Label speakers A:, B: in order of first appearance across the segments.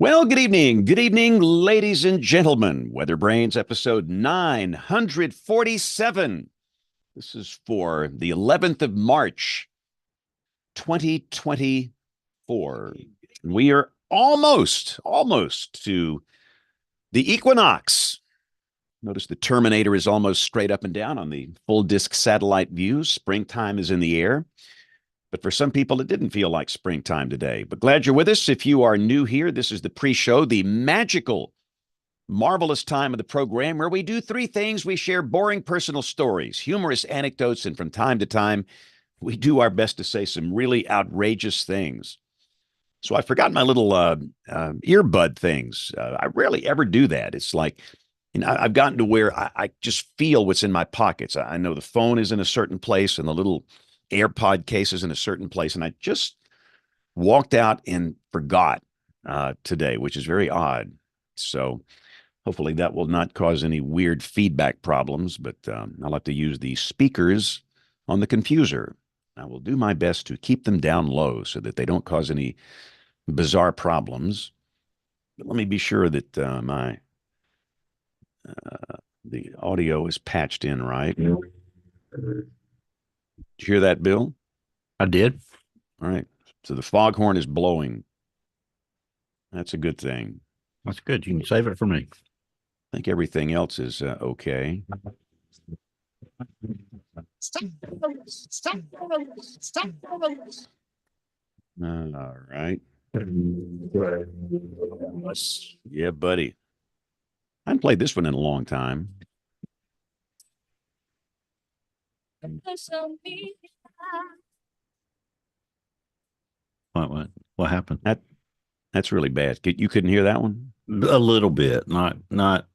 A: Well, good evening, ladies and gentlemen. WeatherBrains episode 947. This is for the 11th of March, 2024. We are almost to the equinox. Notice the Terminator is almost straight up and down on the full disc satellite view. Springtime is in the air. But for some people, it didn't feel like springtime today. But glad you're with us. If you are new here, this is the pre-show, the magical, marvelous time of the program where we do three things. We share boring personal stories, humorous anecdotes, and from time to time, we do our best to say some really outrageous things. So I forgot my little earbud things. I rarely ever do that. It's like, I've gotten to where I just feel what's in my pockets. I know the phone is in a certain place and the little AirPod cases in a certain place, and I just walked out and forgot today, which is very odd. So hopefully that will not cause any weird feedback problems, but I'll have to use the speakers on the confuser. I will do my best to keep them down low so that they don't cause any bizarre problems. But let me be sure that the audio is patched in right. Did you hear that, Bill?
B: I did.
A: All right. So the foghorn is blowing. That's a good thing.
B: That's good. You can save it for me.
A: I think everything else is okay. All right. Yeah, buddy. I haven't played this one in a long time.
B: What happened?
A: That's really bad. You couldn't hear that one?
B: A little bit, not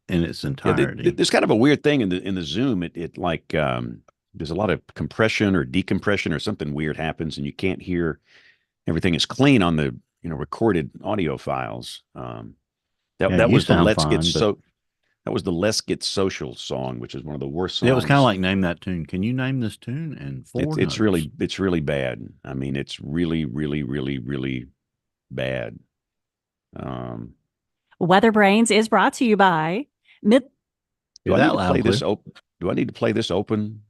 B: in its entirety.
A: Yeah, there's kind of a weird thing in the Zoom. It like there's a lot of compression or decompression or something weird happens, and you can't hear everything is clean on the recorded audio files. That was the Let's Get So. That was the Let's Get Social song, which is one of the worst songs.
B: It was kind of like Name That Tune. Can you name this tune? And
A: it's really bad. I mean, it's really, really, really, really bad.
C: WeatherBrains is brought to you by
A: Do I need to play this open? Do I need to play this open?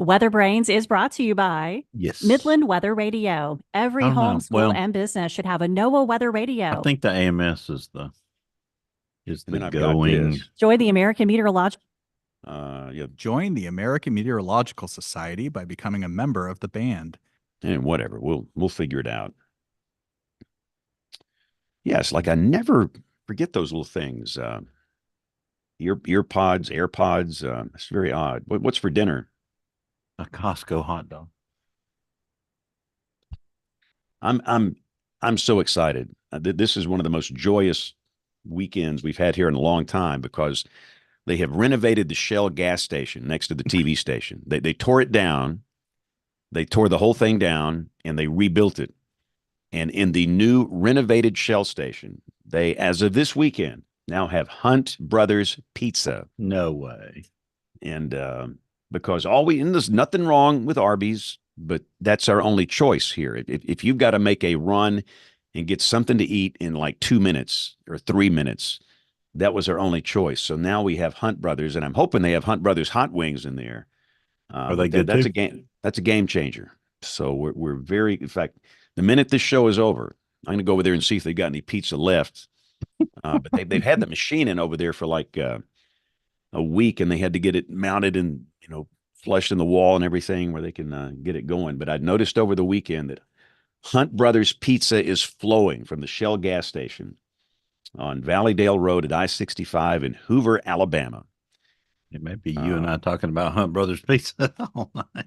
C: WeatherBrains is brought to you by Midland Weather Radio. Every home, school, and business should have a NOAA weather radio.
B: I think the AMS is the
C: going. Join the American Meteorological.
D: Join the American Meteorological Society by becoming a member of the band.
A: And whatever, we'll figure it out. Yes, like I never forget those little things. AirPods. It's very odd. What's for dinner?
B: A Costco hot dog.
A: I'm so excited. This is one of the most joyous weekends we've had here in a long time because they have renovated the Shell gas station next to the TV station. They tore it down. They tore the whole thing down and they rebuilt it. And in the new renovated Shell station, they, as of this weekend, now have Hunt Brothers Pizza.
B: No way.
A: And because there's nothing wrong with Arby's, but that's our only choice here. If you've got to make a run and get something to eat in like 2 minutes or 3 minutes, that was our only choice. So now we have Hunt Brothers, and I'm hoping they have Hunt Brothers hot wings in there.
B: Are they good?
A: That's a game changer. So we're very, in fact, the minute this show is over, I'm going to go over there and see if they got any pizza left. But they've had the machine in over there for like a week, and they had to get it mounted and flushed in the wall and everything where they can get it going. But I noticed over the weekend that Hunt Brothers Pizza is flowing from the Shell gas station on Valleydale Road at I-65 in Hoover, Alabama.
B: It may be you and I talking about Hunt Brothers Pizza all night.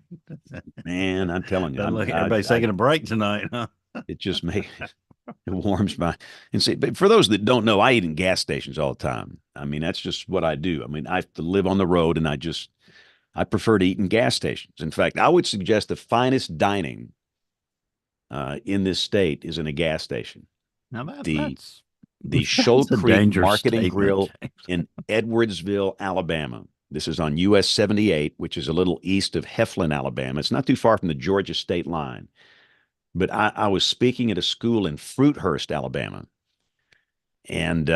A: Man, I'm telling you.
B: Everybody's taking a break tonight, huh?
A: It just it warms my... And see, but for those that don't know, I eat in gas stations all the time. I mean, that's just what I do. I mean, I have to live on the road, and I prefer to eat in gas stations. In fact, I would suggest the finest dining in this state is in a gas station.
B: Now
A: the Shoal Creek Marketing Grill in Edwardsville, Alabama. This is on US 78, which is a little east of Heflin, Alabama. It's not too far from the Georgia state line. But I was speaking at a school in Fruithurst, Alabama. And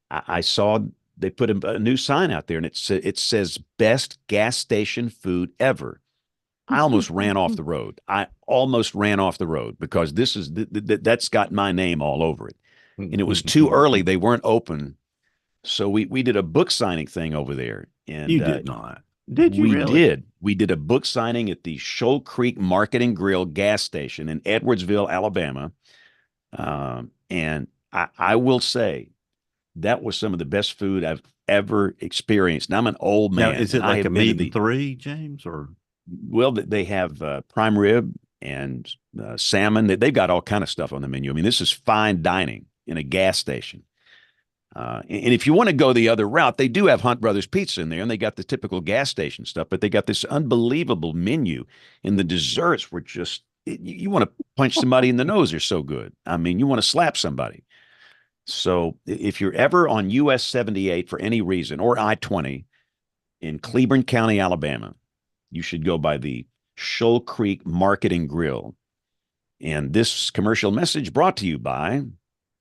A: I saw they put a new sign out there, and it says best gas station food ever. I almost ran off the road. I almost ran off the road because this is that's got my name all over it. And it was too early. They weren't open. So we did a book signing thing over there. And
B: you did not. Did you really?
A: We did a book signing at the Shoal Creek Market and Grill gas station in Edwardsville, Alabama. And I will say that was some of the best food I've ever experienced. And I'm an old man.
B: Now, is it like a meat and three, James? Or
A: well, they have prime rib and salmon. They've got all kind of stuff on the menu. I mean, this is fine dining in a gas station. And if you want to go the other route, they do have Hunt Brothers Pizza in there, and they got the typical gas station stuff, but they got this unbelievable menu, and the desserts were just, you want to punch somebody in the nose. They're so good. I mean, you want to slap somebody. So if you're ever on US 78 for any reason, or I-20 in Cleburne County, Alabama, you should go by the Shoal Creek Market and Grill. And this commercial message brought to you by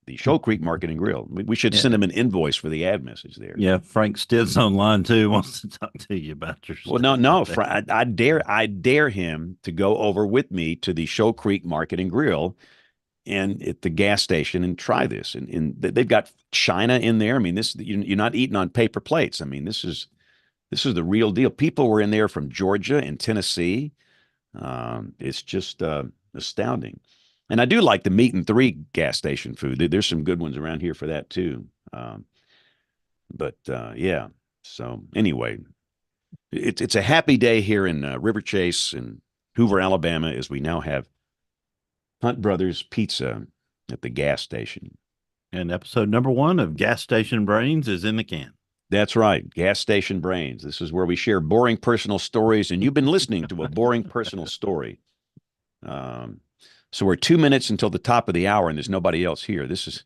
A: the Shoal Creek Market and Grill. We should send him an invoice for the ad message there.
B: Yeah, Frank Stitt's online too. Wants to talk to you about your.
A: Well, no. I dare him to go over with me to the Shoal Creek Market and Grill, and at the gas station, and try this. And they've got china in there. I mean, you're not eating on paper plates. I mean, this is the real deal. People were in there from Georgia and Tennessee. It's just astounding. And I do like the meat and three gas station food. There's some good ones around here for that too. Yeah. So anyway, it's a happy day here in River Chase and Hoover, Alabama, as we now have Hunt Brothers Pizza at the gas station.
B: And episode number 1 of Gas Station Brains is in the can.
A: That's right. Gas Station Brains. This is where we share boring personal stories, and you've been listening to a boring personal story. So we're 2 minutes until the top of the hour, and there's nobody else here. This is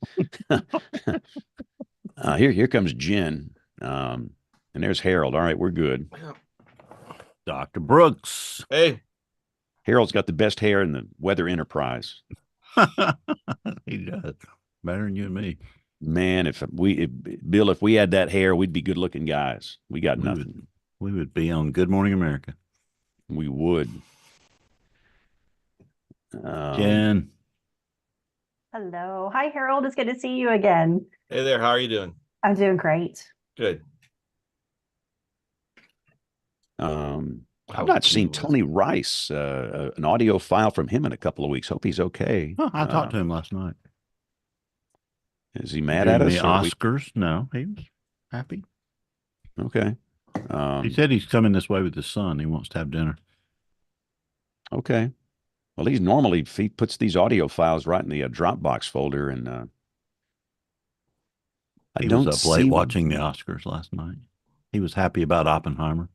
A: here comes Jen, and there's Harold. All right, we're good.
B: Dr. Brooks.
E: Hey,
A: Harold's got the best hair in the Weather Enterprise.
B: He does better than you and me.
A: Man, if we had that hair, we'd be good-looking guys. We got nothing.
B: We would be on Good Morning America.
A: We would.
B: Jen.
F: Hello. Hi, Harold. It's good to see you again.
E: Hey there. How are you doing?
F: I'm doing great.
E: Good.
A: I've not seen Tony Rice, an audio file from him in a couple of weeks. Hope he's okay.
B: Oh, I talked to him last night.
A: Is he mad at us?
B: The Oscars? No, he was happy.
A: Okay.
B: He said he's coming this way with his son. He wants to have dinner.
A: Okay. Well, he puts these audio files right in the Dropbox folder, and
B: he was up late watching the Oscars last night. He was happy about Oppenheimer.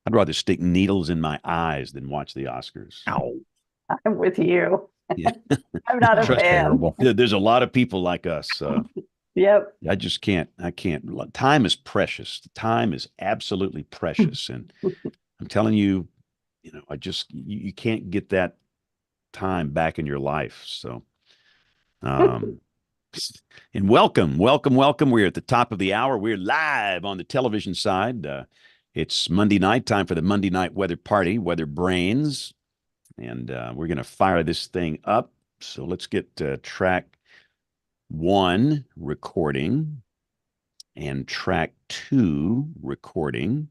A: I'd rather stick needles in my eyes than watch the Oscars.
B: Ow.
F: I'm with you.
A: Yeah.
F: I'm not a fan.
B: Terrible.
A: There's a lot of people like us.
F: Yep.
A: I just can't. I can't. Time is precious. Time is absolutely precious, and I'm telling you, you can't get that time back in your life. So, and welcome. We're at the top of the hour. We're live on the television side. It's Monday night, time for the Monday night weather party, WeatherBrains. And we're going to fire this thing up. So let's get track 1 recording and track 2 recording.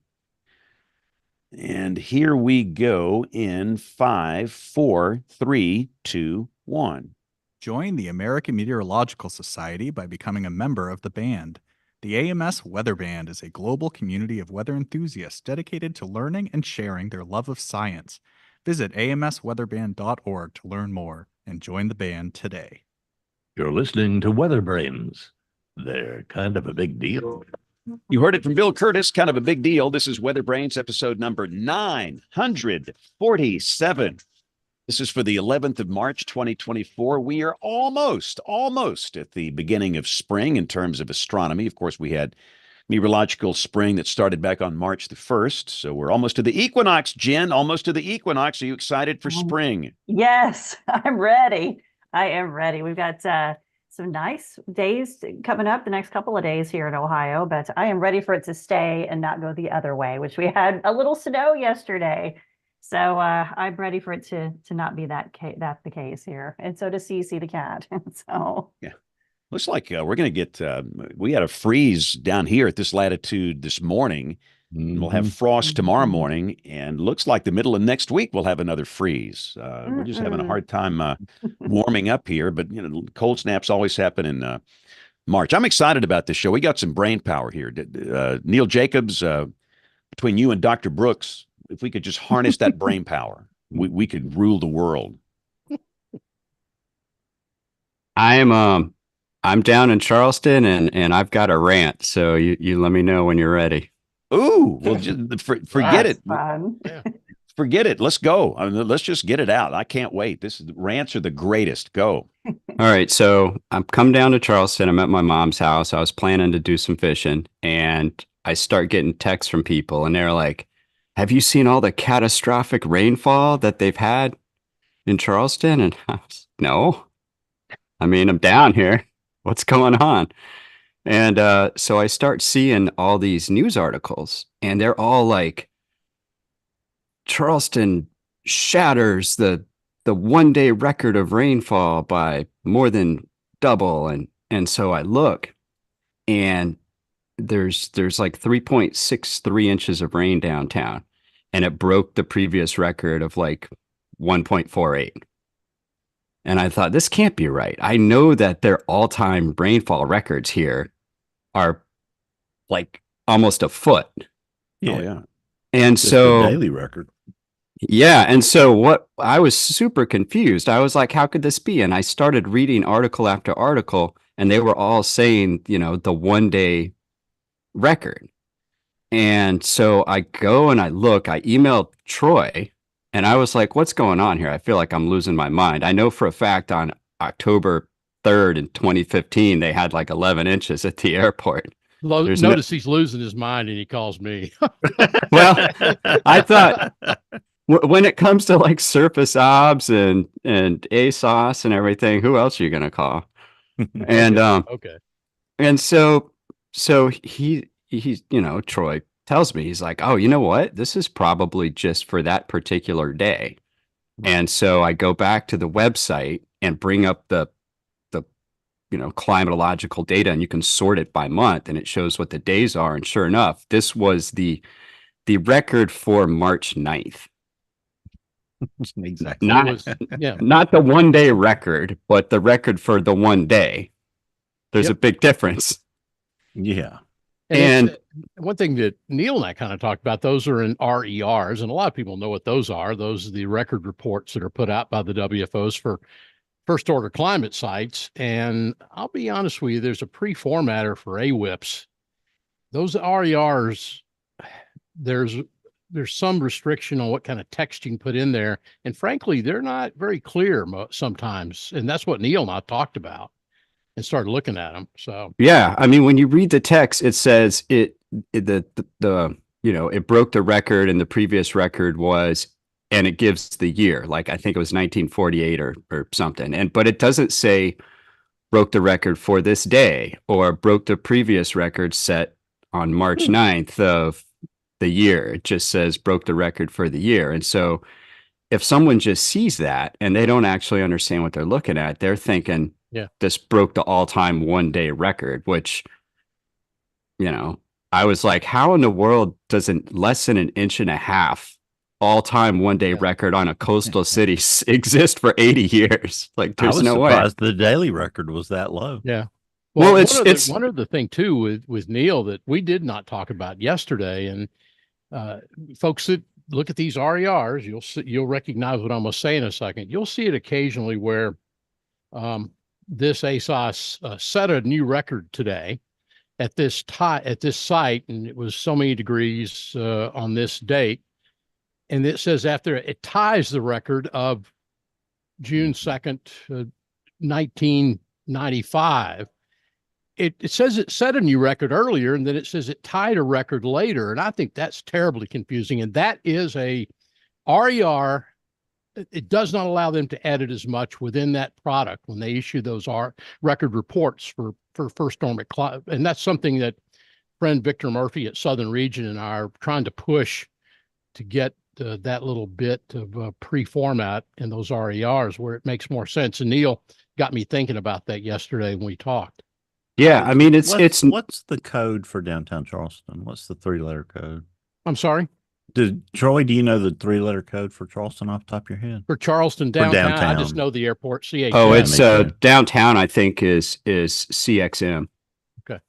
A: And here we go in 5, 4, 3, 2, 1.
D: Join the American Meteorological Society by becoming a member of the band. The AMS Weather Band is a global community of weather enthusiasts dedicated to learning and sharing their love of science. Visit amsweatherband.org to learn more and join the band today.
G: You're listening to WeatherBrains. They're kind of a big deal.
A: You heard it from Bill Curtis, kind of a big deal. This is WeatherBrains episode number 947. This is for the 11th of March, 2024. We are almost at the beginning of spring in terms of astronomy. Of course, we had meteorological spring that started back on March the 1st. So we're almost to the equinox, Jen, almost to the equinox. Are you excited for spring?
F: Yes, I'm ready. I am ready. We've got some nice days coming up the next couple of days here in Ohio, but I am ready for it to stay and not go the other way, which we had a little snow yesterday. So I'm ready for it to not be that the case here. And so does Cece the cat. So
A: yeah. Looks like we're going to get, we had a freeze down here at this latitude this morning. We'll have frost tomorrow morning, and looks like the middle of next week we'll have another freeze. We're just having a hard time warming up here, but cold snaps always happen in March. I'm excited about this show. We got some brain power here. Neil Jacobs, between you and Dr. Brooks, if we could just harness that brain power, we could rule the world.
E: I'm down in Charleston, and I've got a rant, so you let me know when you're ready.
A: Ooh, well, just forget it. Yeah. Forget it. Let's go. I mean, let's just get it out. I can't wait. Rants are the greatest. Go.
E: All right. So I'm come down to Charleston. I'm at my mom's house. I was planning to do some fishing, and I start getting texts from people, and they're like, have you seen all the catastrophic rainfall that they've had in Charleston? And I was, no. I mean, I'm down here. What's going on? And so I start seeing all these news articles, and they're all like, Charleston shatters the 1-day record of rainfall by more than double. And so I look, and there's like 3.63 inches of rain downtown, and it broke the previous record of like 1.48. And I thought, this can't be right. I know that their all-time rainfall records here are like almost a foot.
B: Yeah.
A: Oh, yeah.
E: And
B: Just
E: so
B: the daily record.
E: yeah. And so I was super confused. I was like, how could this be? And I started reading article after article, and they were all saying, the 1-day record. And so I go and I look, I emailed Troy, and I was like, what's going on here? I feel like I'm losing my mind. I know for a fact on October 3rd in 2015, they had like 11 inches at the airport.
H: Notice he's losing his mind and he calls me.
E: Well, I thought when it comes to like surface obs and ASOS and everything, who else are you going to call? And,
H: okay.
E: And so he's, Troy tells me, he's like, oh, you know what? This is probably just for that particular day. And so I go back to the website and bring up the climatological data, and you can sort it by month, and it shows what the days are. And sure enough, this was the record for March 9th.
B: Exactly.
E: Not the 1-day record, but the record for the 1 day. There's a big difference.
B: Yeah.
H: And one thing that Neil and I kind of talked about, those are in RERs, and a lot of people know what those are. Those are the record reports that are put out by the WFOs for first order climate sites. And I'll be honest with you, there's a pre-formatter for AWIPS. Those RERs, there's some restriction on what kind of text you can put in there. And frankly, they're not very clear sometimes. And that's what Neil and I talked about and started looking at them. So
E: yeah, I mean, when you read the text, it says it broke the record, and the previous record was, and it gives the year, like I think it was 1948 or something. But it doesn't say broke the record for this day or broke the previous record set on March 9th of the year. It just says broke the record for the year. And so if someone just sees that and they don't actually understand what they're looking at, they're thinking, this broke the all-time 1-day record, which, I was like, how in the world does less than 1.5 inches all-time 1-day record on a coastal city exist for 80 years? Like, there's no way.
B: I was surprised the daily record was that low.
H: Yeah.
E: Well,
H: one other thing too with Neil that we did not talk about yesterday, and folks that look at these RERs, you'll recognize what I'm going to say in a second. You'll see it occasionally where this ASOS set a new record today at this site, and it was so many degrees on this date. And it says after it ties the record of June 2nd, 1995. It says it set a new record earlier, and then it says it tied a record later. And I think that's terribly confusing. And that is a RER it does not allow them to edit as much within that product when they issue those record reports for first storm and that's something that friend Victor Murphy at Southern Region and I are trying to push to get that little bit of pre-format in those RERs where it makes more sense. And Neil got me thinking about that yesterday when we talked.
E: Yeah, I mean,
B: what's the code for downtown Charleston? What's the 3-letter code?
H: I'm sorry?
B: Troy, do you know the 3-letter code for Charleston off the top of your head?
H: For Charleston downtown, I just know the airport, CHM.
E: Oh, it's downtown, I think, is CXM.
H: Okay.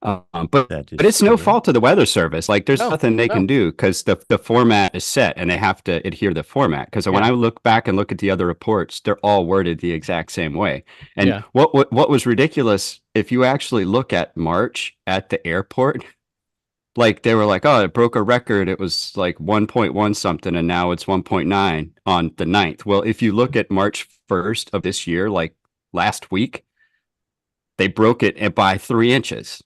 E: But it's no fault of the Weather Service. Like, there's nothing they can do because the format is set and they have to adhere to the format. Because when I look back and look at the other reports, they're all worded the exact same way. And what was ridiculous, if you actually look at March at the airport, like they were like, oh, it broke a record. It was like 1.1 something, and now it's 1.9 on the 9th. Well, if you look at March 1st of this year, like last week, they broke it by 3 inches.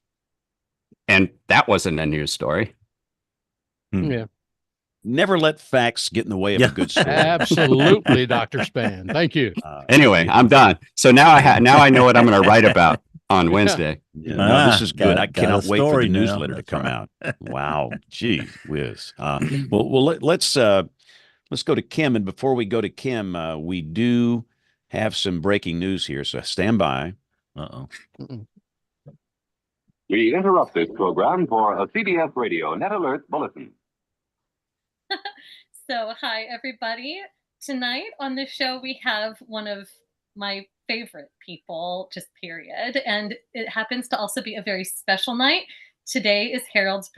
E: And that wasn't a news story.
H: Yeah.
A: Never let facts get in the way of a good story.
H: Absolutely, Dr. Span. Thank you.
E: Anyway, I'm done. So now I know what I'm going to write about on Wednesday.
A: No, this is good. I cannot wait for the newsletter to come out. Wow. Gee whiz. Well, let's go to Kim. And before we go to Kim, we do have some breaking news here. So stand by.
B: Uh-oh.
I: We interrupt this program for a CBS Radio Net Alert Bulletin.
J: So, hi, everybody. Tonight on the show, we have one of my favorite people, just period. And it happens to also be a very special night. Today is Harold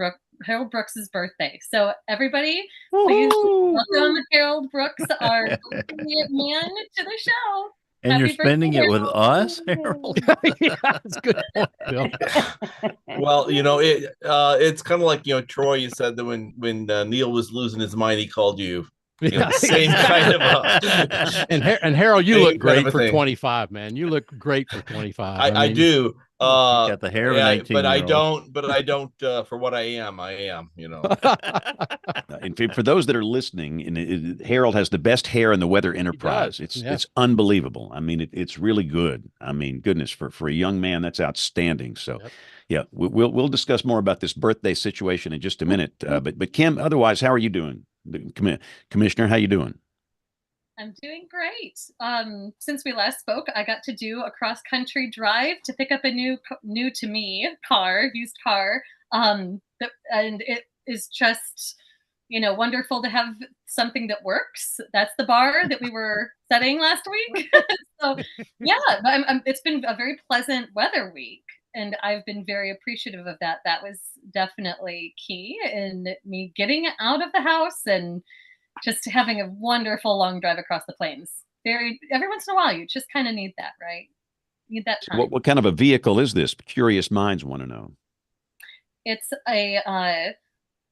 J: Brooks' birthday. So, everybody, please welcome Harold Brooks, our man, to the show.
B: And
J: Happy
B: you're spending
J: birthday,
B: it with
J: Harold.
B: us, Harold?
H: Yeah, that's a good point, Bill.
K: Well, it's kind of like, Troy, you said that when Neil was losing his mind, he called you. Same kind of
H: and Harold, you look great for 25, man. You look great for 25.
K: I do.
B: Got the hair of an 18-year-old.
K: But I don't for what I am,
A: And for those that are listening, Harold has the best hair in the weather enterprise. It's unbelievable. I mean, it's really good. I mean, goodness, for a young man, that's outstanding. So, we'll discuss more about this birthday situation in just a minute. But Kim, otherwise, how are you doing? Commissioner, how you doing?
J: I'm doing great. Since we last spoke, I got to do a cross-country drive to pick up a new to me used car. And it is just, wonderful to have something that works. That's the bar that we were setting last week. So yeah, it's been a very pleasant weather week. And I've been very appreciative of that. That was definitely key in me getting out of the house and just having a wonderful long drive across the plains. Every once in a while, you just kind of need that, right? Need that time.
A: What kind of a vehicle is this? Curious minds want to know.
J: It's a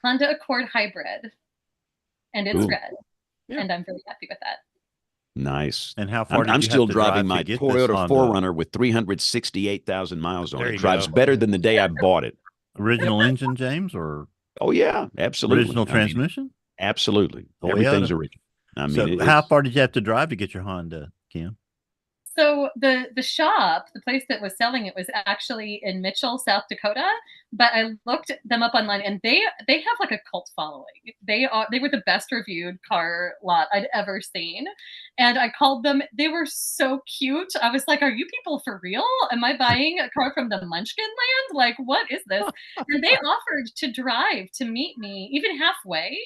J: Honda Accord hybrid, and it's red. Yeah. And I'm very happy with that.
A: Nice.
B: And how far?
A: I'm still driving my Toyota 4Runner with 368,000 miles on it. It drives better than the day I bought it.
B: Original engine, James, or?
A: Oh yeah, absolutely.
B: Original transmission?
A: Absolutely. Everything's original.
B: So how far did you have to drive to get your Honda, Kim?
J: So the shop, the place that was selling it was actually in Mitchell, South Dakota. But I looked them up online, and they have like a cult following. They were the best reviewed car lot I'd ever seen. And I called them. They were so cute. I was like, "Are you people for real? Am I buying a car from the Munchkin land? Like, what is this?" And they offered to drive to meet me, even halfway.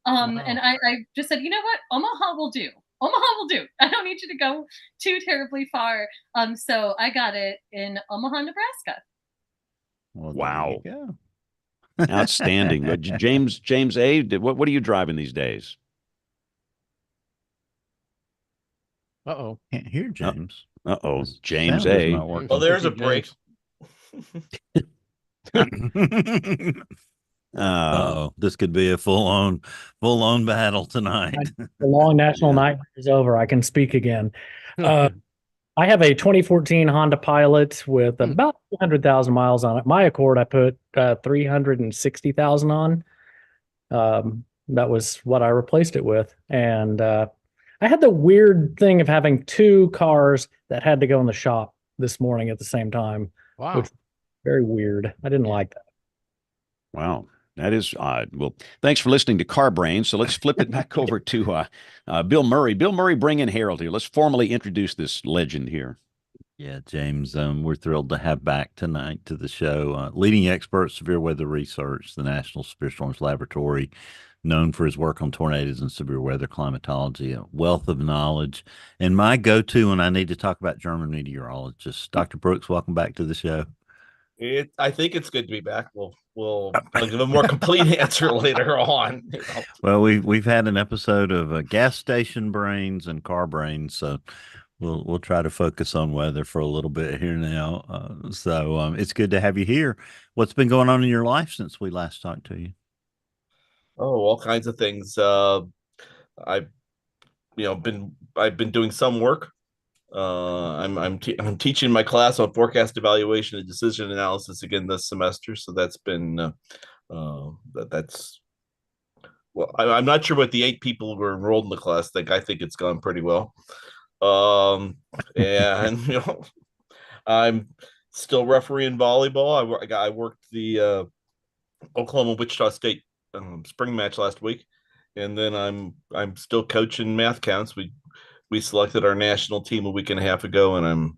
J: Wow. And I just said, you know what? Omaha will do. Omaha will do. I don't need you to go too terribly far. So I got it in Omaha, Nebraska.
B: Well,
A: wow. Outstanding. James A., what are you driving these days?
B: Uh-oh. Can't hear James.
A: Uh-oh. James A.
K: Well, there's a break.
B: This could be a full-on battle tonight.
L: The long national night is over. I can speak again. I have a 2014 Honda Pilot with about 200,000 miles on it. My Accord, I put 360,000 on. That was what I replaced it with. And I had the weird thing of having two cars that had to go in the shop this morning at the same time.
H: Wow.
L: Which was very weird. I didn't like that.
A: Wow. That is odd. Well, thanks for listening to Car Brains. So let's flip it back over to Bill Murray. Bill Murray, bring in Harold here. Let's formally introduce this legend here.
B: Yeah, James, we're thrilled to have back tonight to the show leading expert severe weather research, the National Severe Storms Laboratory, known for his work on tornadoes and severe weather climatology, a wealth of knowledge, and my go-to when I need to talk about German meteorologists. Dr. Brooks, welcome back to the show.
K: I think it's good to be back. We'll give a more complete answer later on. You know.
B: Well, we've had an episode of gas station brains and car brains, so we'll try to focus on weather for a little bit here now. So it's good to have you here. What's been going on in your life since we last talked to you?
K: Oh, all kinds of things. I've been doing some work. I'm teaching my class on forecast evaluation and decision analysis again this semester. So that's been that's well. I'm not sure what the 8 people who are enrolled in the class think. I think it's gone pretty well. And I'm still refereeing volleyball. I worked the Oklahoma Wichita State spring match last week, and then I'm still coaching math counts. We selected our national team a week and a half ago, and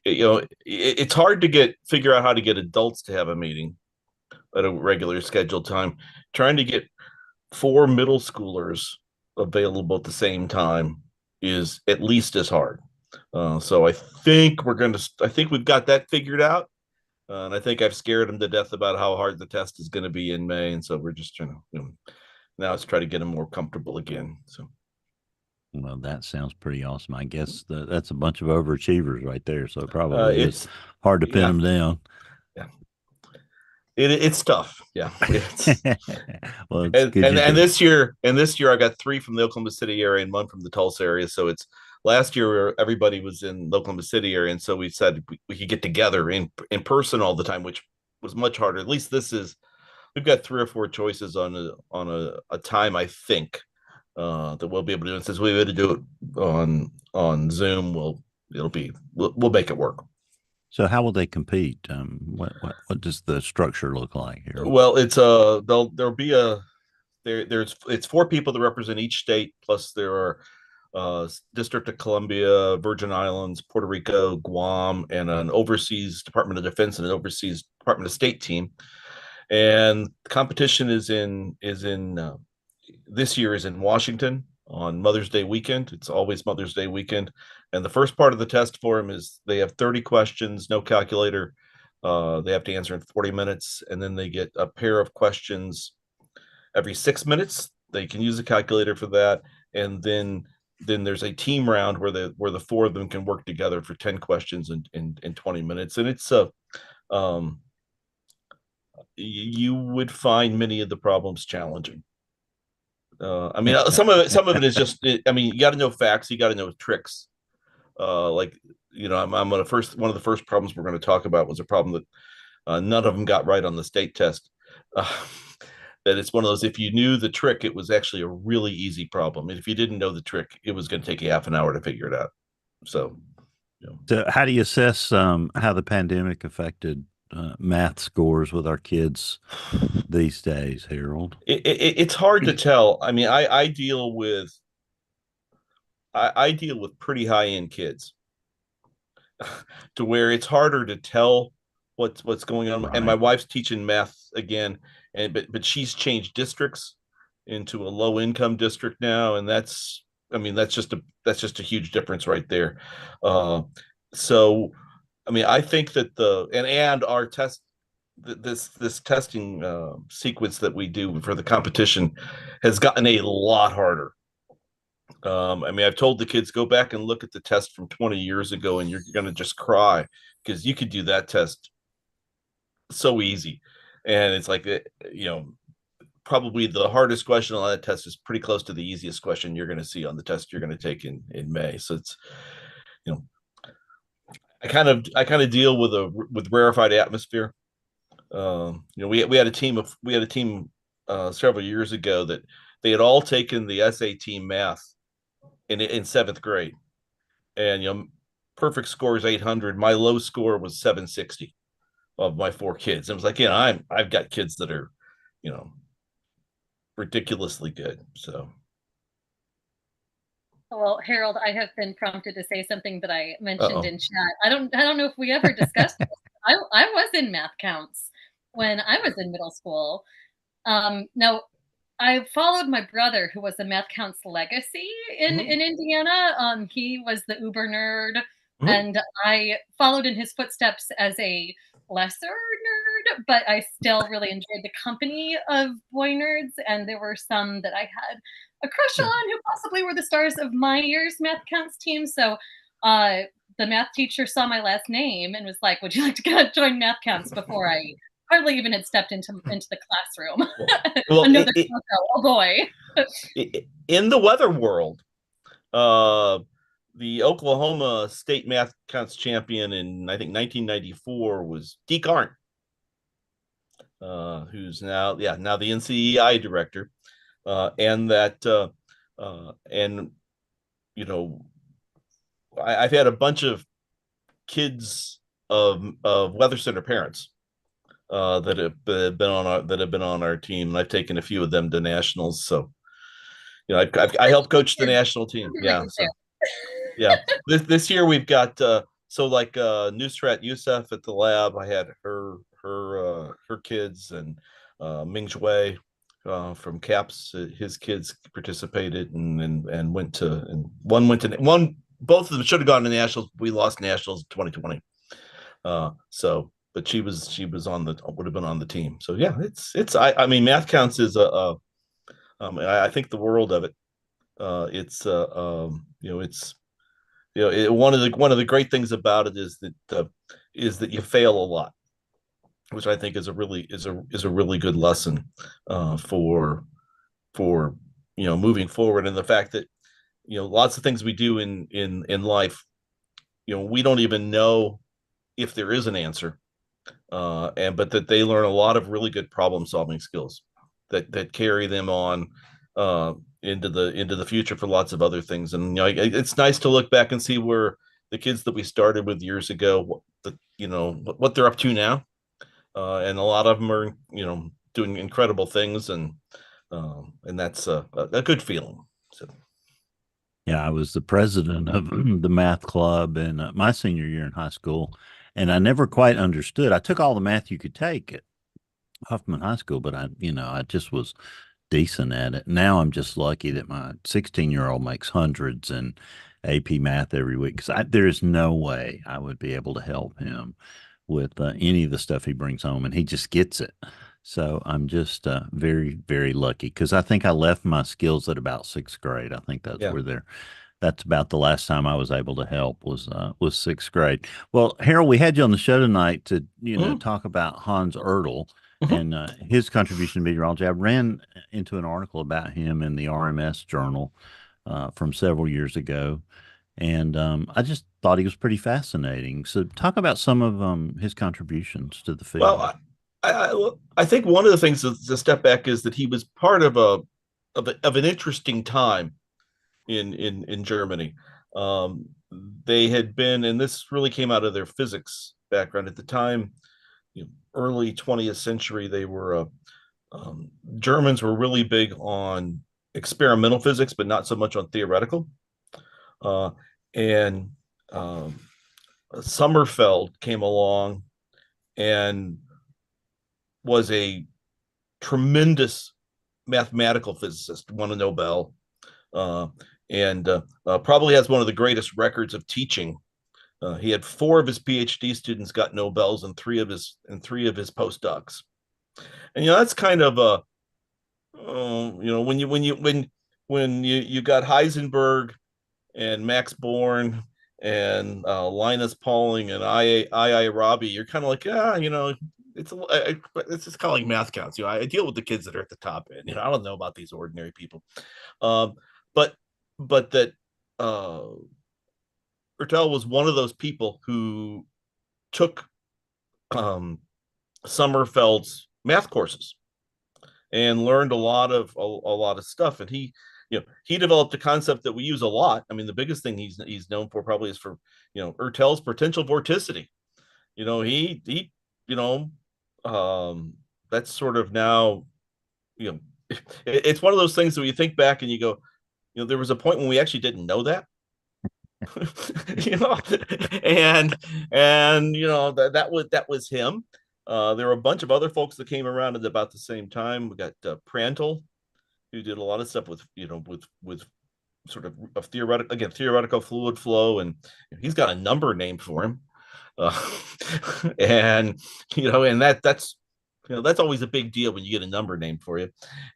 K: it's hard to figure out how to get adults to have a meeting at a regular scheduled time. Trying to get 4 middle schoolers available at the same time is at least as hard. So I think we've got that figured out. And I think I've scared them to death about how hard the test is going to be in May. And so we're just trying to, now let's try to get them more comfortable again. So.
B: Well, that sounds pretty awesome. I guess that's a bunch of overachievers right there. So it probably is hard to pin them down.
K: Yeah. It's tough. Yeah.
B: Well,
K: and this year I got 3 from the Oklahoma City area and 1 from the Tulsa area. So it's last year everybody was in the Oklahoma City area. And so we said we could get together in person all the time, which was much harder. At least we've got 3 or 4 choices on a time, I think, that we'll be able to do. And since we'll be able to do it on Zoom, we'll make it work.
B: So how will they compete? What does the structure look like here?
K: Well, it's it's 4 people that represent each state, plus there are District of Columbia, Virgin Islands, Puerto Rico, Guam, and an overseas Department of Defense and an overseas Department of State team. And the competition is in this year is in Washington on Mother's Day weekend. It's always Mother's Day weekend. And the first part of the test for them is they have 30 questions, no calculator. They have to answer in 40 minutes. And then they get a pair of questions every 6 minutes. They can use a calculator for that. And then there's a team round where the 4 of them can work together for 10 questions in 20 minutes. And it's you would find many of the problems challenging. I mean, some of it is just, I mean, you got to know facts, you got to know tricks. One of the first problems we're going to talk about was a problem that none of them got right on the state test. That it's one of those, if you knew the trick, it was actually a really easy problem. And if you didn't know the trick, it was going to take you half an hour to figure it out. So
B: how do you assess how the pandemic affected math scores with our kids these days, Harold?
K: It's hard to tell. I mean, I deal with pretty high end kids to where it's harder to tell what's going on. Right. And my wife's teaching math again, but she's changed districts into a low income district now, and that's just a huge difference right there. So I mean, I think that and our test, this testing sequence that we do for the competition has gotten a lot harder. I mean, I've told the kids, go back and look at the test from 20 years ago, and you're going to just cry because you could do that test so easy. And it's like, probably the hardest question on that test is pretty close to the easiest question you're going to see on the test you're going to take in May. So it's, I kind of deal with rarefied atmosphere. We had a team several years ago that they had all taken the SAT math in seventh grade, and perfect score is 800. My low score was 760 of my 4 kids. It was like, I've got kids that are, ridiculously good. So.
J: Well, Harold, I have been prompted to say something that I mentioned in chat. I don't know if we ever discussed this. I was in math counts when I was in middle school. Now, I followed my brother, who was the math counts legacy in Indiana. He was the uber nerd, and I followed in his footsteps as a lesser nerd, but I still really enjoyed the company of boy nerds, and there were some that I had a crush on who possibly were the stars of my year's math counts team. So the math teacher saw my last name and was like, "Would you like to join math counts?" Before I hardly even had stepped into the classroom. Well, oh boy.
K: In the weather world, the Oklahoma State math counts champion in, I think, 1994 was Deke Arndt, who's now the NCEI director. And I've had a bunch of kids of Weather Center parents that have been on our team, and I've taken a few of them to nationals. So, I helped coach the national team. Yeah. So, yeah. This year we've got Nusrat Youssef at the lab. I had her kids, and Ming Wei from CAPS. His kids participated and went to, and both of them should have gone to nationals. We lost nationals in 2020. But she would have been on the team. So yeah, I mean, math counts is I think the world of it. One of the great things about it is that you fail a lot, which I think is a really good lesson for moving forward, and the fact that lots of things we do in life, we don't even know if there is an answer, but that they learn a lot of really good problem solving skills that carry them on into the future for lots of other things. And it's nice to look back and see where the kids that we started with years ago, what they're up to now, and a lot of them are doing incredible things, and that's a good feeling. So.
B: Yeah, I was the president of the math club in my senior year in high school, and I never quite understood. I took all the math you could take at Huffman High School, but I just was decent at it. Now I'm just lucky that my 16-year-old makes hundreds in AP math every week, because there is no way I would be able to help him with any of the stuff he brings home, and he just gets it. So I'm just very, very lucky, because I think I left my skills at about 6th grade. I think that's where that's about the last time I was able to help was 6th grade. Well, Harold, we had you on the show tonight to talk about Hans Ertl and his contribution to meteorology. I ran into an article about him in the RMS Journal from several years ago, and I just thought he was pretty fascinating. So talk about some of his contributions to the field.
K: Well, I think one of the things to step back is that he was part of an interesting time in Germany. They had been, and this really came out of their physics background at the time, early 20th century. They were Germans were really big on experimental physics, but not so much on theoretical. And Sommerfeld came along and was a tremendous mathematical physicist, won a Nobel, and probably has one of the greatest records of teaching. He had 4 of his PhD students got Nobels, and 3 of his postdocs. And that's kind of a when you got Heisenberg and Max Born and Linus Pauling and I. Rabi, you're kind of like, it's just kind of like math counts. I deal with the kids that are at the top end. I don't know about these ordinary people. But that Ertl was one of those people who took Sommerfeld's math courses and learned a lot of stuff. And he developed a concept that we use a lot. I mean, the biggest thing he's known for probably is for Ertel's potential vorticity. That's sort of now, it's one of those things that you think back and you go, there was a point when we actually didn't know that. and that was him. There were a bunch of other folks that came around at about the same time. We got Prandtl, who did a lot of stuff with sort of theoretical fluid flow, and he's got a number named for him. And that's always a big deal when you get a number named for you.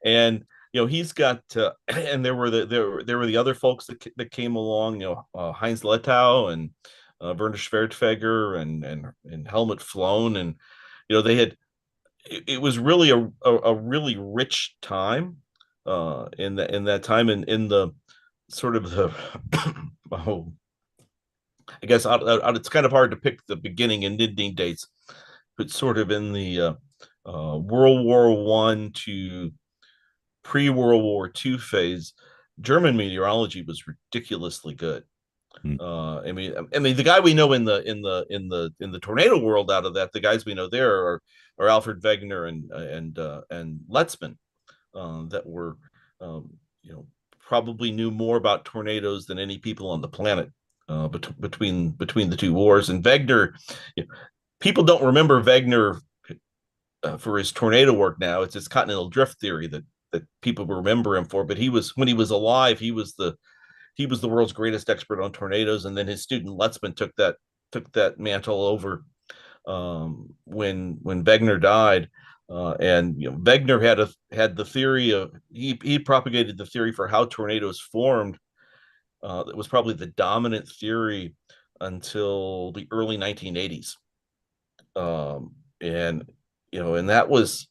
K: And he's got and there were the other folks that came along, Heinz Lettau and Werner Schwertfeger and Helmut Flohn, and they had, it was really a really rich time in that time, and in the sort of the I guess it's kind of hard to pick the beginning and ending dates, but sort of in the World War I to pre-World War II phase, German meteorology was ridiculously good. I mean, the guy we know in the tornado world out of that, the guys we know there are Alfred Wegener and Letzman, that were probably knew more about tornadoes than any people on the planet between the two wars. And Wegener, people don't remember Wegener for his tornado work now. It's his continental drift theory that people remember him for. But when he was alive, he was the world's greatest expert on tornadoes. And then his student Letzman took that mantle over when Wegener died. And Wegener had the theory of, he propagated the theory for how tornadoes formed. That was probably the dominant theory until the early 1980s. And that was,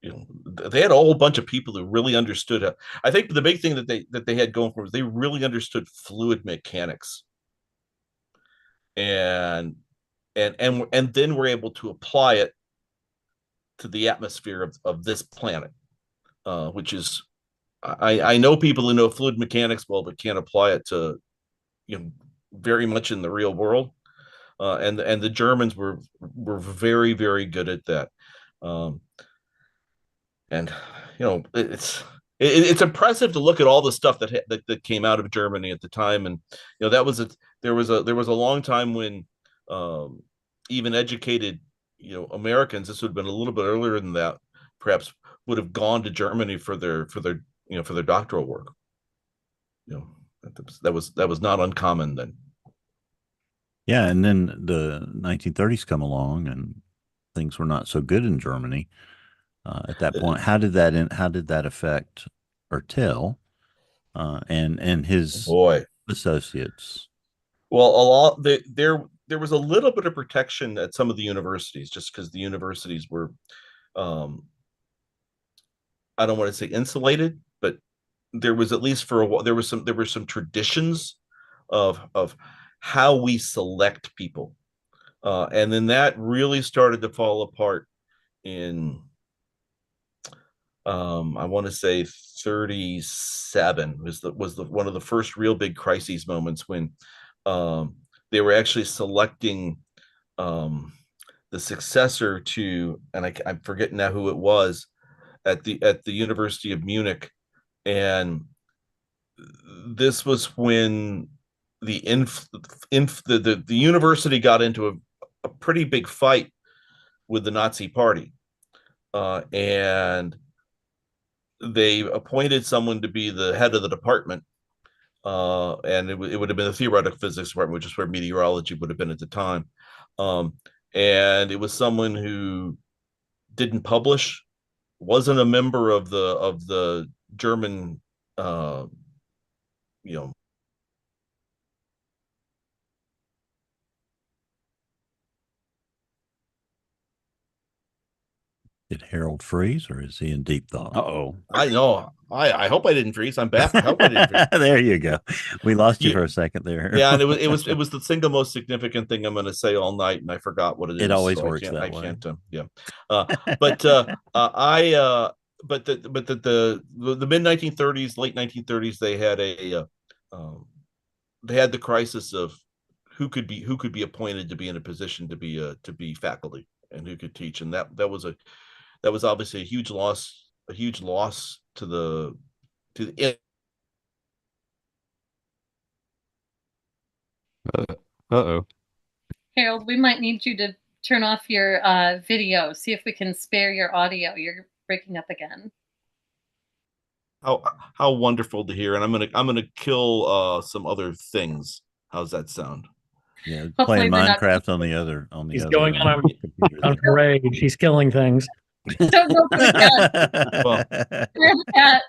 K: they had a whole bunch of people who really understood. I think the big thing that they had going for was they really understood fluid mechanics, and then were able to apply it to the atmosphere of this planet, which is, I know people who know fluid mechanics well, but can't apply it to, very much in the real world. And the Germans were very, very good at that. And it's impressive to look at all the stuff that came out of Germany at the time. And there was a long time when even educated Americans, this would have been a little bit earlier than that, perhaps, would have gone to Germany for their doctoral work. That was not uncommon then.
B: Yeah, and then the 1930s come along, and things were not so good in Germany at that point. How did that affect Ertel and his associates?
K: Well, there was a little bit of protection at some of the universities, just because the universities were, I don't want to say insulated, but there was, at least for a while, there were some traditions of how we select people, and then that really started to fall apart in I want to say 37 was one of the first real big crises moments when they were actually selecting the successor to, and I'm forgetting now who it was, at the University of Munich. And this was when the university got into a pretty big fight with the Nazi Party, and they appointed someone to be the head of the department, and it would have been the theoretical physics department, which is where meteorology would have been at the time. And it was someone who didn't publish, wasn't a member of the German,
B: Did Harold freeze, or is he in deep thought?
A: Uh-oh.
K: I know. I hope I didn't freeze. I'm back. I hope I didn't freeze.
B: There you go. We lost you for a second there.
K: Yeah, and it was the single most significant thing I'm going to say all night, and I forgot what it is.
B: It always works that way.
K: I can't. Yeah. But the mid 1930s, late 1930s, they had the crisis of who could be appointed to be in a position to be faculty and who could teach, and that was obviously a huge loss to the
E: Uh-oh.
J: Harold, we might need you to turn off your video. See if we can spare your audio. You're breaking up again.
K: How wonderful to hear, and I'm gonna kill some other things. How's that sound?
B: Yeah,
J: Hopefully
B: playing Minecraft on the other
L: He's
B: other
L: going on
B: computer.
L: rage. He's killing things.
J: Don't go for the cat.
K: Well,
J: Grab the cat.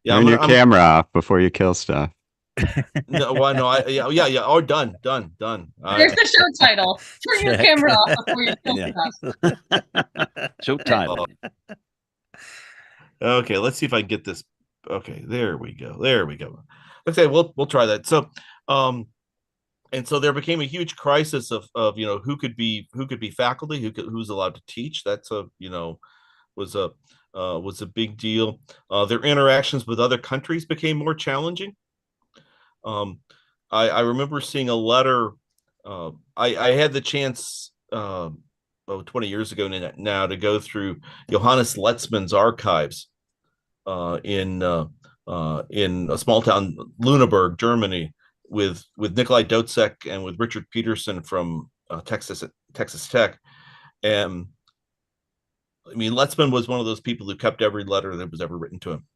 K: Yeah,
E: Turn your camera off before you kill stuff.
K: No, well, no, yeah. Oh, done.
J: There's the show title. Turn your camera off before you kill stuff.
A: Show title.
K: Okay, let's see if I can get this. Okay, there we go. Okay, we'll try that. So, and so there became a huge crisis of who could be faculty, who's allowed to teach. That's was a big deal. Their interactions with other countries became more challenging. I remember seeing a letter. I had the chance 20 years ago now to go through Johannes Letzmann's archives in a small town, Lüneburg, Germany, with Nikolai Dotzek and with Richard Peterson from Texas Tech. And I mean, Letzmann was one of those people who kept every letter that was ever written to him.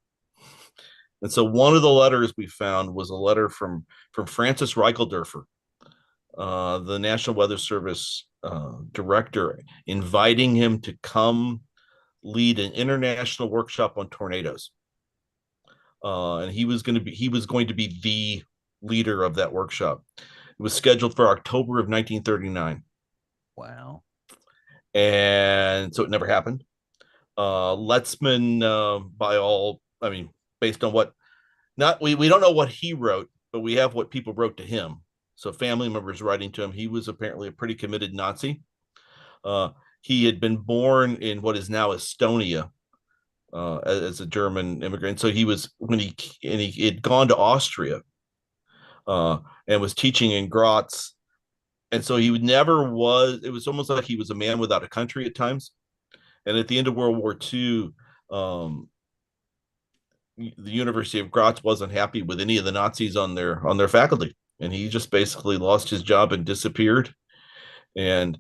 K: And so one of the letters we found was a letter from Francis Reichelderfer, the National Weather Service director, inviting him to come lead an international workshop on tornadoes. And he was going to be the leader of that workshop. It was scheduled for October of 1939.
B: Wow.
K: And so it never happened. Letzmann, based on what, we don't know what he wrote, but we have what people wrote to him. So family members writing to him. He was apparently a pretty committed Nazi. He had been born in what is now Estonia as a German immigrant. So he had gone to Austria and was teaching in Graz. And so it was almost like he was a man without a country at times. And at the end of World War II, the University of Graz wasn't happy with any of the Nazis on their faculty, and he just basically lost his job and disappeared. And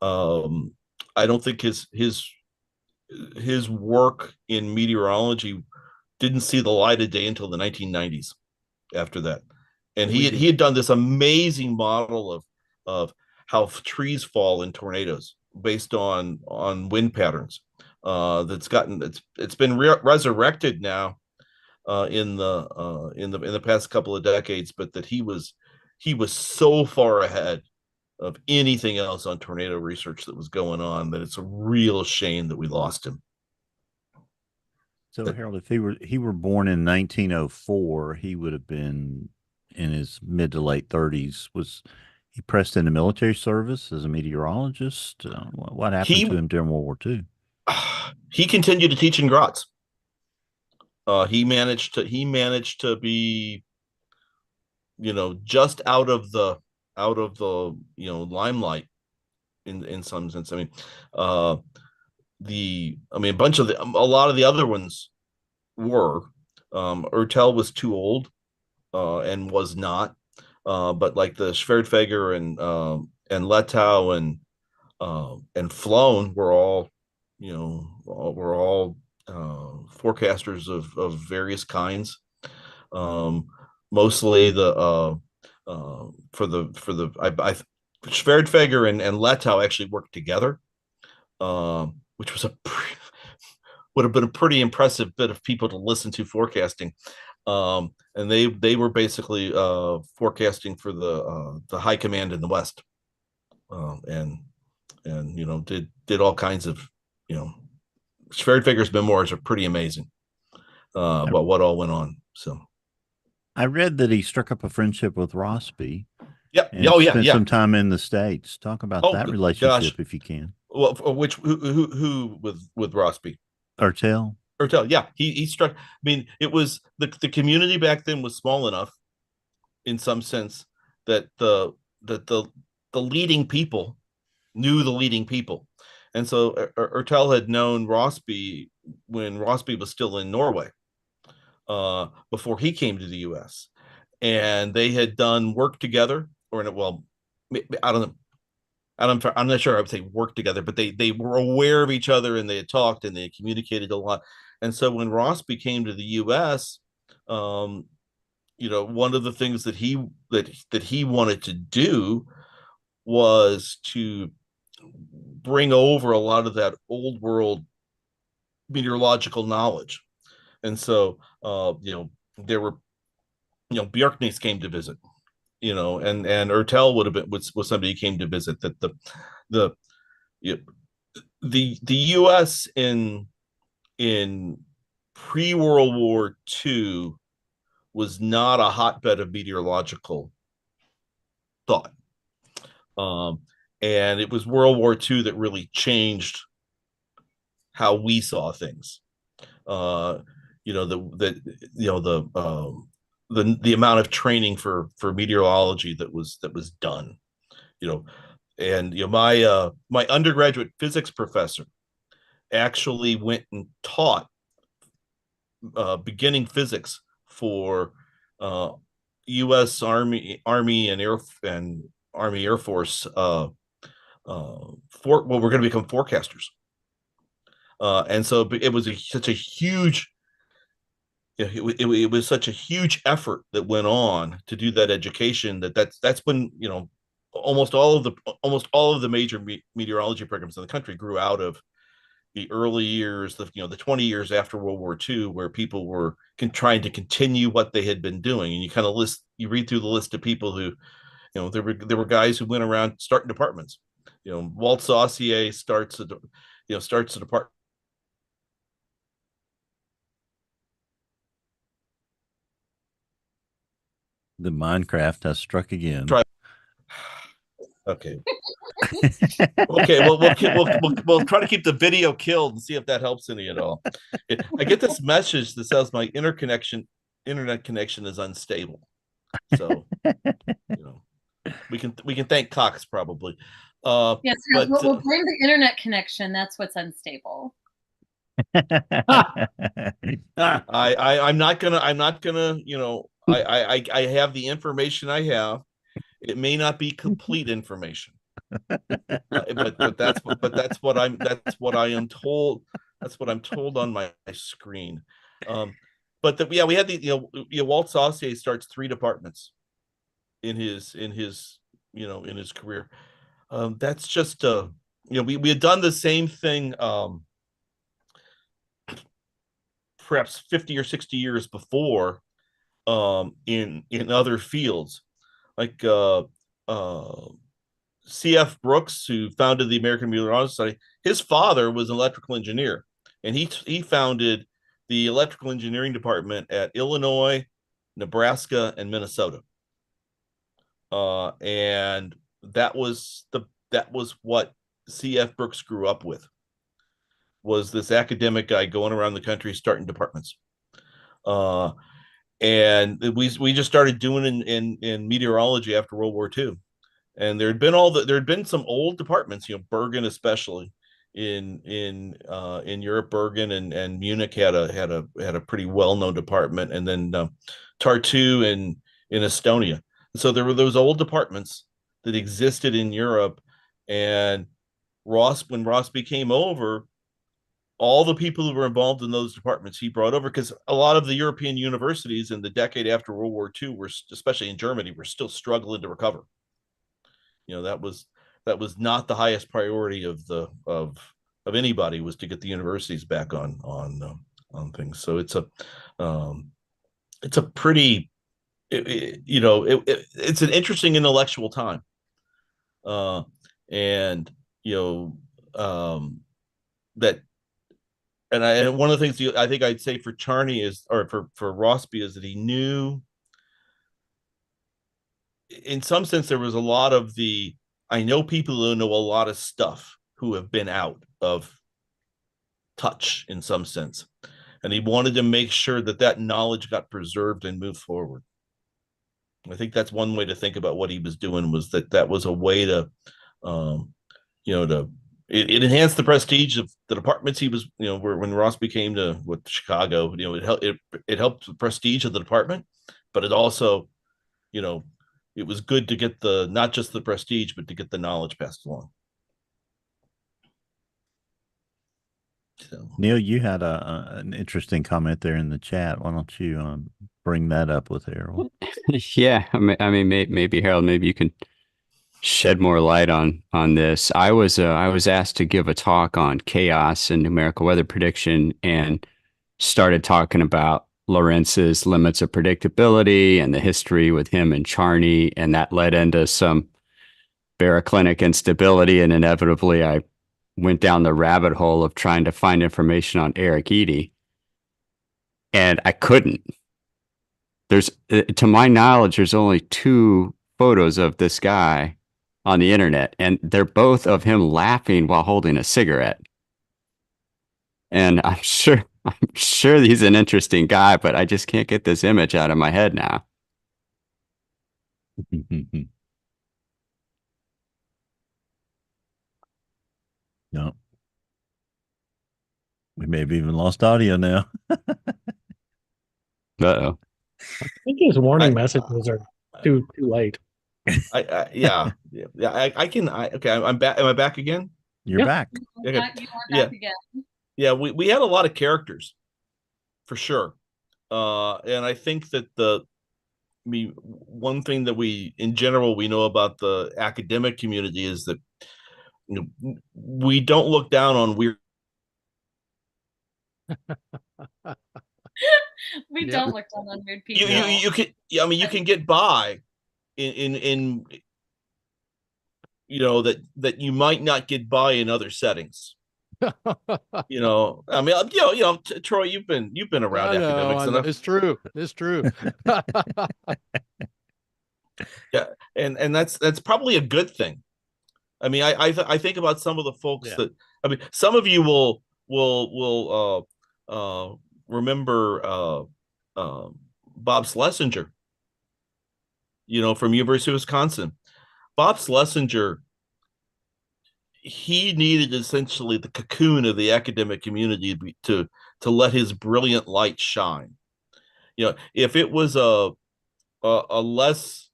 K: I don't think his work in meteorology didn't see the light of day until the 1990s. After that, and he had done this amazing model of how trees fall in tornadoes based on wind patterns. It's been resurrected now in the past couple of decades, but that he was so far ahead of anything else on tornado research that was going on that it's a real shame that we lost him.
B: So Harold, if he were born in 1904, he would have been in his mid to late 30s. Was he pressed into military service as a meteorologist? What happened to him during World War II?
K: He continued to teach in Graz. He managed to be, just out of the limelight in some sense. I mean, a lot of the other ones were. Ertel was too old and was not. But like the Schwerdtfeger and Lettau and Flown were all forecasters of various kinds. Mostly Schwerdtfeger and Lettau actually worked together, which was would have been a pretty impressive bit of people to listen to forecasting. And they were basically forecasting for the high command in the West, and did all kinds of Schwerdtfeger's memoirs are pretty amazing about what all went on. So
B: I read that he struck up a friendship with Rossby.
K: Yeah.
B: Spent some time in the States. Talk about that relationship if you can.
K: Well, which who with Rossby?
B: Ertel.
K: Yeah, he struck. I mean, it was the community back then was small enough, in some sense, that the leading people knew the leading people, and so Ertel had known Rossby when Rossby was still in Norway, before he came to the U.S., and they had done work together, well, I don't know. I'm not sure I would say work together, but they were aware of each other, and they had talked and they had communicated a lot. And so when Rossby came to the U.S., one of the things that he wanted to do was to bring over a lot of that old world meteorological knowledge. And so there were Björknes came to visit, and Ertel would have been was somebody who came to visit. That the U.S. in pre-World War II was not a hotbed of meteorological thought, and it was World War II that really changed how we saw things. The amount of training for meteorology that was done, and my undergraduate physics professor actually went and taught beginning physics for U.S. Army and Air Force. We're going to become forecasters, and so it was such a huge. It was such a huge effort that went on to do that education that's when almost all of the major meteorology programs in the country grew out of the early years, the 20 years after World War II, where people were trying to continue what they had been doing. And you read through the list of people who, there were guys who went around starting departments. Walt Saussure starts a department.
B: The Minecraft has struck again.
K: Okay. Okay. Well, we'll try to keep the video killed and see if that helps any at all. I get this message that says my internet connection is unstable. So, we can thank Cox probably.
J: Yes, we'll blame the internet connection. That's what's unstable.
K: I'm not gonna. I have the information I have. It may not be complete information, but that's what I am told. That's what I'm told on my screen. But we had Walt Saussure starts 3 departments in his career. That's just we had done the same thing perhaps 50 or 60 years before in other fields, like C.F. Brooks, who founded the American Meteorological Society. His father was an electrical engineer, and he founded the electrical engineering department at Illinois, Nebraska, and Minnesota. And that was what C.F. Brooks grew up with, was this academic guy going around the country starting departments. And we just started doing in meteorology after World War II. And there had been some old departments, Bergen especially in Europe. Bergen and Munich had a pretty well-known department, and then Tartu in Estonia. So there were those old departments that existed in Europe, and when Rossby came over, all the people who were involved in those departments he brought over, because a lot of the European universities in the decade after World War II were, especially in Germany, were still struggling to recover. That was not the highest priority of anybody, was to get the universities back on things. So it's a pretty, it's an interesting intellectual time, and that. And one of the things I think I'd say for Charney for Rossby is that he knew, in some sense, there was a lot of I know people who know a lot of stuff, who have been out of touch in some sense. And he wanted to make sure that that knowledge got preserved and moved forward. I think that's one way to think about what he was doing, was that was a way to, it enhanced the prestige of the departments he was, when Ross became with Chicago, it helped the prestige of the department, but it also, it was good to get not just the prestige, but to get the knowledge passed along. So.
B: Neil, you had an interesting comment there in the chat. Why don't you bring that up with Harold?
E: Yeah, I mean, maybe Harold, maybe you can shed more light on this. I was asked to give a talk on chaos and numerical weather prediction, and started talking about Lorentz's limits of predictability and the history with him and Charney, and that led into some baroclinic instability, and inevitably I went down the rabbit hole of trying to find information on Eric Eady, and I couldn't. To my knowledge, there's only 2 photos of this guy on the internet, and they're both of him laughing while holding a cigarette. And I'm sure he's an interesting guy, but I just can't get this image out of my head now.
B: No. We may have even lost audio now.
E: Uh-oh.
L: I think his warning messages are too late.
K: Yeah. Okay. I'm back. Am I back again?
B: You're back.
J: You are back again.
K: Yeah. We had a lot of characters, for sure. And I think that one thing that in general, we know about the academic community is that we don't look down on weird.
J: We don't look down on weird people.
K: You can get by in that you might not get by in other settings. Troy, you've been around academics enough.
H: It's true. It's true.
K: Yeah, and that's probably a good thing. I mean, I think about some of the folks that some of you will remember Bob Schlesinger, from University of Wisconsin. Bob Schlesinger, he needed essentially the cocoon of the academic community to let his brilliant light shine. If it was a less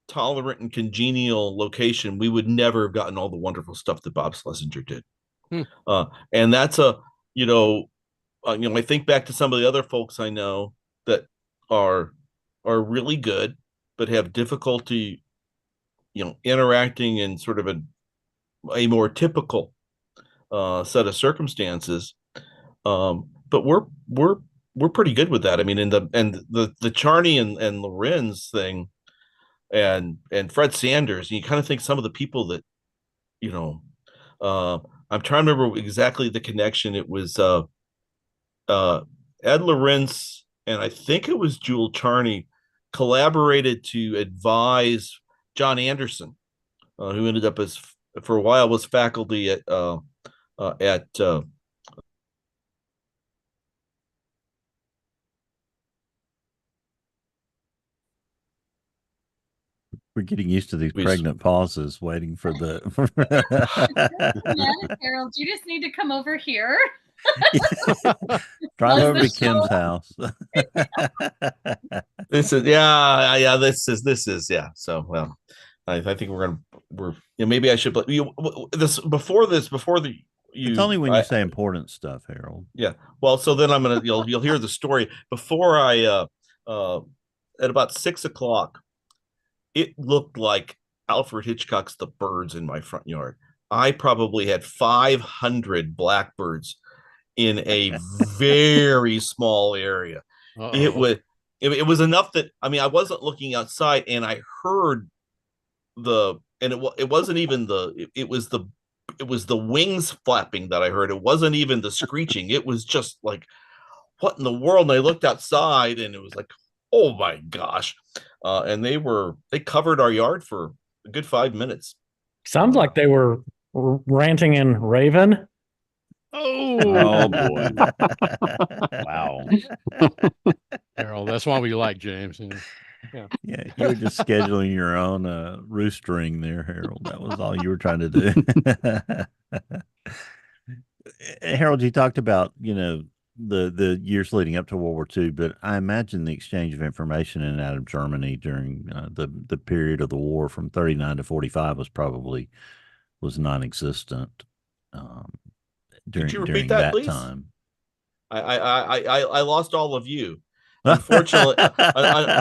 K: tolerant and congenial location, we would never have gotten all the wonderful stuff that Bob Schlesinger did. And that's I think back to some of the other folks I know that are really good, but have difficulty, interacting in sort of a more typical set of circumstances. But we're pretty good with that. I mean, the Charney and Lorenz thing, and Fred Sanders, and you kind of think some of the people that, I'm trying to remember exactly the connection. It was Ed Lorenz, and I think it was Jewel Charney, collaborated to advise John Anderson, who ended up for a while was faculty at
B: We're getting used to these pregnant pauses, waiting for the.
J: Harold, you just need to come over here.
B: Drive over to Kim's house.
K: This is So, well, I think maybe I should it's only when you say important stuff, Harold. Yeah. Well, so then you'll hear the story before at about 6:00. It looked like Alfred Hitchcock's The Birds in my front yard. I probably had 500 blackbirds in a very small area. Uh-oh. It was enough that, I wasn't looking outside, and I heard it wasn't even it was the wings flapping that I heard. It wasn't even the screeching. It was just like, what in the world? And I looked outside, and it was like, oh my gosh. And they covered our yard for a good 5 minutes.
L: Sounds like they were ranting and raving.
A: Oh boy! Wow,
H: Harold, that's why we like James.
B: Yeah, you were just scheduling your own roostering there, Harold. That was all you were trying to do. Harold, you talked about, the years leading up to World War II, but I imagine the exchange of information in and out of Germany during the period of the war from 39 to 45 was non-existent
K: Could you
B: during
K: repeat that, please?
B: time.
K: I lost all of you. Unfortunately,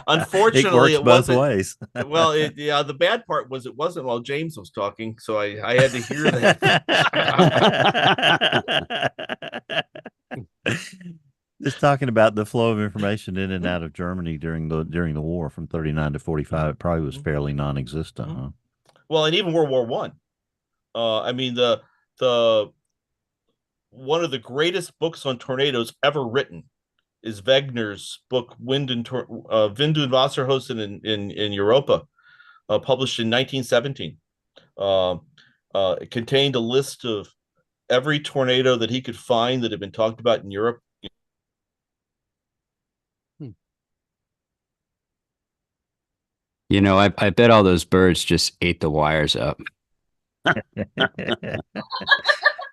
K: unfortunately,
B: it works both ways.
K: Well, the bad part was it wasn't while James was talking, so I had to hear that.
B: Just talking about the flow of information in and out of Germany during the war from 39 to 45, it probably was fairly non-existent. Huh?
K: Well, and even World War One. I mean, the one of the greatest books on tornadoes ever written is Wegener's book Wind und Wasserhosen in Europa, published in 1917. It contained a list of every tornado that he could find that had been talked about in Europe.
E: I bet all those birds just ate the wires up.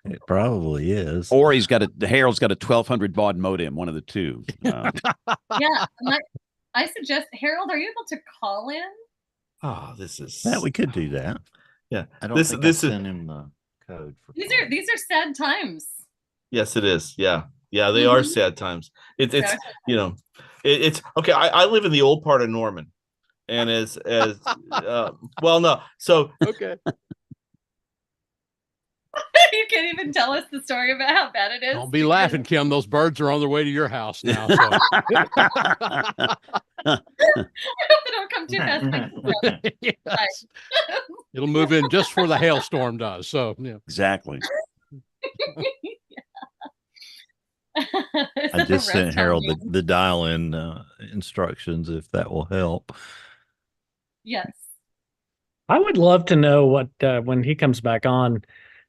B: It probably is.
A: Or Harold's got a 1200 baud modem, one of the two.
J: Yeah. I suggest, Harold, are you able to call in?
K: Oh, this is...
B: Yeah, we could do that.
K: Yeah.
B: I don't think I sent him the code.
J: These are sad times.
K: Yes, it is. Yeah. Yeah, they are sad times. It's okay. I live in the old part of Norman. And well, no. So
H: okay.
J: You can't even tell us the story about how bad it is.
H: Don't be laughing, Kim. Those birds are on their way to your house now. So.
J: I hope they don't come too fast.
H: Yes. It'll move in just before the hailstorm does. So yeah.
A: Exactly.
B: I just sent Harold the dial-in instructions if that will help.
J: Yes.
L: I would love to know what when he comes back on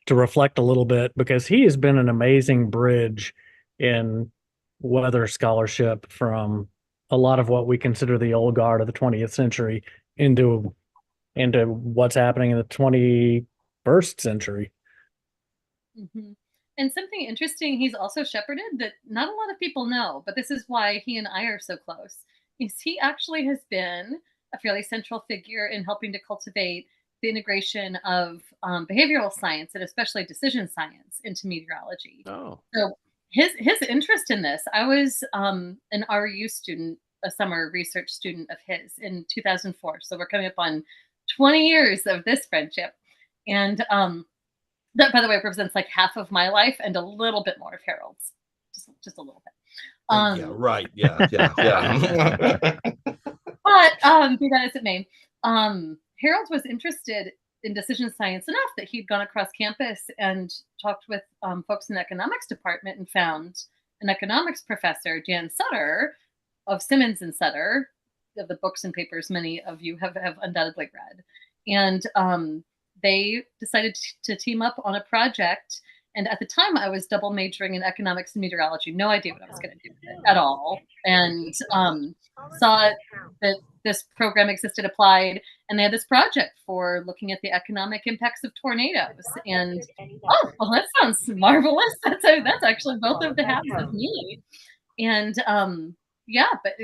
L: to reflect a little bit, because he has been an amazing bridge in weather scholarship from a lot of what we consider the old guard of the 20th century into what's happening in the 21st century.
J: Mm-hmm. And something interesting he's also shepherded that not a lot of people know, but this is why he and I are so close, is he actually has been a fairly central figure in helping to cultivate the integration of behavioral science and especially decision science into meteorology.
H: Oh.
J: So his interest in this, I was an RU student, a summer research student of his in 2004. So we're coming up on 20 years of this friendship. And that, by the way, represents like half of my life and a little bit more of Harold's, just a little bit.
K: Yeah, right. Yeah.
J: But be that as it may, Harold was interested in decision science enough that he'd gone across campus and talked with folks in the economics department and found an economics professor, Jan Sutter, of Simmons and Sutter, of the books and papers many of you have undoubtedly read. And they decided to team up on a project. And at the time, I was double majoring in economics and meteorology. No idea what I was going to do with it at all. And saw that this program existed, applied, and they had this project for looking at the economic impacts of tornadoes. And oh, well, that sounds marvelous. That's actually both of the halves of me. And yeah, but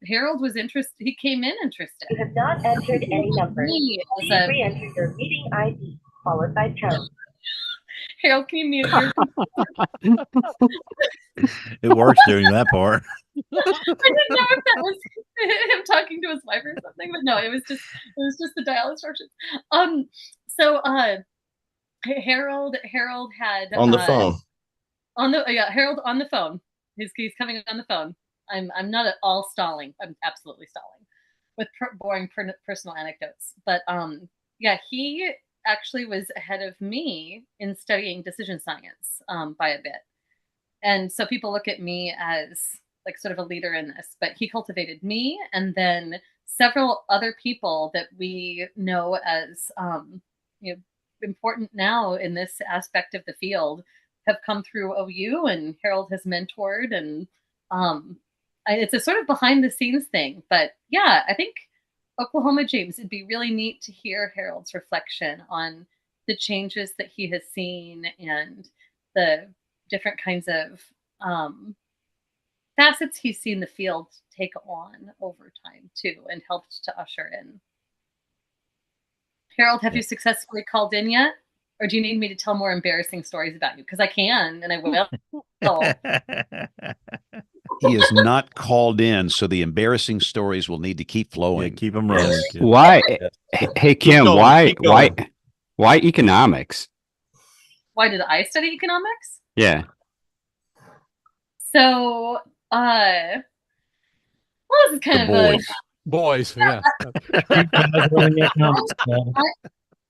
J: Harold was interested. He came in interested.
M: You have not entered any number. Please re-enter your meeting ID followed by pound.
J: Harold, can you mute your
B: It works during that part.
J: I didn't know if that was him talking to his wife or something, but no, it was just the dial instructions. So Harold had
K: on the phone.
J: Harold on the phone. He's coming on the phone. I'm not at all stalling. I'm absolutely stalling with boring personal anecdotes. But yeah, he actually was ahead of me in studying decision science by a bit. And so people look at me as like sort of a leader in this, but he cultivated me and then several other people that we know as important now in this aspect of the field have come through OU, and Harold has mentored, and it's a sort of behind the scenes thing. But yeah, I think Oklahoma, James, it'd be really neat to hear Harold's reflection on the changes that he has seen and the different kinds of facets he's seen the field take on over time too, and helped to usher in. Harold, have you successfully called in yet? Or do you need me to tell more embarrassing stories about you? Because I can, and I will.
A: He is not called in, so the embarrassing stories will need to keep flowing.
B: Keep them rolling.
E: Why? Hey, Kim, why economics?
J: Why did I study economics?
E: Yeah.
J: So, well, this is kind of
H: boys, yeah.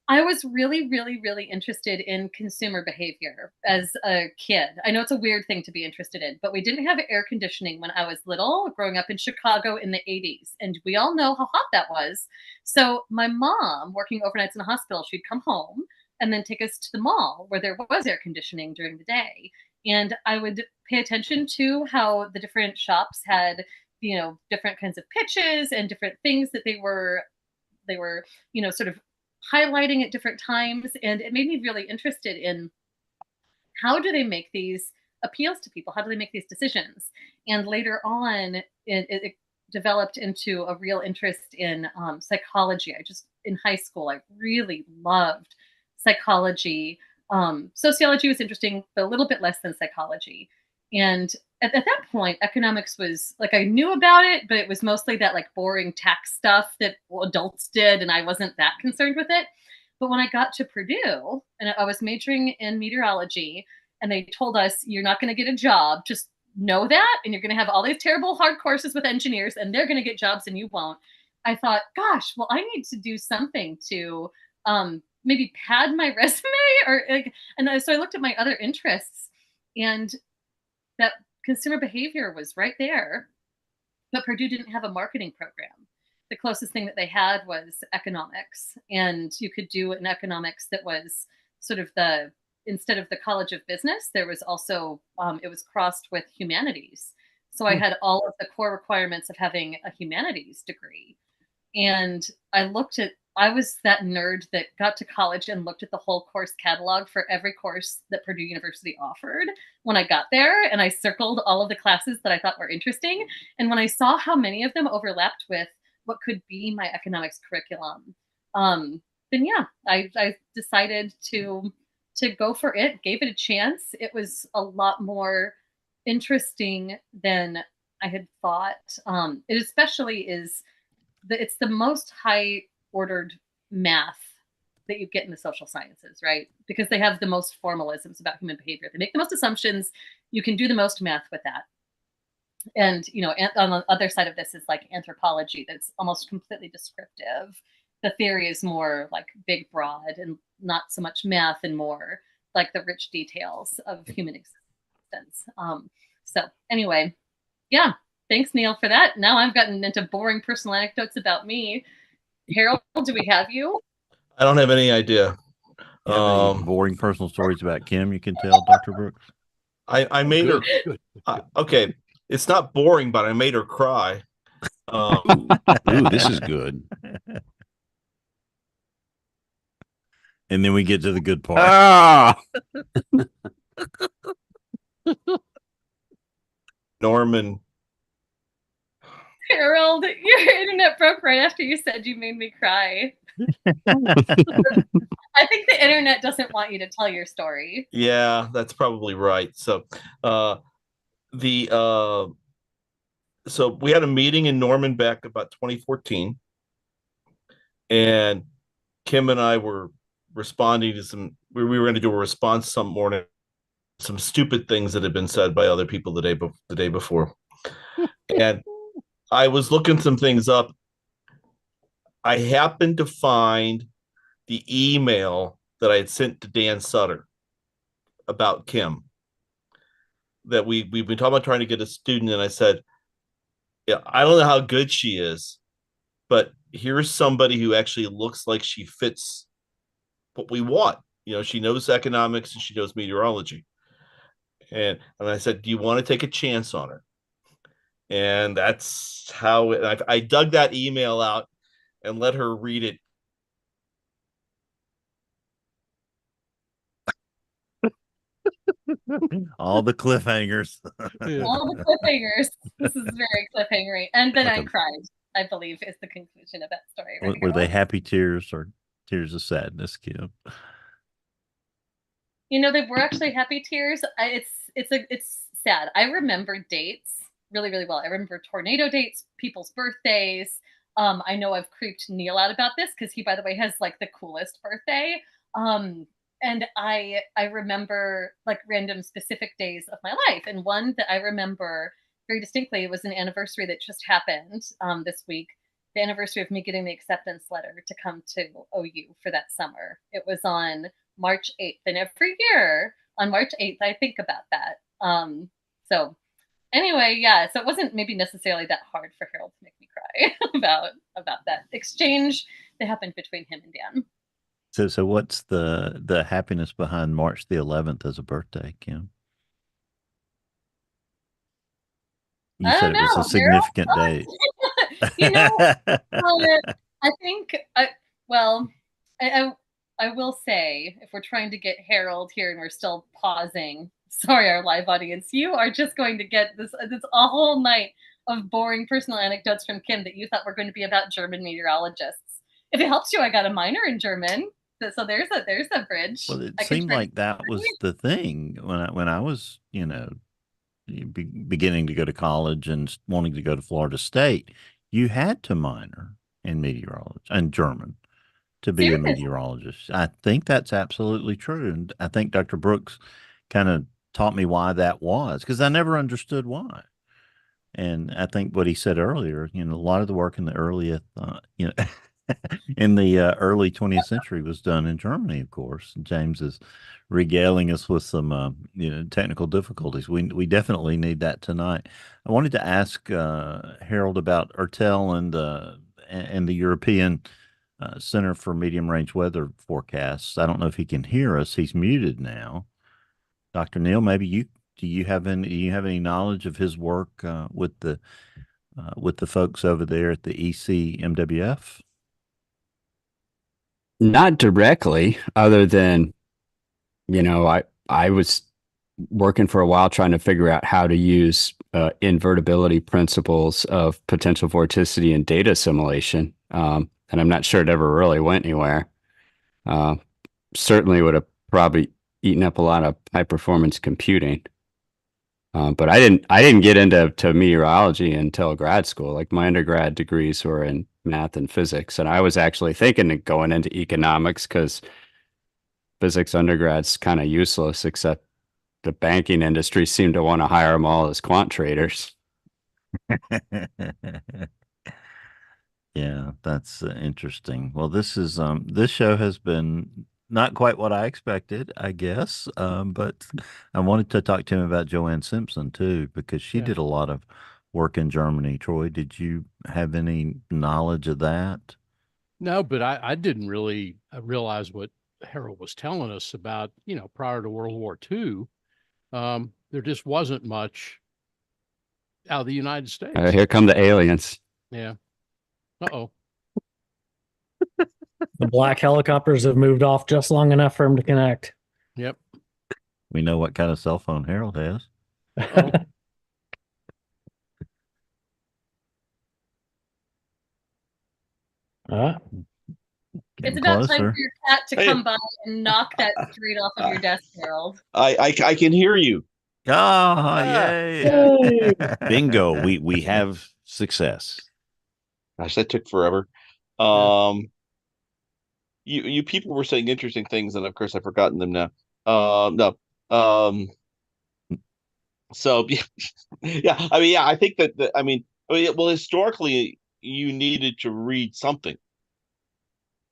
J: I was really, really, really interested in consumer behavior as a kid. I know it's a weird thing to be interested in, but we didn't have air conditioning when I was little, growing up in Chicago in the 80s. And we all know how hot that was. So my mom, working overnights in a hospital, she'd come home and then take us to the mall where there was air conditioning during the day. And I would pay attention to how the different shops had, different kinds of pitches and different things that they were, sort of highlighting at different times. And it made me really interested in how do they make these appeals to people? How do they make these decisions? And later on, it developed into a real interest in psychology. In high school, I really loved psychology. Sociology was interesting, but a little bit less than psychology. And at that point, economics was like, I knew about it, but it was mostly that like boring tax stuff that adults did, and I wasn't that concerned with it. But when I got to Purdue, and I was majoring in meteorology, and they told us, you're not going to get a job, just know that, and you're going to have all these terrible hard courses with engineers, and they're going to get jobs and you won't. I thought, gosh, well, I need to do something to maybe pad my resume, so I looked at my other interests, and that consumer behavior was right there, but Purdue didn't have a marketing program. The closest thing that they had was economics, and you could do an economics that was sort of instead of the College of Business, there was also, it was crossed with humanities. So I had all of the core requirements of having a humanities degree. And I was that nerd that got to college and looked at the whole course catalog for every course that Purdue University offered when I got there. And I circled all of the classes that I thought were interesting. And when I saw how many of them overlapped with what could be my economics curriculum, then yeah, I decided to go for it, gave it a chance. It was a lot more interesting than I had thought. It especially it's the most high ordered math that you get in the social sciences, right? Because they have the most formalisms about human behavior. They make the most assumptions. You can do the most math with that. And, on the other side of this is like anthropology that's almost completely descriptive. The theory is more like big, broad, and not so much math, and more like the rich details of human existence. So anyway, yeah, thanks, Neil, for that. Now I've gotten into boring personal anecdotes about me. Harold, do we have you?
K: I don't have any idea.
B: Boring personal stories about Kim, you can tell, Dr. Brooks?
K: I made her. Okay, it's not boring, but I made her cry.
A: Ooh, this is good.
B: And then we get to the good part.
K: Norman.
J: Harold, your internet broke right after you said you made me cry. I think the internet doesn't want you to tell your story.
K: Yeah, that's probably right. So, so we had a meeting in Norman back about 2014, and Kim and I were responding to we were going to do a response some morning, some stupid things that had been said by other people the day before, and I was looking some things up. I happened to find the email that I had sent to Dan Sutter about Kim, that we've been talking about trying to get a student. And I said, yeah, I don't know how good she is, but here's somebody who actually looks like she fits what we want. She knows economics and she knows meteorology. And I said, do you want to take a chance on her? And that's how I dug that email out and let her read it.
B: All the cliffhangers.
J: All the cliffhangers. This is very cliffhangery. And then I cried, I believe, is the conclusion of that story. Right,
B: were they happy tears or tears of sadness, Kim?
J: They were actually happy tears. It's sad. I remember dates really, really well. I remember tornado dates, people's birthdays. I know I've creeped Neil out about this because he, by the way, has like the coolest birthday. And I remember like random specific days of my life. And one that I remember very distinctly was an anniversary that just happened this week. The anniversary of me getting the acceptance letter to come to OU for that summer. It was on March 8th. And every year on March 8th, I think about that. So anyway, yeah, so it wasn't maybe necessarily that hard for Harold to make me cry about that exchange that happened between him and Dan.
B: So what's the happiness behind March the 11th as a birthday, Kim? You said it was a significant date.
J: I think, I will say, if we're trying to get Harold here and we're still pausing, sorry, our live audience, you are just going to get this a whole night of boring personal anecdotes from Kim that you thought were going to be about German meteorologists. If it helps you, I got a minor in German. So there's a bridge.
B: Well, it seemed like that was the thing when I was, beginning to go to college and wanting to go to Florida State. You had to minor in meteorology and German to be a meteorologist. I think that's absolutely true, and I think Dr. Brooks kind of taught me why that was, because I never understood why. And I think what he said earlier, a lot of the work in the early, in the early 20th century was done in Germany, of course. James is regaling us with some, technical difficulties. We definitely need that tonight. I wanted to ask Harold about ERTEL and the European Center for Medium Range Weather Forecasts. I don't know if he can hear us. He's muted now. Dr. Neil, maybe do you have any knowledge of his work with the folks over there at the ECMWF?
E: Not directly, other than, I was working for a while trying to figure out how to use invertibility principles of potential vorticity and data assimilation. And I'm not sure it ever really went anywhere. Certainly would have probably eaten up a lot of high performance computing. But I didn't get into meteorology until grad school. Like my undergrad degrees were in math and physics, and I was actually thinking of going into economics because physics undergrad's kind of useless, except the banking industry seemed to want to hire them all as quant traders.
B: Yeah, that's interesting. Well, this show has been not quite what I expected, I guess. But I wanted to talk to him about Joanne Simpson too, because she did a lot of work in Germany. Troy, did you have any knowledge of that?
H: No, but I didn't really realize what Harold was telling us about, prior to World War II. There just wasn't much out of the United States.
E: Here come the aliens.
H: Yeah. Uh-oh.
L: The black helicopters have moved off just long enough for him to connect.
H: Yep.
B: We know what kind of cell phone Harold has.
J: It's about time for your cat to come by and knock that straight off of your desk, Harold.
K: I can hear you.
B: Yay.
A: Bingo. We have success.
K: Gosh, that took forever. You people were saying interesting things, and of course I've forgotten them now. No. So yeah, I think well, historically you needed to read something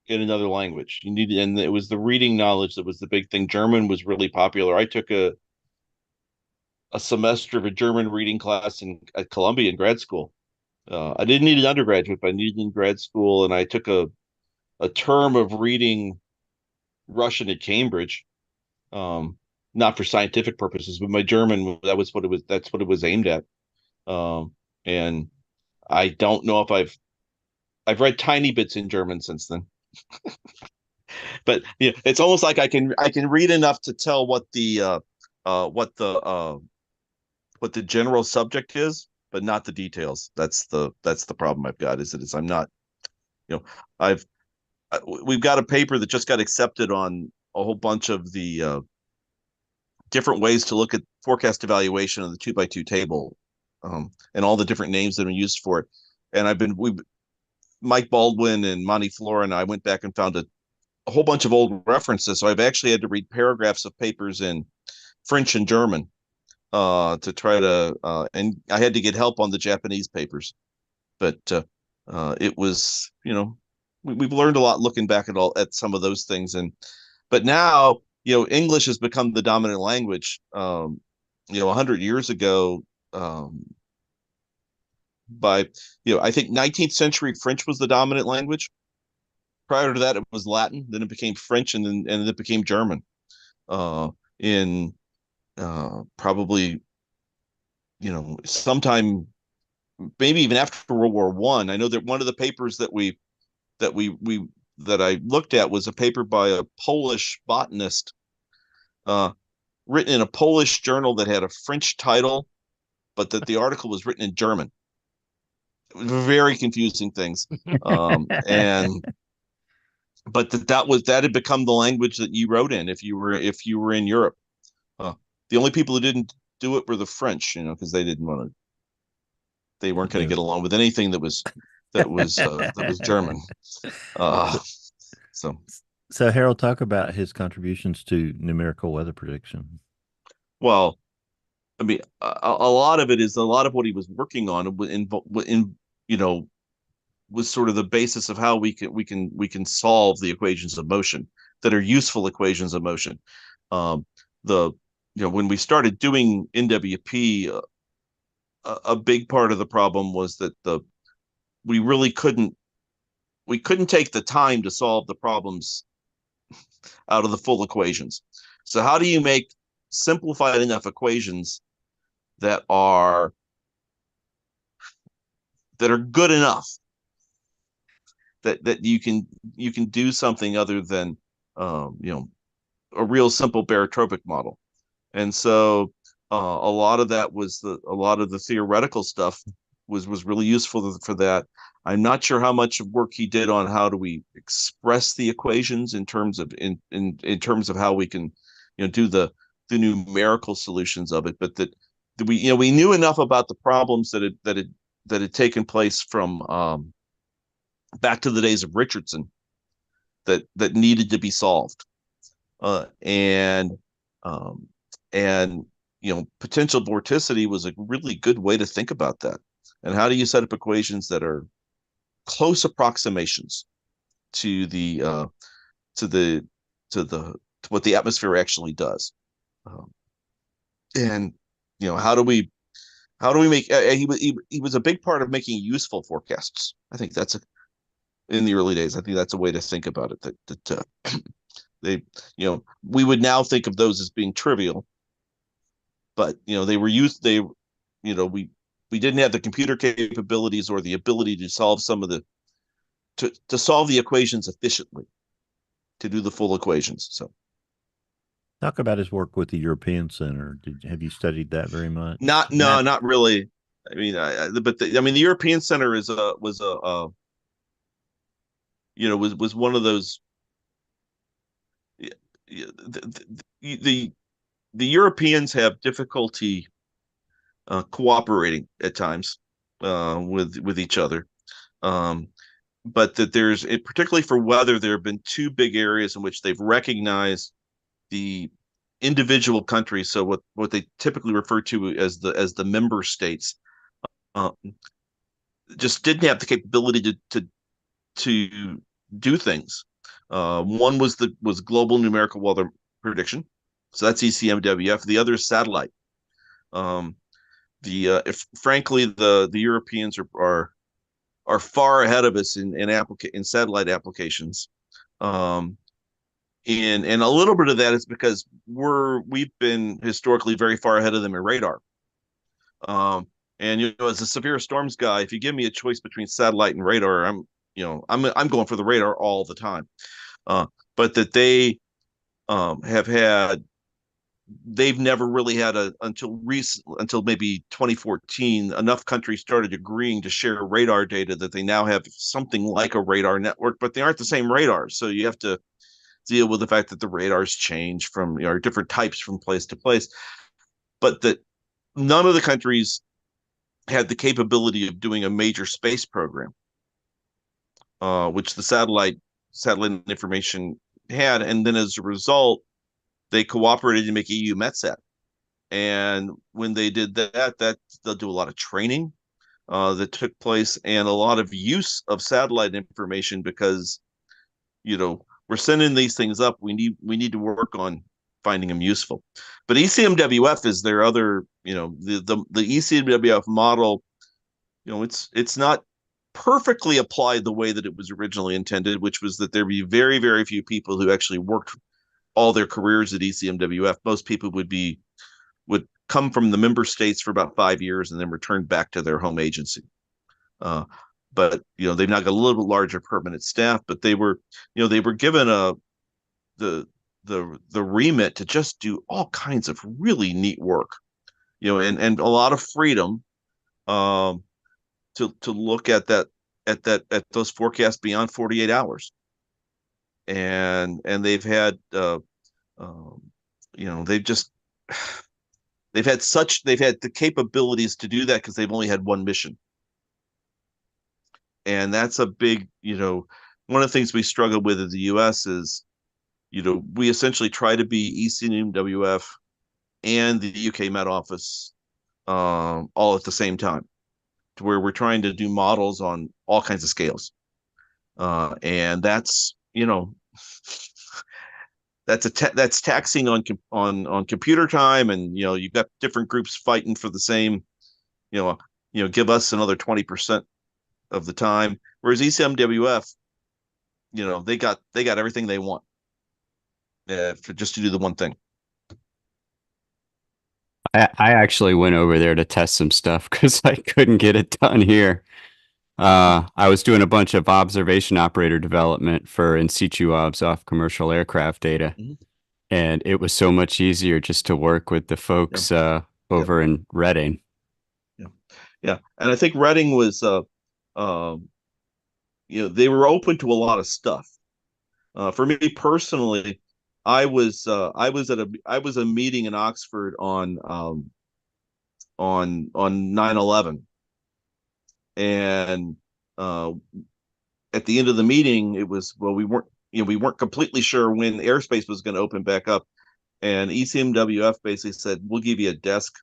K: in another language. And it was the reading knowledge that was the big thing. German was really popular. I took a semester of a German reading class at Columbia in grad school. I didn't need an undergraduate, but I needed it in grad school, and I took a term of reading Russian at Cambridge, not for scientific purposes, but my German, that's what it was aimed at. And I don't know if I've read tiny bits in German since then. But it's almost like I can read enough to tell what the general subject is, but not the details. That's the problem I've got, is I'm not, we've got a paper that just got accepted on a whole bunch of the different ways to look at forecast evaluation of the 2x2 table, and all the different names that are used for it. And Mike Baldwin and Monty Flora and I went back and found a whole bunch of old references. So I've actually had to read paragraphs of papers in French and German to try to, and I had to get help on the Japanese papers. But it was, we've learned a lot looking back at some of those things. But now, English has become the dominant language. 100 years ago, I think 19th century French was the dominant language. Prior to that, it was Latin. Then it became French, and then it became German. In probably, sometime, maybe even after World War I. I know that one of the papers that I looked at was a paper by a Polish botanist, written in a Polish journal that had a French title, but that the article was written in German. Very confusing things. But that had become the language that you wrote in if you were in Europe. The only people who didn't do it were the French, because they weren't going to get along with anything that was German.
B: So Harold, talk about his contributions to numerical weather prediction.
K: Well, I mean, a lot of it is a lot of what he was working on was sort of the basis of how we can solve the equations of motion that are useful equations of motion. When we started doing NWP, a big part of the problem was that we really couldn't take the time to solve the problems out of the full equations. So how do you make simplified enough equations that are good enough that you can do something other than a real simple barotropic model? And so a lot of the theoretical stuff was really useful for that. I'm not sure how much work he did on how do we express the equations in terms of how we can do the numerical solutions of it, but that we knew enough about the problems that had taken place from back to the days of Richardson that needed to be solved, and potential vorticity was a really good way to think about that. And how do you set up equations that are close approximations to what the atmosphere actually does? And how do we make? He was a big part of making useful forecasts. I think that's in the early days. I think that's a way to think about it. That we would now think of those as being trivial, but they were used. We didn't have the computer capabilities or the ability to solve to solve the equations efficiently, to do the full equations. So,
B: talk about his work with the European Center. Have you studied that very much?
K: Not really. I mean, the European Center was one of those. The Europeans have difficulty cooperating at times with each other, but that particularly for weather, there have been two big areas in which they've recognized the individual countries. So what they typically refer to as the member states just didn't have the capability to do things. One was global numerical weather prediction, so that's ECMWF. The other is satellite. Frankly, the Europeans are far ahead of us in satellite applications, and a little bit of that is because we've been historically very far ahead of them in radar. And as a severe storms guy, if you give me a choice between satellite and radar, I'm going for the radar all the time. But that they've never really had until maybe 2014, enough countries started agreeing to share radar data that they now have something like a radar network, but they aren't the same radars. So you have to deal with the fact that the radars change from different types from place to place, but that none of the countries had the capability of doing a major space program, which the satellite information had. And then as a result, they cooperated to make EU METSAT. And when they did that they'll do a lot of training that took place and a lot of use of satellite information because, we're sending these things up. We need to work on finding them useful. But ECMWF is their other, the ECMWF model, it's not perfectly applied the way that it was originally intended, which was that there be very, very few people who actually worked all their careers at ECMWF. Most people would come from the member states for about 5 years and then return back to their home agency. But they've now got a little bit larger permanent staff, but they were given the remit to just do all kinds of really neat work, and a lot of freedom to look at those forecasts beyond 48 hours. And they've had they've had the capabilities to do that because they've only had one mission. And that's a big, one of the things we struggle with in the US is, we essentially try to be ECMWF and the UK Met Office all at the same time, to where we're trying to do models on all kinds of scales. And that's, that's taxing on computer time, and you've got different groups fighting for the same, give us another 20% of the time, whereas ECMWF, they got everything they want just to do the one thing.
E: I actually went over there to test some stuff because I couldn't get it done here. I was doing a bunch of observation operator development for in situ obs off commercial aircraft data. Mm-hmm. And it was so much easier just to work with the folks over in Reading.
K: Yeah. And I think Reading was, they were open to a lot of stuff. For me personally, I was a meeting in Oxford on 9/11. And at the end of the meeting, it was, we weren't completely sure when airspace was going to open back up, and ECMWF basically said, we'll give you a desk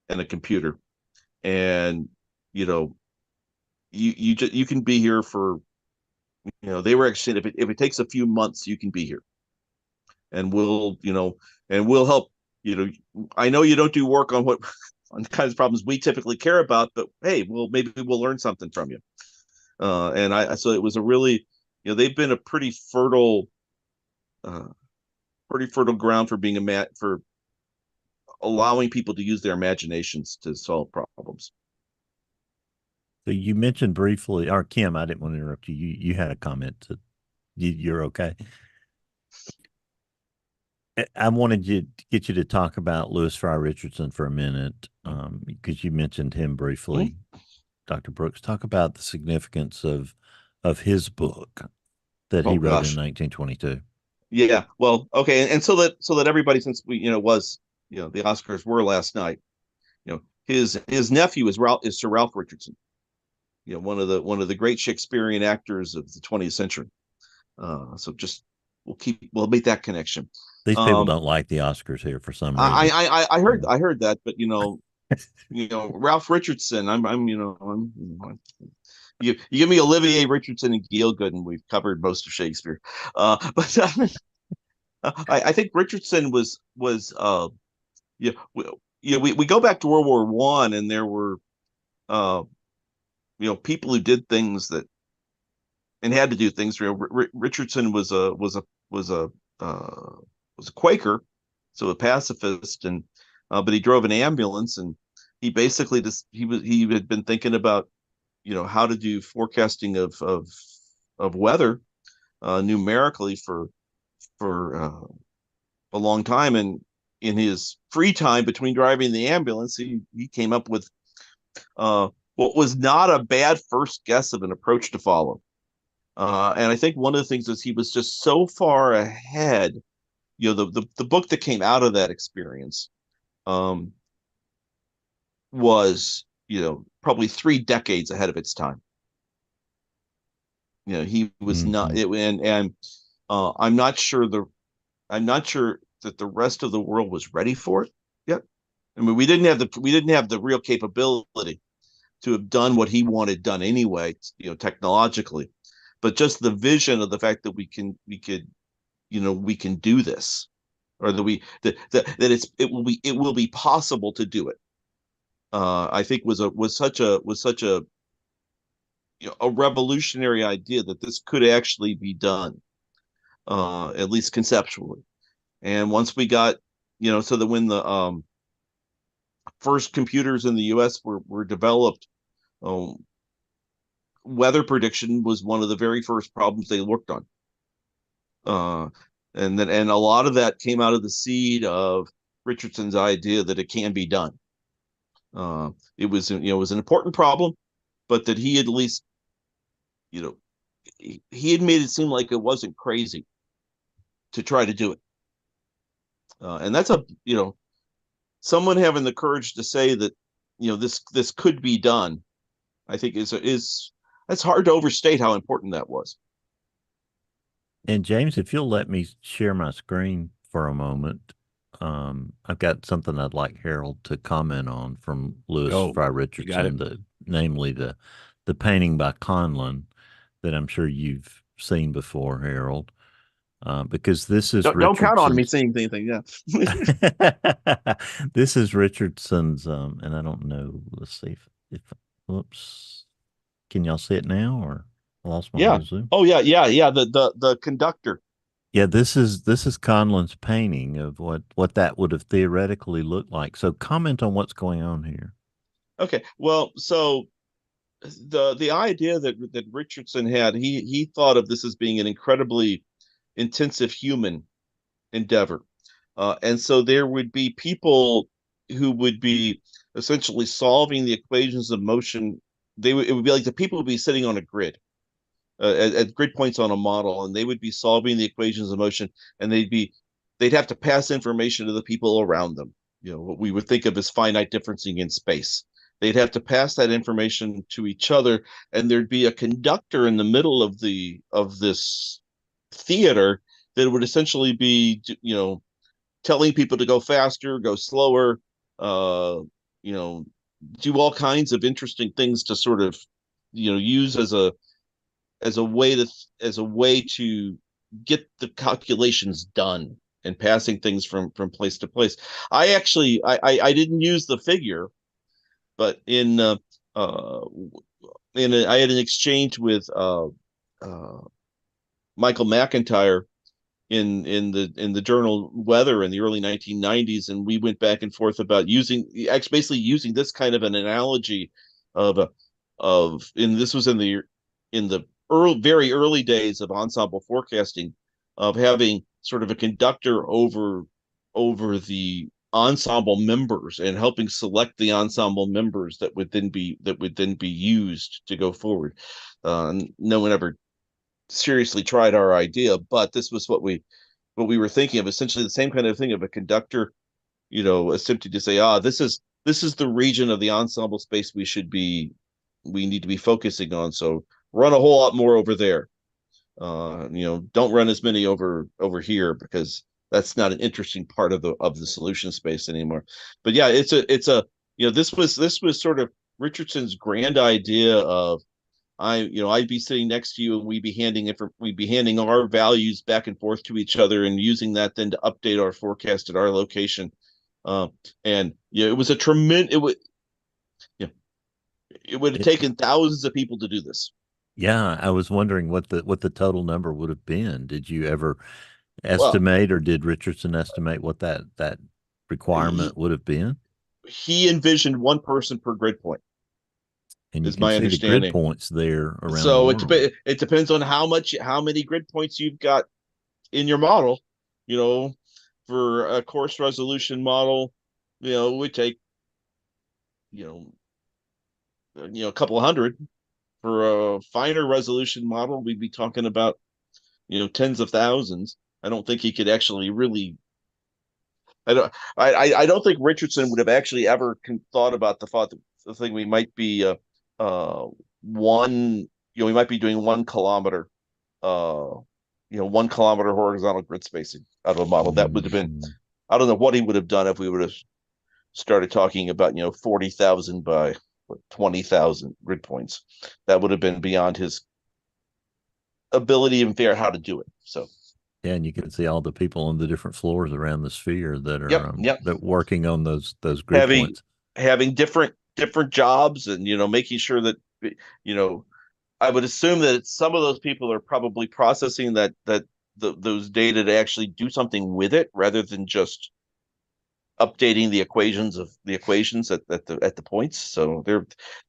K: and a computer, and you can be here for, they were actually saying, if it takes a few months, you can be here, and we'll help. I know you don't do work on on the kinds of problems we typically care about, but hey, maybe we'll learn something from you. So it was a really, they've been a pretty fertile ground for being for allowing people to use their imaginations to solve problems.
B: So you mentioned briefly, or Kim, I didn't want to interrupt you. You had a comment. You're okay. I wanted to get you to talk about Lewis Fry Richardson for a minute, because you mentioned him briefly. Mm-hmm. Dr. Brooks, talk about the significance of his book that he wrote in 1922.
K: Yeah, well, okay, and so that everybody, since the Oscars were last night, his nephew is Sir Ralph Richardson, one of the great Shakespearean actors of the 20th century. So just we'll make that connection.
B: These people don't like the Oscars here for some reason.
K: I heard that, but Ralph Richardson, you give me Olivier Richardson and Gielgud, and we've covered most of Shakespeare. But I think Richardson was we go back to World War I, and there were people who did things and had to do things. Richardson was a was a Quaker, so a pacifist, and but he drove an ambulance, and he basically he had been thinking about, how to do forecasting of weather numerically for a long time, and in his free time between driving the ambulance, he came up with what was not a bad first guess of an approach to follow. And I think one of the things is he was just so far ahead. The book that came out of that experience was, probably 3 decades ahead of its time. He was not, and I'm not sure that the rest of the world was ready for it yet. I mean, we didn't have the real capability to have done what he wanted done anyway, technologically, but just the vision of the fact that we can do this, or that it will be possible to do it. I think was such a revolutionary idea that this could actually be done, at least conceptually. And once we got, so that when the first computers in the U.S. were developed, weather prediction was one of the very first problems they worked on. And a lot of that came out of the seed of Richardson's idea that it can be done. It was an important problem, but that he had at least, he had made it seem like it wasn't crazy to try to do it. And that's someone having the courage to say that, this could be done, I think that's hard to overstate how important that was.
B: And James, if you'll let me share my screen for a moment, I've got something I'd like Harold to comment on from Fry Richardson, namely the painting by Conlon that I'm sure you've seen before, Harold. Because this is
K: don't count on me saying anything. Yeah,
B: this is Richardson's, and I don't know. Let's see if whoops, can y'all see it now, or I lost my whole Zoom?
K: Oh yeah. The conductor.
B: Yeah, this is Conlon's painting of what that would have theoretically looked like. So comment on what's going on here.
K: Okay, well, so the idea that Richardson had, he thought of this as being an incredibly intensive human endeavor, and so there would be people who would be essentially solving the equations of motion. It would be like the people would be sitting on a grid, at grid points on a model, and they would be solving the equations of motion, and they'd have to pass information to the people around them. What we would think of as finite differencing in space. They'd have to pass that information to each other, and there'd be a conductor in the middle of this theater that would essentially be, telling people to go faster, go slower, do all kinds of interesting things to sort of, use as a way to get the calculations done and passing things from place to place. I didn't use the figure, but I had an exchange with Michael McIntyre in the journal Weather in the early 1990s, and we went back and forth about basically using this kind of an analogy and this was in the very early days of ensemble forecasting, of having sort of a conductor over the ensemble members and helping select the ensemble members that would then be used to go forward. No one ever seriously tried our idea, but this was what we were thinking of, essentially the same kind of thing of a conductor, attempting to say, this is the region of the ensemble space we need to be focusing on. So run a whole lot more over there. Don't run as many over here, because that's not an interesting part of the solution space anymore. But yeah, this was sort of Richardson's grand idea of, I'd be sitting next to you, and we'd be handing our values back and forth to each other, and using that then to update our forecast at our location. And it was a tremendous. It would have taken thousands of people to do this.
B: Yeah, I was wondering what the total number would have been. Did you ever estimate, or did Richardson estimate what that requirement would have been?
K: He envisioned one person per grid point.
B: And you can see the grid points there around the world.
K: It depends on how many grid points you've got in your model. For a coarse resolution model, we take a couple of hundred. For a finer resolution model, we'd be talking about tens of thousands. I don't think he could actually really. I don't think Richardson would have actually ever thought about the thing we might be we might be doing 1 kilometer 1 kilometer horizontal grid spacing out of a model. That would have been, I don't know what he would have done if we would have started talking about 40,000 by 20,000 grid points. That would have been beyond his ability and figure out how to do it. So
B: yeah, and you can see all the people on the different floors around the sphere that are that working on those grid points,
K: having different jobs, and making sure that I would assume that some of those people are probably processing those data to actually do something with it, rather than just updating the equations at the points. So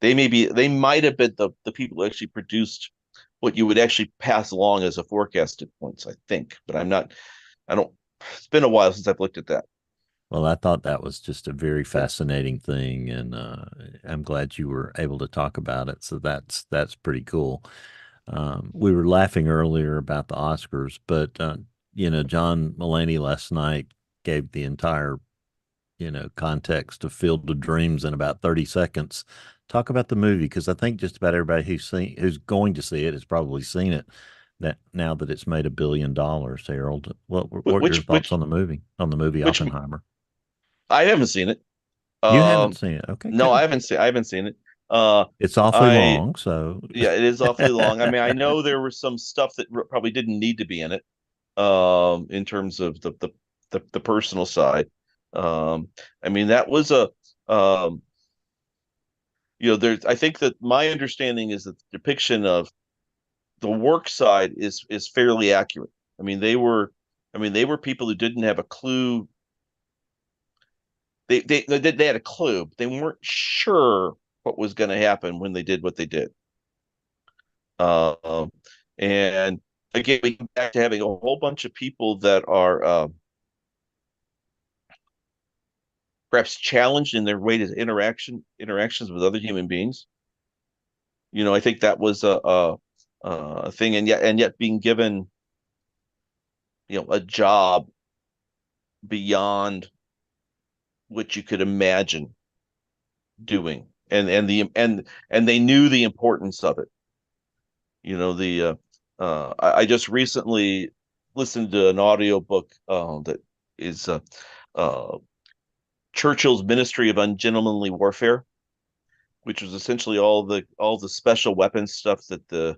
K: they might have been the people who actually produced what you would actually pass along as a forecasted points, I think. But it's been a while since I've looked at that.
B: Well, I thought that was just a very fascinating thing, and I'm glad you were able to talk about it. So that's pretty cool. We were laughing earlier about the Oscars, but John Mulaney last night gave the entire context of Field of Dreams in about 30 seconds. Talk about the movie, because I think just about everybody who's going to see it has probably seen it. That now that it's made $1 billion, Harold, what are your thoughts on the movie? Oppenheimer.
K: I haven't seen it.
B: You haven't seen it? Okay.
K: No, I haven't seen it.
B: It's awfully long, so
K: yeah, it is awfully long. I mean, I know there was some stuff that probably didn't need to be in it, in terms of the personal side. I mean, that was there's. I think that my understanding is that the depiction of the work side is fairly accurate. I mean, they were people who didn't have a clue. They had a clue, but they weren't sure what was going to happen when they did what they did. And again, we come back to having a whole bunch of people that are perhaps challenged in their way to interactions with other human beings. I think that was a thing, and yet being given a job beyond what you could imagine doing, and they knew the importance of it. I just recently listened to an audiobook that is Churchill's Ministry of Ungentlemanly Warfare, which was essentially all the special weapons stuff that the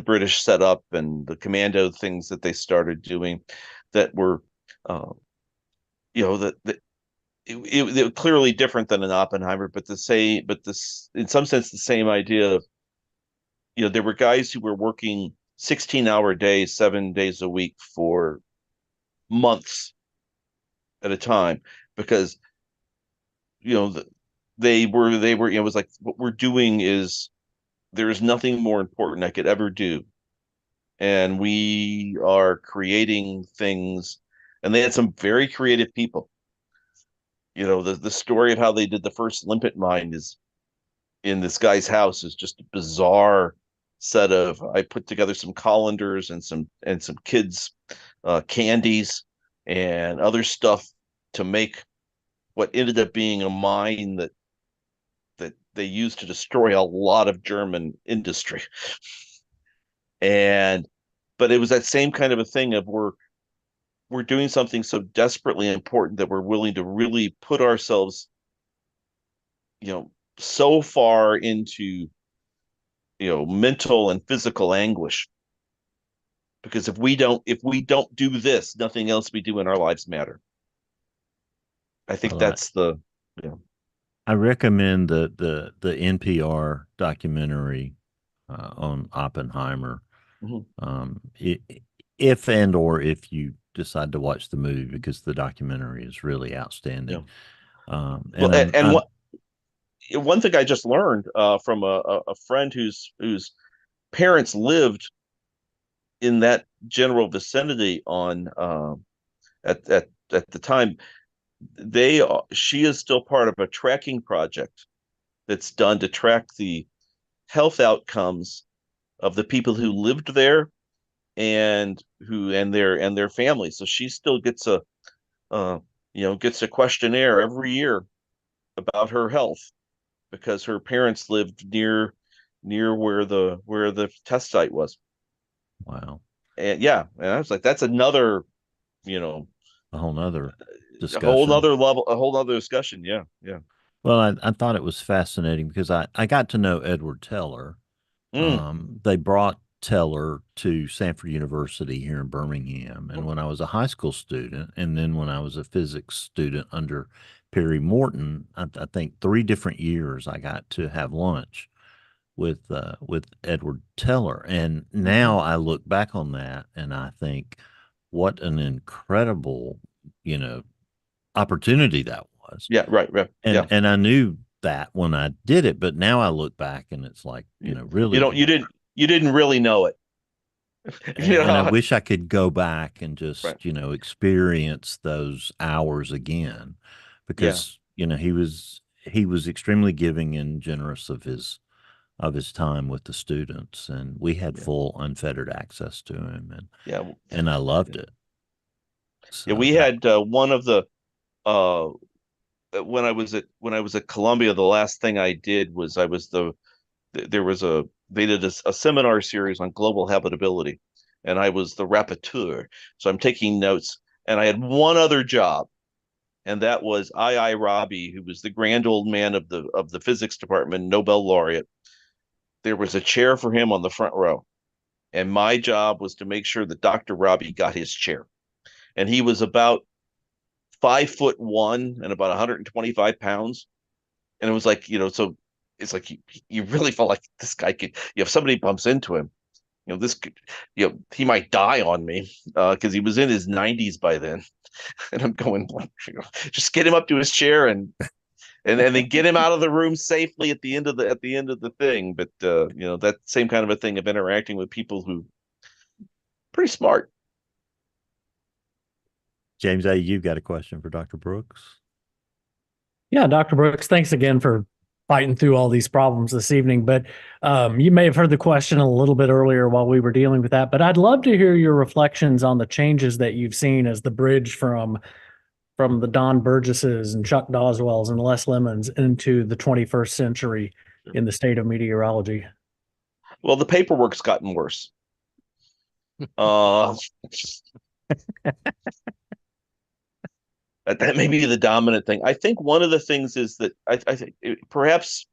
K: British set up, and the commando things that they started doing, that were it was clearly different than an Oppenheimer, but in some sense the same idea of, there were guys who were working 16-hour days, 7 days a week for months at a time, because they were it was like, what we're doing is, there is nothing more important I could ever do, and we are creating things. And they had some very creative people. The story of how they did the first limpet mine is in this guy's house is just a bizarre set of, I put together some colanders and some kids candies and other stuff to make what ended up being a mine that they used to destroy a lot of German industry. But it was that same kind of a thing of, we're doing something so desperately important that we're willing to really put ourselves, so far into, mental and physical anguish, because if we don't do this, nothing else we do in our lives matter. I think that's
B: I recommend the NPR documentary on Oppenheimer. If you decide to watch the movie, because the documentary is really outstanding.
K: One thing I just learned from a friend whose parents lived in that general vicinity on at the time, she is still part of a tracking project that's done to track the health outcomes of the people who lived there and their families. So she still gets a questionnaire every year about her health, because her parents lived near where the test site was.
B: Wow.
K: And I was like, that's another, a
B: whole nother discussion.
K: A whole nother level, a whole nother discussion. Yeah.
B: Well, I thought it was fascinating because I got to know Edward Teller. They brought Teller to Stanford University here in Birmingham. And when I was a high school student, and then when I was a physics student under Perry Morton, I think 3 different years I got to have lunch with Edward Teller. And now I look back on that and I think, what an incredible, opportunity that was.
K: Yeah, right.
B: And I knew that when I did it, but now I look back and it's like, really,
K: you didn't really know it.
B: And I wish I could go back and just, experience those hours again, because, he was extremely giving and generous of his time with the students, and we had full unfettered access to him, and I loved it. So
K: we had one of the when I was at Columbia, the last thing I did was they did a seminar series on global habitability, and I was the rapporteur. So I'm taking notes, and I had one other job, and that was I. Robbie, who was the grand old man of the physics department, Nobel laureate. There was a chair for him on the front row, and my job was to make sure that Dr. Robbie got his chair. And he was about 5'1" and about 125 pounds. And it was like, so it's like you really felt like this guy could, if somebody bumps into him, this could, he might die on me, because he was in his 90s by then. And I'm going, just get him up to his chair and then get him out of the room safely at the end of the thing. But that same kind of a thing of interacting with people who pretty smart.
B: James A., you've got a question for Dr. Brooks.
L: Yeah, Dr. Brooks, thanks again for fighting through all these problems this evening. But you may have heard the question a little bit earlier while we were dealing with that. But I'd love to hear your reflections on the changes that you've seen as the bridge from the Don Burgesses and Chuck Doswells and Les Lemons into the 21st century in the state of meteorology.
K: Well, the paperwork's gotten worse. That may be the dominant thing. I think one of the things is that I think perhaps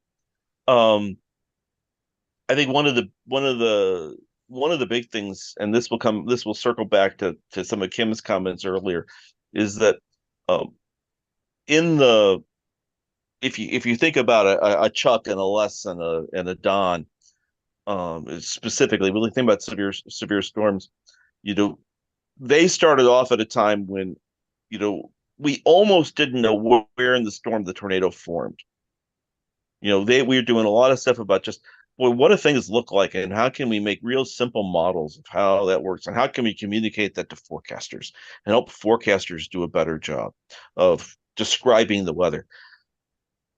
K: I think one of the big things, and this will circle back to some of Kim's comments earlier, is that if you think about a Chuck and a Les and a Don, specifically, really think about severe storms, they started off at a time when we almost didn't know where in the storm the tornado formed. We were doing a lot of stuff about just, what do things look like, and how can we make real simple models of how that works, and how can we communicate that to forecasters and help forecasters do a better job of describing the weather.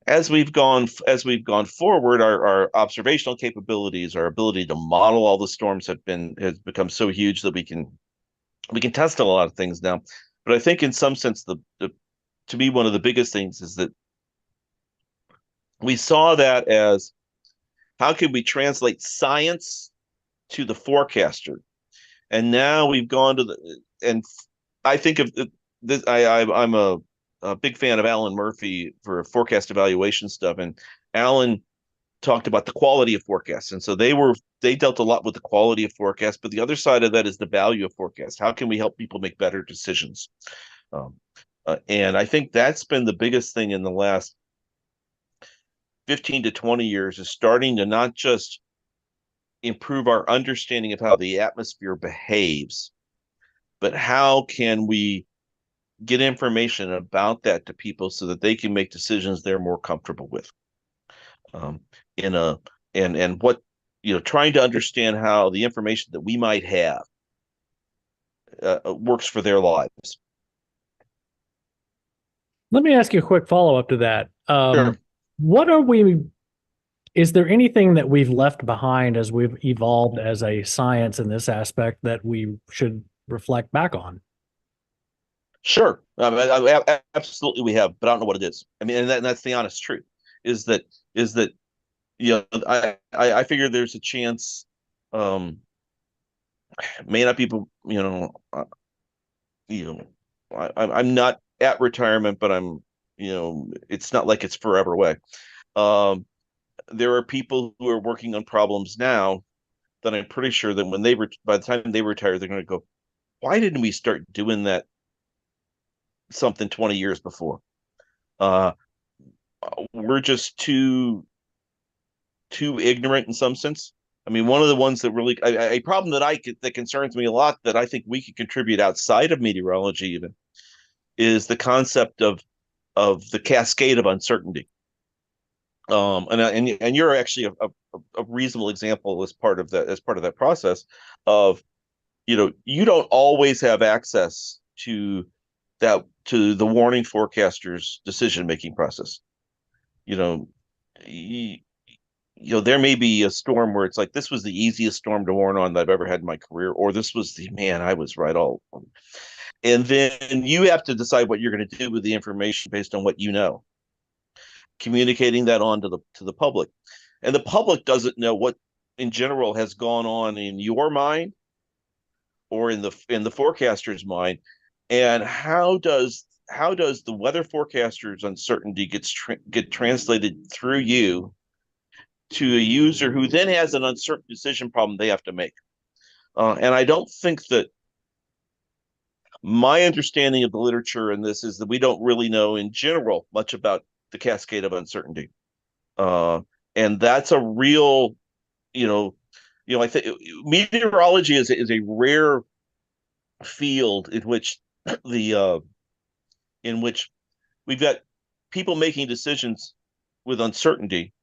K: As we've gone forward, our observational capabilities, our ability to model all the storms has become so huge that we can test a lot of things now. But I think in some sense, to me, one of the biggest things is that we saw that as, how can we translate science to the forecaster? And now we've gone to and I think of this, I'm a big fan of Alan Murphy for forecast evaluation stuff. And Alan talked about the quality of forecasts. And so they dealt a lot with the quality of forecast, but the other side of that is the value of forecast. How can we help people make better decisions? And I think that's been the biggest thing in the last 15 to 20 years, is starting to not just improve our understanding of how the atmosphere behaves, but how can we get information about that to people so that they can make decisions they're more comfortable with? And what, trying to understand how the information that we might have works for their lives.
L: Let me ask you a quick follow-up to that.
K: Sure.
L: Is there anything that we've left behind as we've evolved as a science in this aspect that we should reflect back on?
K: Sure. Absolutely we have, but I don't know what it is. I mean, and that's the honest truth, is that I figure there's a chance, may not be, I'm not at retirement, but I'm, it's not like it's forever away. There are people who are working on problems now that I'm pretty sure that when by the time they retire, they're going to go, why didn't we start doing that something 20 years before? We're just too ignorant in some sense. I mean, one of the ones that really a problem that concerns me a lot that I think we could contribute outside of meteorology even is the concept of the cascade of uncertainty. And you're actually a reasonable example as part of that process of, you don't always have access to the warning forecaster's decision-making process. There may be a storm where it's like, this was the easiest storm to warn on that I've ever had in my career, or this was I was right all. And then you have to decide what you're going to do with the information based on what you know, communicating that on to the public. And the public doesn't know what in general has gone on in your mind or in the forecaster's mind. And how does the weather forecaster's uncertainty get translated through you to a user who then has an uncertain decision problem they have to make? And I don't think that my understanding of the literature in this is that we don't really know in general much about the cascade of uncertainty. And that's a real, I think meteorology is a rare field in which we've got people making decisions with uncertainty,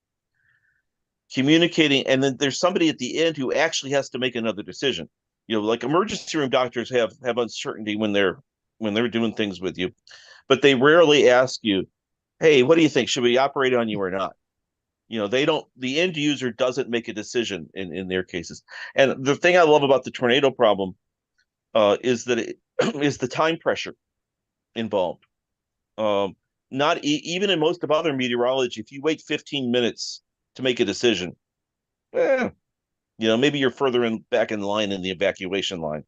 K: communicating, and then there's somebody at the end who actually has to make another decision. Like emergency room doctors have uncertainty when they're doing things with you, but they rarely ask you, hey, what do you think? Should we operate on you or not? The end user doesn't make a decision in their cases. And the thing I love about the tornado problem is that it is the time pressure involved. Not even in most of other meteorology, if you wait 15 minutes to make a decision, maybe you're further back in line in the evacuation line.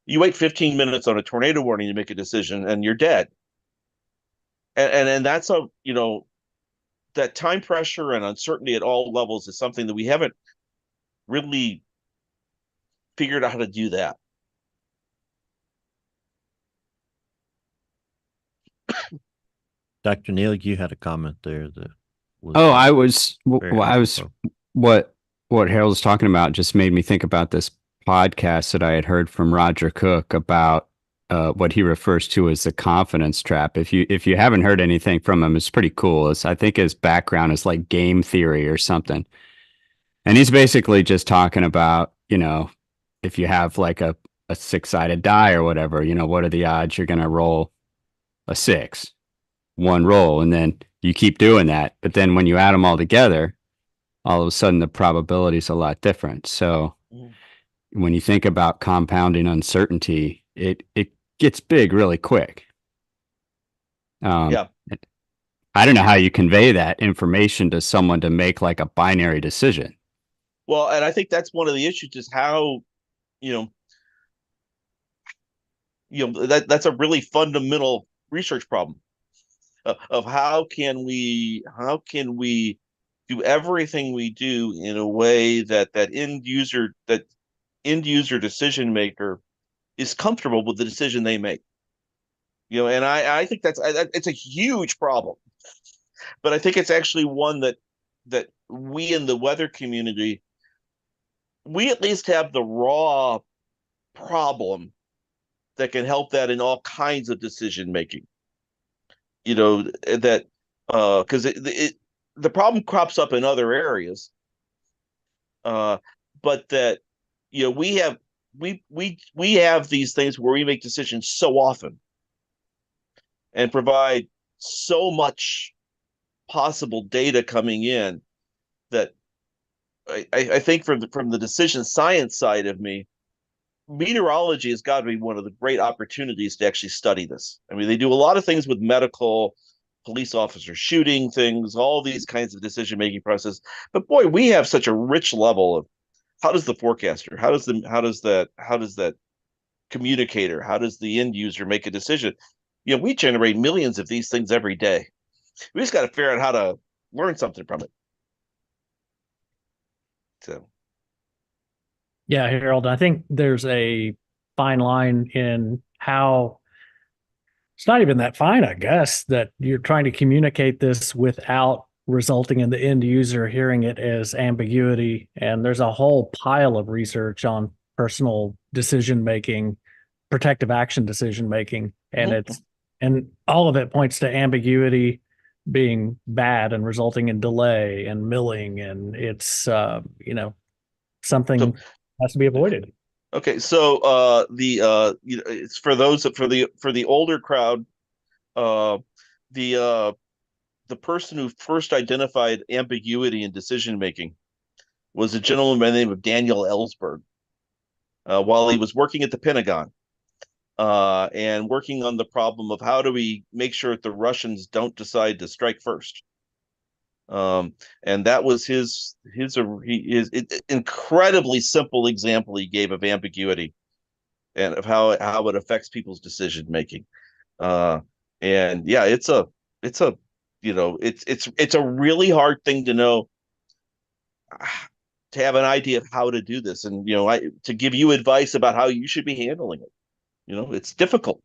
K: You wait 15 minutes on a tornado warning to make a decision, and you're dead. And that's that time pressure and uncertainty at all levels is something that we haven't really figured out how to do that.
B: Dr. Neal, you had a comment there that was
E: what Harold was talking about just made me think about this podcast that I had heard from Roger Cook about what he refers to as the confidence trap. If you haven't heard anything from him, it's pretty cool. I think his background is like game theory or something. And he's basically just talking about, if you have like a 6-sided die or whatever, what are the odds you're going to roll a 6, one roll, and then you keep doing that. But then when you add them all together, all of a sudden the probability is a lot different. So when you think about compounding uncertainty, it gets big really quick. I don't know how you convey that information to someone to make like a binary decision.
K: Well, and I think that's one of the issues is how, that's a really fundamental research problem of how can we do everything we do in a way that end user decision maker is comfortable with the decision they make. And I think it's a huge problem, but I think it's actually one that we in the weather community we at least have the raw problem that can help that in all kinds of decision making. That because the problem crops up in other areas, but that we have these things where we make decisions so often and provide so much possible data coming in that I think from the decision science side of me, meteorology has got to be one of the great opportunities to actually study this. I mean, they do a lot of things with medical, police officers shooting things, all these kinds of decision-making process. But boy, we have such a rich level of how does the forecaster, how does that communicator, how does the end user make a decision? We generate millions of these things every day. We just got to figure out how to learn something from it. So,
L: yeah, Harold, I think there's a fine line in how it's not even that fine, I guess, that you're trying to communicate this without resulting in the end user hearing it as ambiguity. And there's a whole pile of research on personal decision making, protective action decision making, and and all of it points to ambiguity being bad and resulting in delay and milling, and it's something has to be avoided.
K: Okay, so it's for the older crowd, the person who first identified ambiguity in decision making was a gentleman by the name of Daniel Ellsberg, while he was working at the Pentagon, and working on the problem of how do we make sure that the Russians don't decide to strike first. And that was his incredibly simple example he gave of ambiguity and of how it affects people's decision making. And yeah, it's a really hard thing to know, to have an idea of how to do this, and to give you advice about how you should be handling it. It's difficult.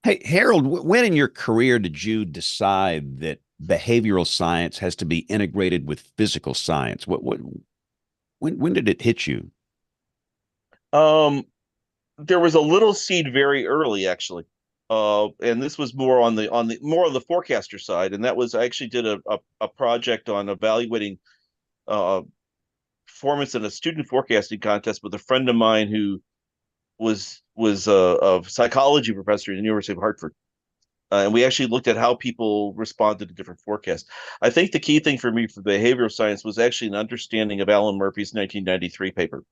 A: Hey, Harold, when in your career did you decide that behavioral science has to be integrated with physical science? When did it hit you?
K: There was a little seed very early, actually, and this was more on the forecaster side, and that was I actually did a project on evaluating performance in a student forecasting contest with a friend of mine who was a psychology professor at the University of Hartford. And we actually looked at how people responded to different forecasts. I think the key thing for me for behavioral science was actually an understanding of Alan Murphy's 1993 paper,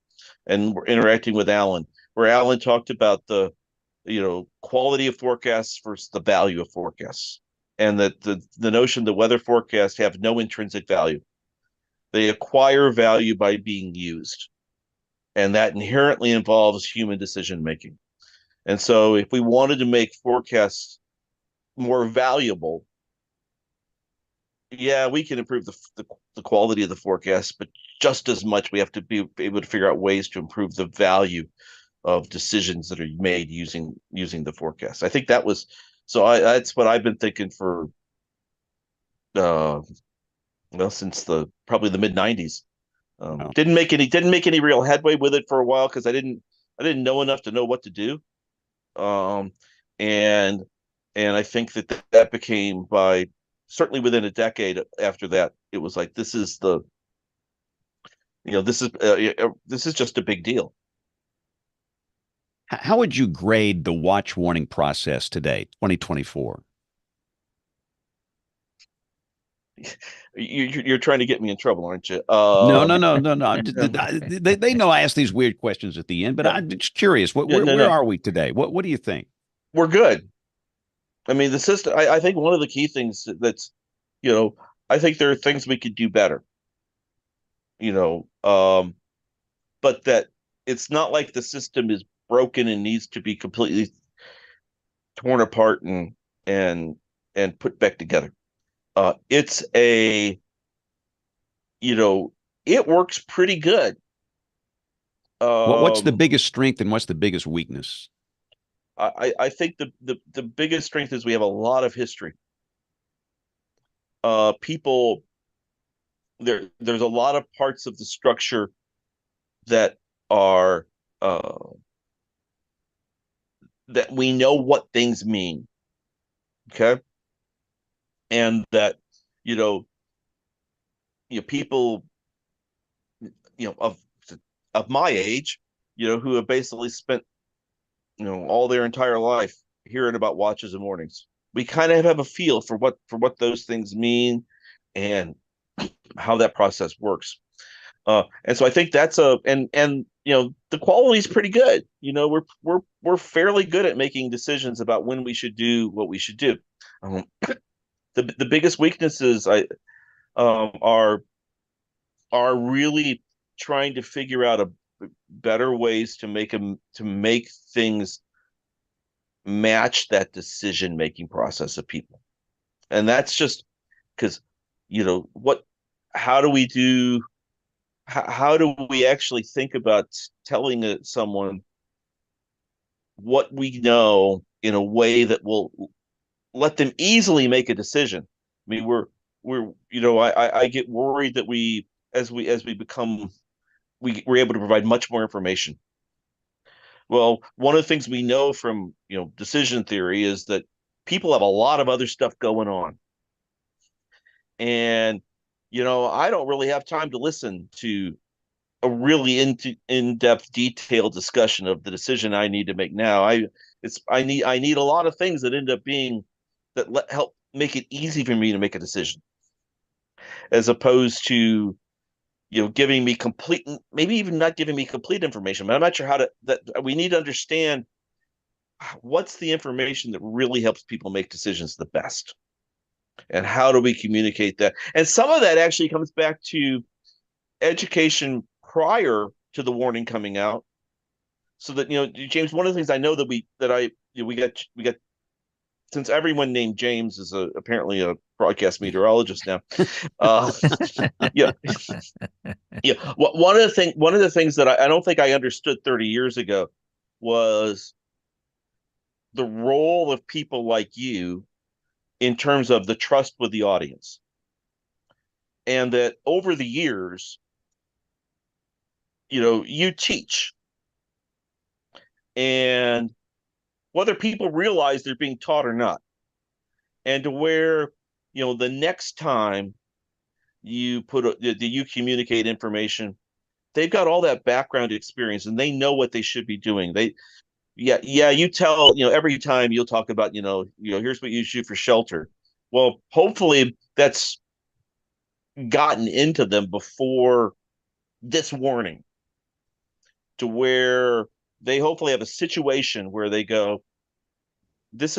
K: and we're interacting with Alan, where Alan talked about the quality of forecasts versus the value of forecasts, and that the notion that weather forecasts have no intrinsic value. They acquire value by being used, and that inherently involves human decision making. And so if we wanted to make forecasts more valuable, yeah, we can improve the quality of the forecast, but just as much we have to be able to figure out ways to improve the value of decisions that are made using the forecast. I think that was that's what I've been thinking for since probably the mid 90s. Didn't make any real headway with it for a while because I didn't know enough to know what to do. And I think that became, by certainly within a decade after that, it was like, this is just a big deal.
A: How would you grade the watch warning process today, 2024?
K: You're trying to get me in trouble, aren't you?
A: No. They know I ask these weird questions at the end, but I'm just curious. Where are we today? What do you think?
K: We're good. I mean, the system. I think one of the key things that's, I think there are things we could do better. But that it's not like the system is broken and needs to be completely torn apart and put back together. It's it works pretty good.
A: What's the biggest strength and what's the biggest weakness?
K: I think the biggest strength is we have a lot of history. There's a lot of parts of the structure that are that we know what things mean. Okay. And that, people, of my age, who have basically spent, all their entire life hearing about watches and mornings. We kind of have a feel for what those things mean and how that process works. And so I think that's and the quality is pretty good. We're fairly good at making decisions about when we should do what we should do. The biggest weaknesses are really trying to figure out better ways to make things match that decision making process of people. And that's just because how do we actually think about telling someone what we know in a way that will let them easily make a decision? I mean, I get worried that as we become, we're able to provide much more information. Well, one of the things we know from decision theory is that people have a lot of other stuff going on, and I don't really have time to listen to a really in-depth, detailed discussion of the decision I need to make now. I need a lot of things that end up being help make it easy for me to make a decision, as opposed to giving me complete, maybe even not giving me complete information. But I'm not sure that we need to understand what's the information that really helps people make decisions the best, and how do we communicate that? And some of that actually comes back to education prior to the warning coming out, so that James, one of the things I know that we got, since everyone named James is apparently a broadcast meteorologist now. Yeah. One of the things that I don't think I understood 30 years ago was the role of people like you in terms of the trust with the audience, and that over the years, you teach, and whether people realize they're being taught or not, and to where the next time you communicate information, they've got all that background experience and they know what they should be doing. You tell, every time you'll talk about, here's what you shoot for shelter. Well, hopefully that's gotten into them before this warning, to where they hopefully have a situation where they go, this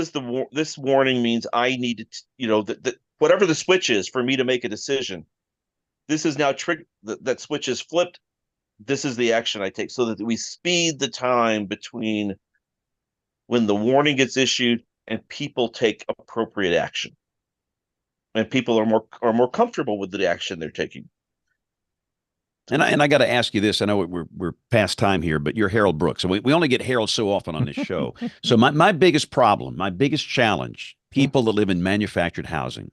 K: warning means I need to, whatever the switch is for me to make a decision, this is now that switch is flipped. This is the action I take, so that we speed the time between when the warning gets issued and people take appropriate action, and people are more comfortable with the action they're taking.
A: And I got to ask you this. I know we're past time here, but you're Harold Brooks, and we only get Harold so often on this show. So my biggest problem, my biggest challenge, people that live in manufactured housing,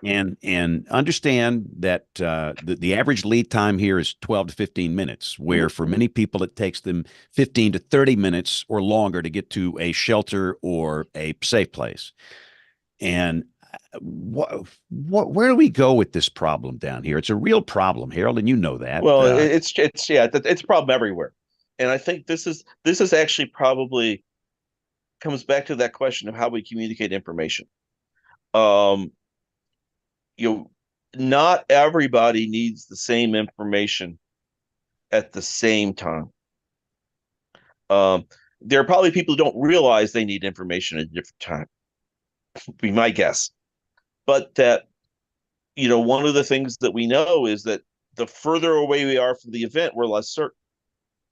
A: and understand that the average lead time here is 12 to 15 minutes, where for many people it takes them 15 to 30 minutes or longer to get to a shelter or a safe place. And where do we go with this problem down here? It's a real problem, Harold, and you know that.
K: Well, it's a problem everywhere, and I think this is actually probably comes back to that question of how we communicate information. Not everybody needs the same information at the same time. There are probably people who don't realize they need information at a different time, be my guess. But that, one of the things that we know is that the further away we are from the event, we're less certain.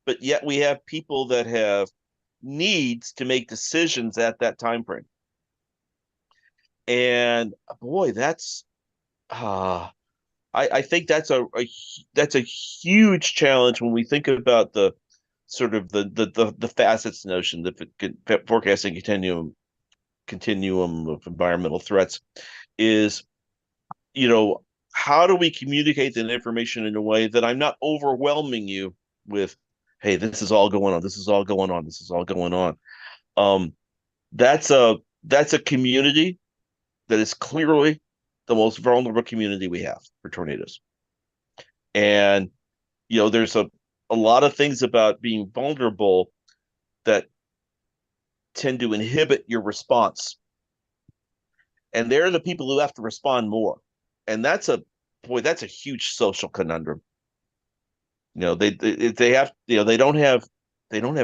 K: But yet we have people that have needs to make decisions at that time frame. And boy, that's I think that's a huge challenge when we think about the sort of the facets notion, the forecasting continuum of environmental threats is, how do we communicate that information in a way that I'm not overwhelming you hey, this is all going on, this is all going on, this is all going on. That's a community that is clearly the most vulnerable community we have for tornadoes. And there's a lot of things about being vulnerable that tend to inhibit your response. And they're the people who have to respond more. And that's a huge social conundrum. They have, they don't have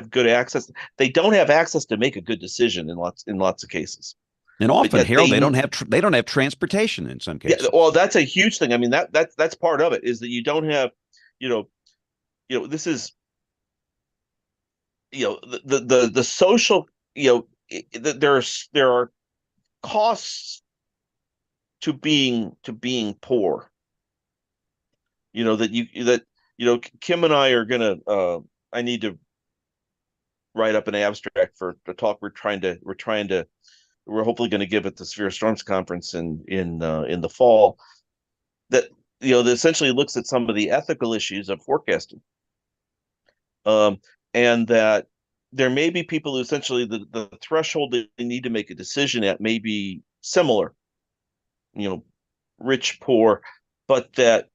K: good access. They don't have access to make a good decision in lots of cases.
A: And often, Harold, they don't have transportation in some cases.
K: Yeah, well, that's a huge thing. I mean, that's part of it, is that you don't have, this is, the social, there are costs to being poor. Kim and I are gonna, I need to write up an abstract for the talk we're hopefully going to give at the Severe Storms Conference in the fall, that that essentially looks at some of the ethical issues of forecasting, and that there may be people who essentially the threshold they need to make a decision at may be similar, rich, poor, but that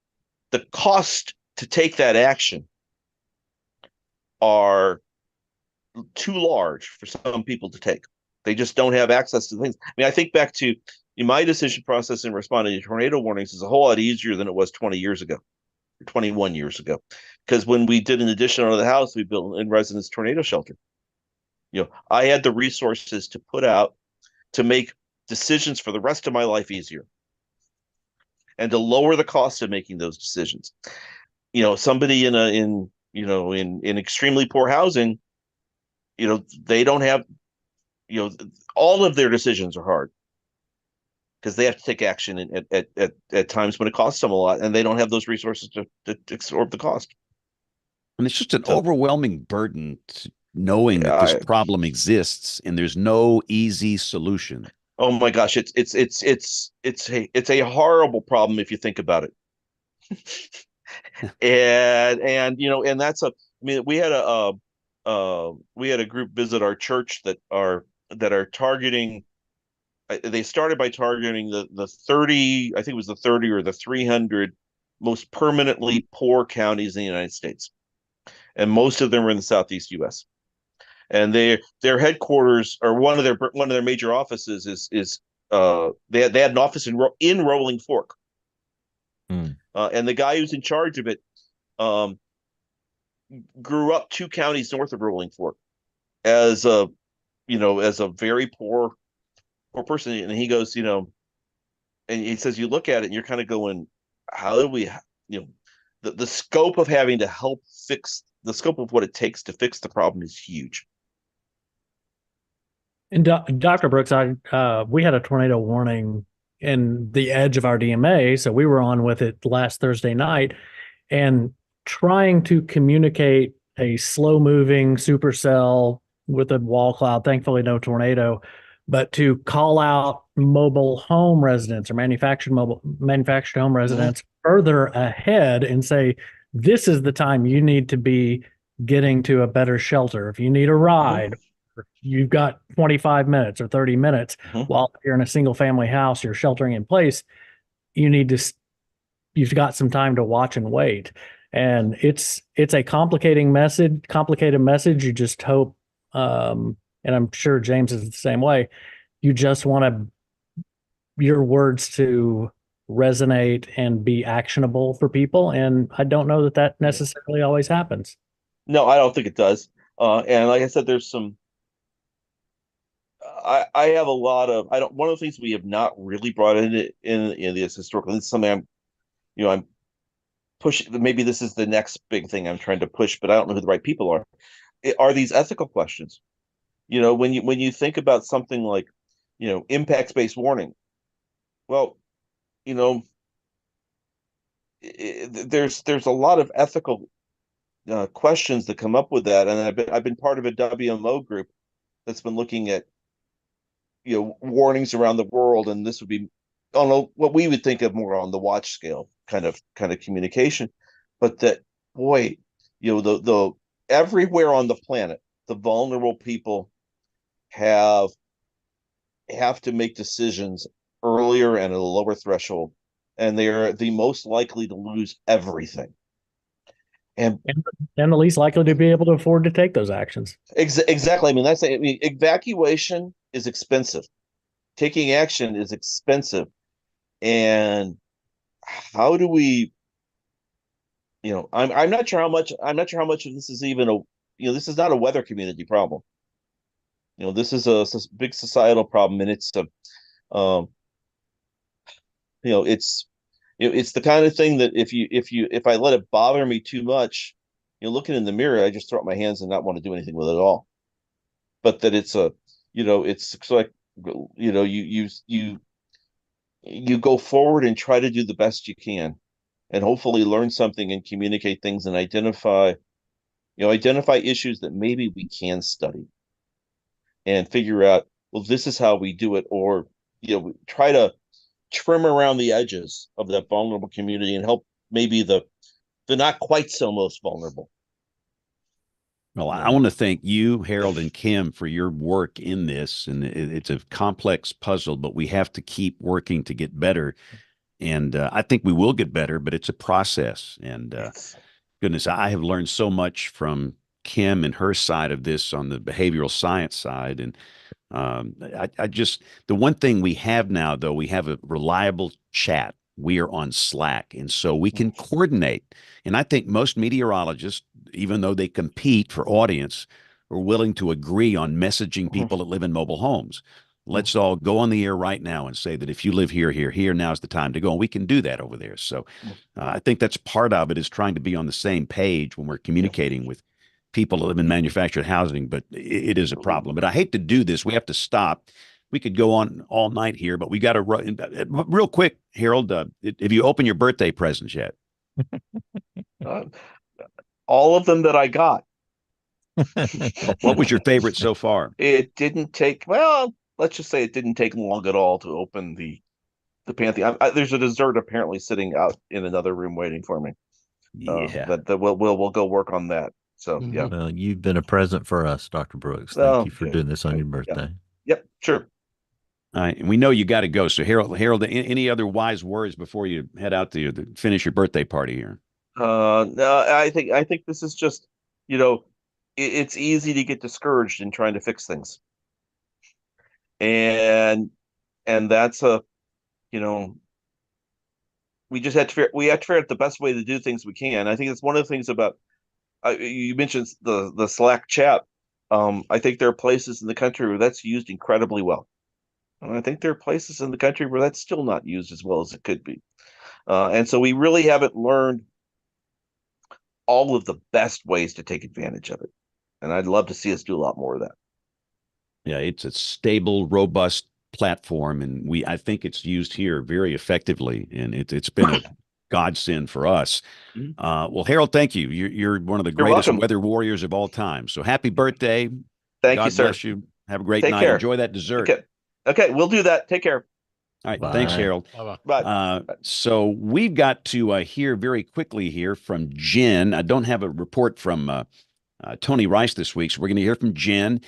K: the cost to take that action are too large for some people to take. They just don't have access to things. I mean, I think back to my decision process in responding to tornado warnings is a whole lot easier than it was 20 years ago, or 21 years ago. Because when we did an addition on the house, we built an in-residence tornado shelter. I had the resources to put out to make decisions for the rest of my life easier and to lower the cost of making those decisions. Somebody in extremely poor housing, they don't have, all of their decisions are hard because they have to take action at times when it costs them a lot, and they don't have those resources to absorb the cost.
A: And it's just an overwhelming burden knowing that this problem exists and there's no easy solution.
K: Oh my gosh, it's a horrible problem if you think about it. and that's we had a group visit our church that are targeting. They started by targeting the 30, I think it was the 30 or the 300 most permanently poor counties in the United States, and most of them are in the Southeast U.S. And their headquarters, or one of their major offices is they had an office in Rolling Fork, and the guy who's in charge of it grew up 2 counties north of Rolling Fork as a very poor person. And he goes, and he says, you look at it and you're kind of going, how do we, the scope of having to help fix, the scope of what it takes to fix the problem is huge.
L: And Dr. Brooks, we had a tornado warning in the edge of our DMA, so we were on with it last Thursday night, and trying to communicate a slow-moving supercell with a wall cloud, thankfully no tornado, but to call out mobile home residents or manufactured home residents further ahead and say, this is the time you need to be getting to a better shelter. If you need a ride, you've got 25 minutes or 30 minutes while you're in a single family house, you're sheltering in place, you've got some time to watch and wait. And it's a complicated message. You just hope, and I'm sure James is the same way, you just want your words to resonate and be actionable for people. And I don't know that necessarily always happens.
K: No, I don't think it does. And like I said, there's some, I have a lot of, one of the things we have not really brought in this historical, this is something I'm pushing. Maybe this is the next big thing I'm trying to push, but I don't know who the right people are these ethical questions. When you think about something like, impacts-based warning, well, there's a lot of ethical questions that come up with that. And I've been part of a WMO group that's been looking at, warnings around the world. And this would be, I don't know, what we would think of more on the watch scale kind of communication, but that, boy, the everywhere on the planet, the vulnerable people have to make decisions earlier and at a lower threshold, and they are the most likely to lose everything. And
L: the least likely to be able to afford to take those actions.
K: Exactly. Evacuation is expensive. Taking action is expensive. And how do we, I'm not sure how much of this is even this is not a weather community problem. This is a big societal problem, and it's it's the kind of thing that if I let it bother me too much, looking in the mirror, I just throw up my hands and not want to do anything with it at all. But that it's it's like, you go forward and try to do the best you can, and hopefully learn something and communicate things and identify issues that maybe we can study and figure out, well, this is how we do it, or try to trim around the edges of that vulnerable community and help maybe the not quite so most vulnerable.
A: Well, I want to thank you, Harold and Kim, for your work in this. And it's a complex puzzle, but we have to keep working to get better. And I think we will get better, but it's a process. And goodness, I have learned so much from Kim and her side of this on the behavioral science side. And the one thing we have now, though, we have a reliable chat. We are on Slack, and so we can coordinate. And I think most meteorologists, even though they compete for audience, are willing to agree on messaging people that live in mobile homes. Let's all go on the air right now and say that if you live here, now's the time to go. And we can do that over there. So I think that's part of it, is trying to be on the same page when we're communicating with people that live in manufactured housing, but it is a problem. But I hate to do this. We have to stop. We could go on all night here, but we got to run real quick. Harold, have you opened your birthday presents yet?
K: All of them that I got.
A: What was your favorite so far?
K: It didn't take, well, let's just say it didn't take long at all to open the Pantheon. There's a dessert apparently sitting out in another room waiting for me.
A: Yeah,
K: we'll go work on that. So yeah.
B: Well, you've been a present for us, Dr. Brooks. Thank you for doing this on your birthday.
K: Yep, sure.
A: All right, and we know you got to go. So Harold, any other wise words before you head out to finish your birthday party here?
K: No, I think this is just, it's easy to get discouraged in trying to fix things, and that's we just have to figure out the best way to do things we can. I think it's one of the things about you mentioned the Slack chat. I think there are places in the country where that's used incredibly well. And I think there are places in the country where that's still not used as well as it could be. And so we really haven't learned all of the best ways to take advantage of it. And I'd love to see us do a lot more of that.
A: Yeah, it's a stable, robust platform, and I think it's used here very effectively, and it's been a godsend for us. Well, Harold, thank you. You're one of the greatest weather warriors of all time. So happy birthday.
K: Thank you, sir.
A: God bless you. Have a great night.
K: Care.
A: Enjoy that dessert.
K: Okay, we'll do that. Take care.
A: All right. Bye. Thanks, Harold.
K: Bye.
A: So we've got to hear very quickly here from Jen. I don't have a report from Tony Rice this week, so we're going to hear from Jen,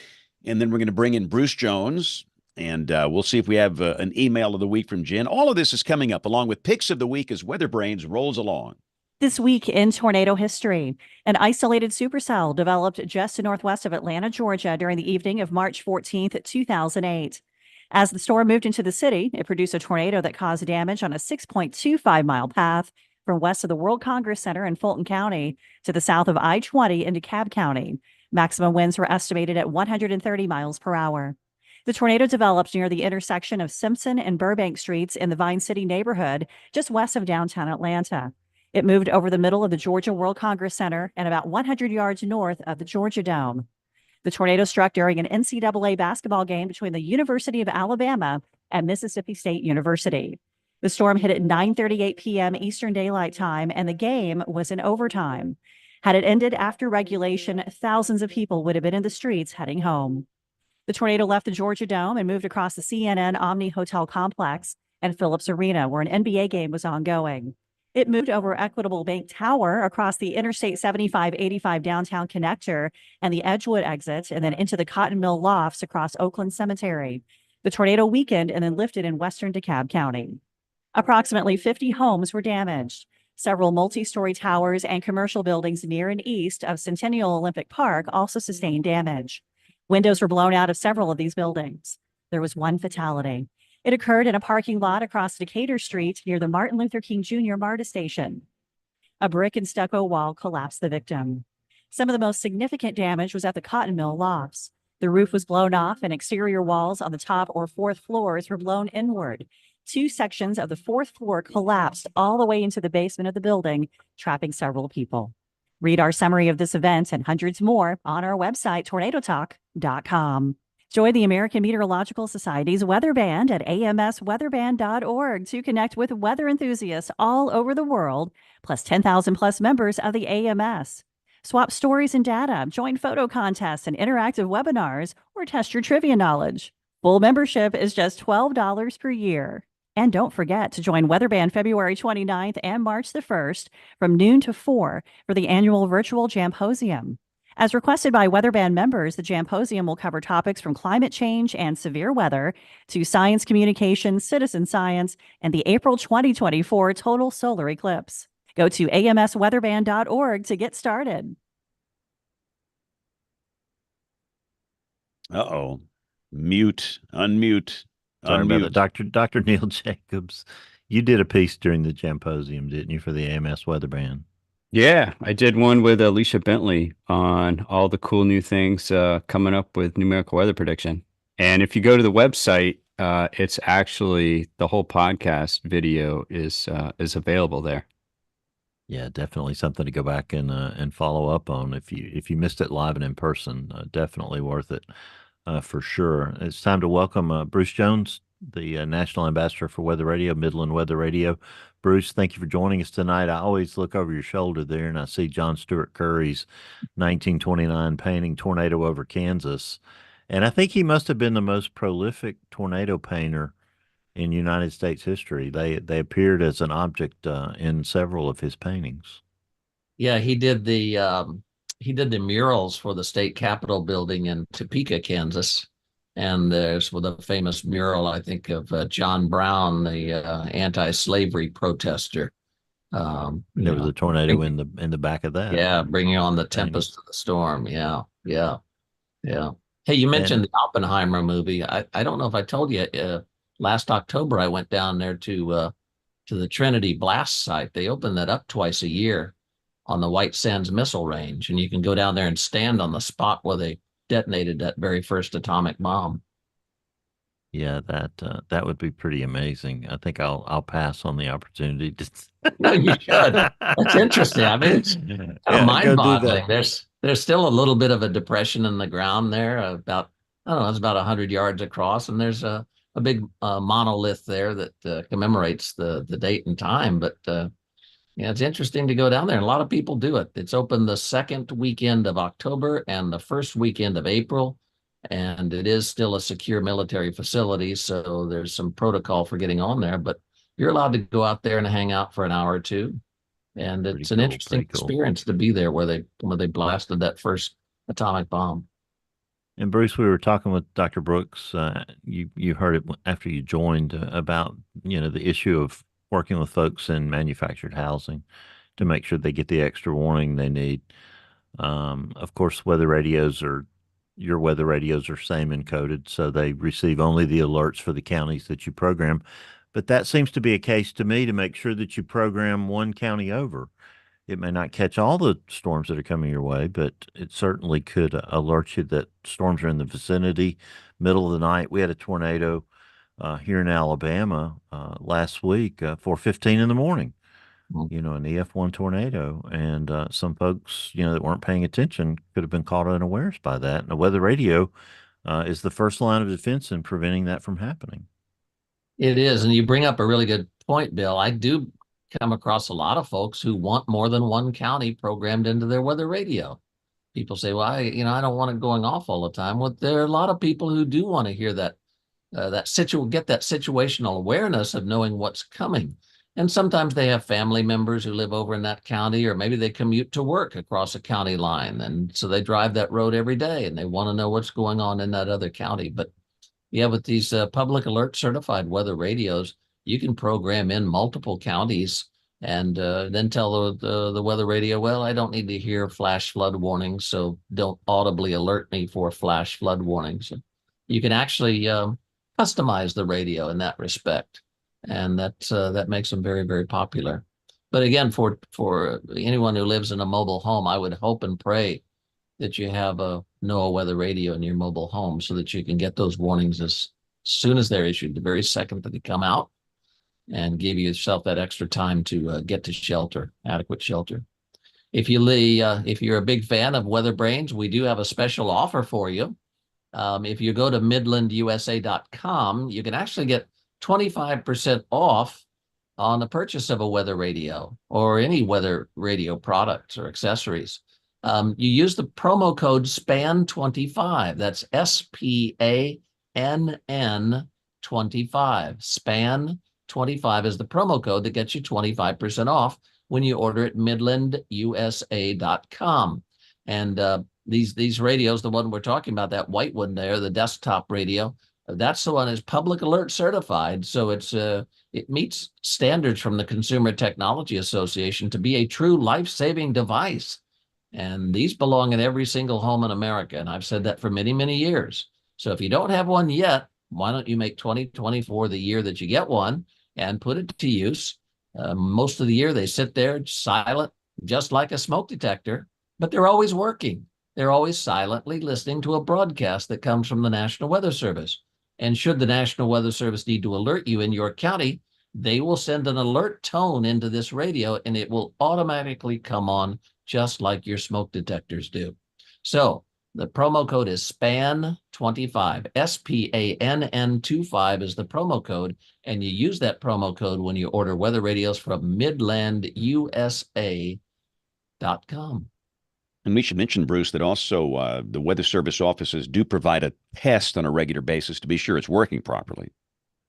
A: and then we're going to bring in Bruce Jones, and we'll see if we have an email of the week from Jen. All of this is coming up, along with picks of the week as WeatherBrains rolls along.
C: This week in tornado history, an isolated supercell developed just northwest of Atlanta, Georgia during the evening of March 14th, 2008. As the storm moved into the city, it produced a tornado that caused damage on a 6.25-mile path from west of the World Congress Center in Fulton County to the south of I-20 in DeKalb County. Maximum winds were estimated at 130 miles per hour. The tornado developed near the intersection of Simpson and Burbank Streets in the Vine City neighborhood, just west of downtown Atlanta. It moved over the middle of the Georgia World Congress Center and about 100 yards north of the Georgia Dome. The tornado struck during an NCAA basketball game between the University of Alabama and Mississippi State University. The storm hit at 9:38 p.m. Eastern Daylight Time, and the game was in overtime. Had it ended after regulation, thousands of people would have been in the streets heading home. The tornado left the Georgia Dome and moved across the CNN Omni Hotel complex and Phillips Arena, where an NBA game was ongoing. It moved over Equitable Bank Tower across the Interstate 75-85 downtown connector and the Edgewood exit, and then into the Cotton Mill lofts across Oakland Cemetery. The tornado weakened and then lifted in western DeKalb County. Approximately 50 homes were damaged. Several multi-story towers and commercial buildings near and east of Centennial Olympic Park also sustained damage. Windows were blown out of several of these buildings. There was one fatality. It occurred in a parking lot across Decatur Street near the Martin Luther King Jr. MARTA station. A brick and stucco wall collapsed the victim. Some of the most significant damage was at the Cotton Mill lofts. The roof was blown off and exterior walls on the top or fourth floors were blown inward. 2 sections of the fourth floor collapsed all the way into the basement of the building, trapping several people. Read our summary of this event and hundreds more on our website, tornadotalk.com. Join the American Meteorological Society's Weather Band at amsweatherband.org to connect with weather enthusiasts all over the world, plus 10,000 plus members of the AMS. Swap stories and data, join photo contests and interactive webinars, or test your trivia knowledge. Full membership is just $12 per year. And don't forget to join WeatherBand February 29th and March the 1st from noon to 4 for the annual virtual Jamposium. As requested by WeatherBand members, the Jamposium will cover topics from climate change and severe weather to science communication, citizen science, and the April 2024 total solar eclipse. Go to amsweatherband.org to get started.
A: Uh-oh. Mute, unmute.
B: Sorry about
A: Unmute.
B: that. Dr. Neil Jacobs, you did a piece during the Jamposium, didn't you, for the AMS Weather Band?
E: Yeah, I did one with Alicia Bentley on all the cool new things coming up with numerical weather prediction. And if you go to the website, it's actually the whole podcast video is available there.
B: Yeah, definitely something to go back and follow up on if you missed it live and in person. Definitely worth it for sure. It's time to welcome Bruce Jones, the National Ambassador for Weather Radio, Midland Weather Radio. Bruce, thank you for joining us tonight. I always look over your shoulder there and I see John Stewart Curry's 1929 painting Tornado over Kansas. And I think he must have been the most prolific tornado painter in United States history. They appeared as an object in several of his paintings.
N: Yeah, he did the murals for the state capitol building in Topeka, Kansas. And there's the famous mural, I think, of John Brown, the anti-slavery protester.
B: There was a tornado in the back of that.
N: Yeah, bringing on the tempest of the storm. Yeah. Hey, you mentioned the Oppenheimer movie. I don't know if I told you, last October I went down there to the Trinity blast site. They open that up twice a year on the White Sands Missile Range, and you can go down there and stand on the spot where they detonated that very first atomic bomb.
B: Yeah, that would be pretty amazing. I think I'll pass on the opportunity to.
N: No, you should. That's interesting. I mean, it's kind of mind-boggling. There's still a little bit of a depression in the ground there, about, I don't know, it's about 100 yards across, and there's a big monolith there that commemorates the date and time. But yeah, it's interesting to go down there, and a lot of people do it. It's open the second weekend of October and the first weekend of April, and it is still a secure military facility, so there's some protocol for getting on there, but you're allowed to go out there and hang out for an hour or two, and it's an interesting experience to be there where they blasted that first atomic bomb.
B: And Bruce, we were talking with Dr. Brooks. You heard it after you joined about the issue of working with folks in manufactured housing to make sure they get the extra warning they need. Of course, your weather radios are SAME encoded, so they receive only the alerts for the counties that you program. But that seems to be a case to me to make sure that you program one county over. It may not catch all the storms that are coming your way, but it certainly could alert you that storms are in the vicinity. Middle of the night, we had a tornado here in Alabama last week, 4:15 in the morning, an EF1 tornado. And some folks, that weren't paying attention could have been caught unawares by that. And a weather radio is the first line of defense in preventing that from happening.
N: It is. And you bring up a really good point, Bill. I do come across a lot of folks who want more than one county programmed into their weather radio. People say, well, I don't want it going off all the time. Well, there are a lot of people who do want to hear that, get that situational awareness of knowing what's coming. And sometimes they have family members who live over in that county, or maybe they commute to work across a county line. And so they drive that road every day and they want to know what's going on in that other county. But yeah, with these public alert certified weather radios, you can program in multiple counties and then tell the weather radio, well, I don't need to hear flash flood warnings, so don't audibly alert me for flash flood warnings. You can actually customize the radio in that respect, and that makes them very, very popular. But again, for anyone who lives in a mobile home, I would hope and pray that you have a NOAA weather radio in your mobile home so that you can get those warnings as soon as they're issued, the very second that they come out, and give yourself that extra time to get to shelter, adequate shelter. If you're a big fan of WeatherBrains, we do have a special offer for you. If you go to midlandusa.com, you can actually get 25% off on the purchase of a weather radio or any weather radio products or accessories. You use the promo code SPAN25. That's SPANN 25. SPAN25 is the promo code that gets you 25% off when you order at midlandusa.com. And these radios, the one we're talking about, that white one there, the desktop radio, that's the one is public alert certified. So it meets standards from the Consumer Technology Association to be a true life-saving device. And these belong in every single home in America. And I've said that for many, many years. So if you don't have one yet, why don't you make 2024 the year that you get one and put it to use? Most of the year they sit there silent, just like a smoke detector, but they're always working. They're always silently listening to a broadcast that comes from the National Weather Service. And should the National Weather Service need to alert you in your county, they will send an alert tone into this radio and it will automatically come on just like your smoke detectors do. So the promo code is SPAN25, SPANN25 is the promo code. And you use that promo code when you order weather radios from midlandusa.com.
A: And we should mention, Bruce, that also the Weather Service offices do provide a test on a regular basis to be sure it's working properly.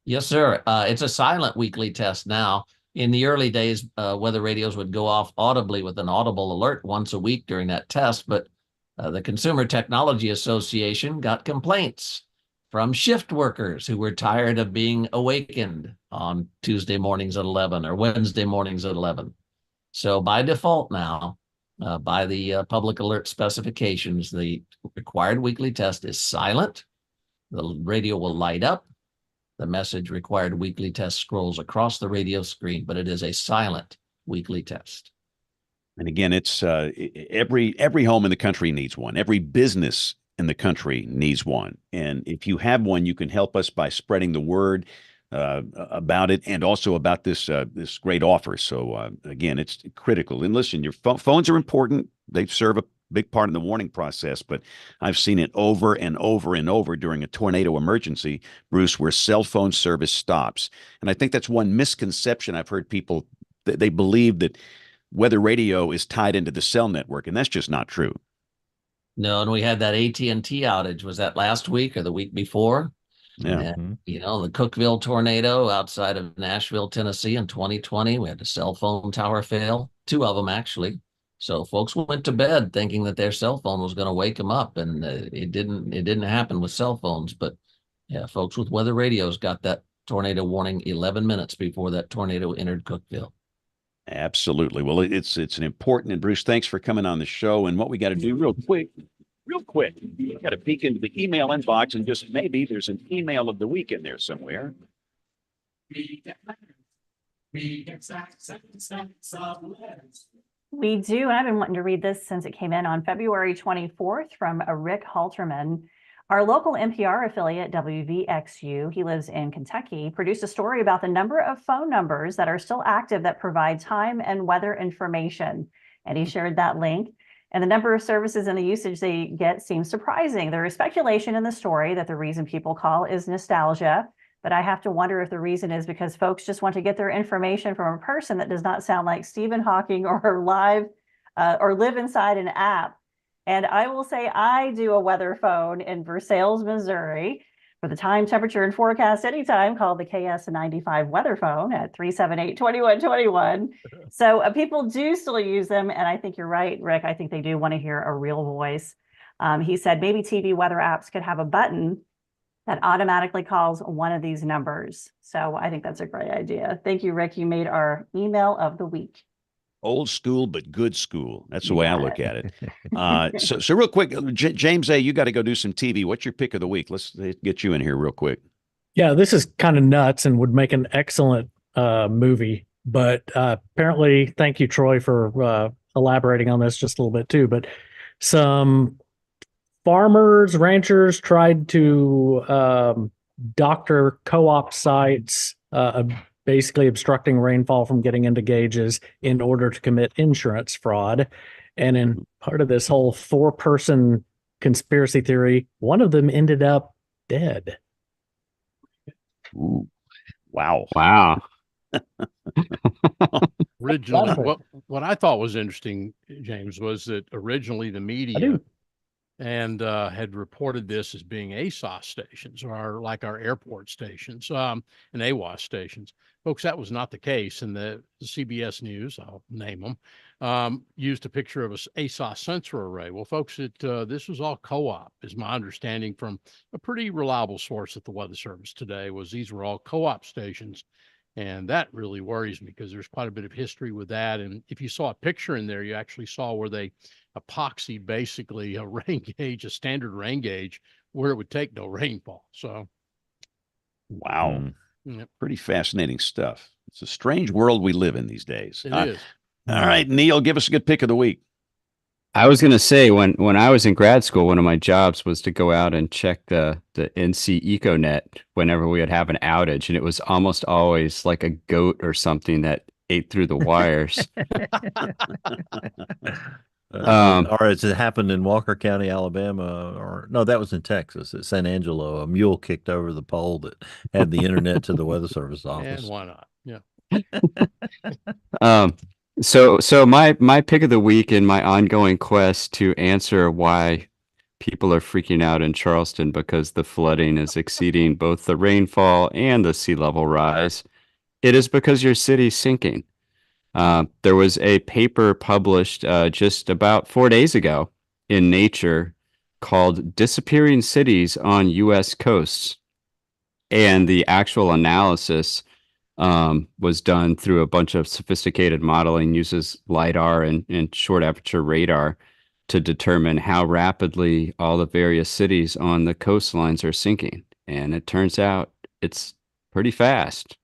N: Yes, sir. It's a silent weekly test now. In the early days, weather radios would go off audibly with an audible alert once a week during that test. But the Consumer Technology Association got complaints from shift workers who were tired of being awakened on Tuesday mornings at 11 or Wednesday mornings at 11. So by default now, by the public alert specifications, the required weekly test is silent. The radio will light up. The message required weekly test scrolls across the radio screen, but it is a silent weekly test.
A: And again, it's every home in the country needs one. Every business in the country needs one. And if you have one, you can help us by spreading the word about it and also about this great offer. So again, it's critical. And listen, your phones are important. They serve a big part in the warning process, but I've seen it over and over and over during a tornado emergency, Bruce, where cell phone service stops. And I think that's one misconception I've heard people, they believe that weather radio is tied into the cell network, and that's just not true.
N: No, and we had that AT&T outage. Was that last week or the week before?
A: Yeah.
N: And, the Cookeville tornado outside of Nashville, Tennessee in 2020, we had a cell phone tower fail, 2 of them actually. So folks went to bed thinking that their cell phone was going to wake them up, and it didn't happen with cell phones. But yeah, folks with weather radios got that tornado warning 11 minutes before that tornado entered Cookeville.
A: Absolutely. Well, it's an important, and Bruce, thanks for coming on the show. And what we got to do real quick, we got to peek into the email inbox, and just maybe there's an email of the week in there somewhere.
F: We do, and I've been wanting to read this since it came in on February 24th from Rick Halterman. Our local NPR affiliate, WVXU, he lives in Kentucky, produced a story about the number of phone numbers that are still active that provide time and weather information. And he shared that link. And the number of services and the usage they get seems surprising. There is speculation in the story that the reason people call is nostalgia, but I have to wonder if the reason is because folks just want to get their information from a person that does not sound like Stephen Hawking or live inside an app. And I will say I do a weather phone in Versailles, Missouri, For the time, temperature, and forecast anytime, call the KS95 weather phone at 378-2121. So people do still use them, and I think you're right, Rick. I think they do want to hear a real voice. He said maybe TV weather apps could have a button that automatically calls one of these numbers. So I think that's a great idea. Thank you, Rick. You made our email of the week.
A: Old school, but good school. That's the way I look at it. So real quick, James A., you got to go do some TV. What's your pick of the week? Let's get you in here real quick.
L: Yeah, this is kind of nuts and would make an excellent movie. But apparently, thank you, Troy, for elaborating on this just a little bit too. But some farmers, ranchers tried to doctor co-op sites, basically obstructing rainfall from getting into gauges in order to commit insurance fraud. And in part of this whole 4-person conspiracy theory, one of them ended up dead.
A: Ooh, wow.
H: Originally, what I thought was interesting, James, was that originally the media had reported this as being ASOS stations, or like our airport stations, and AWOS stations. Folks, that was not the case. And the CBS News, I'll name them, used a picture of a ASOS sensor array. Well, folks, this was all co-op, is my understanding from a pretty reliable source at the Weather Service today, was these were all co-op stations. And that really worries me because there's quite a bit of history with that. And if you saw a picture in there, you actually saw where they epoxied basically a rain gauge, a standard rain gauge, where it would take no rainfall. So,
A: wow. Pretty fascinating stuff. It's a strange world we live in these days.
H: It is.
A: All right, Neil, give us a good pick of the week.
E: I was going to say, when I was in grad school, one of my jobs was to go out and check the NC EcoNet whenever we would have an outage, and it was almost always like a goat or something that ate through the wires.
B: Or as it happened in Walker County, Alabama, or no, that was in Texas at San Angelo. A mule kicked over the pole that had the internet to the Weather Service office.
H: And why not?
E: Yeah. So my pick of the week in my ongoing quest to answer why people are freaking out in Charleston because the flooding is exceeding both the rainfall and the sea level rise, it is because your city's sinking. There was a paper published just about 4 days ago in Nature called Disappearing Cities on U.S. Coasts. And the actual analysis was done through a bunch of sophisticated modeling, uses LIDAR and short aperture radar to determine how rapidly all the various cities on the coastlines are sinking. And it turns out it's pretty fast.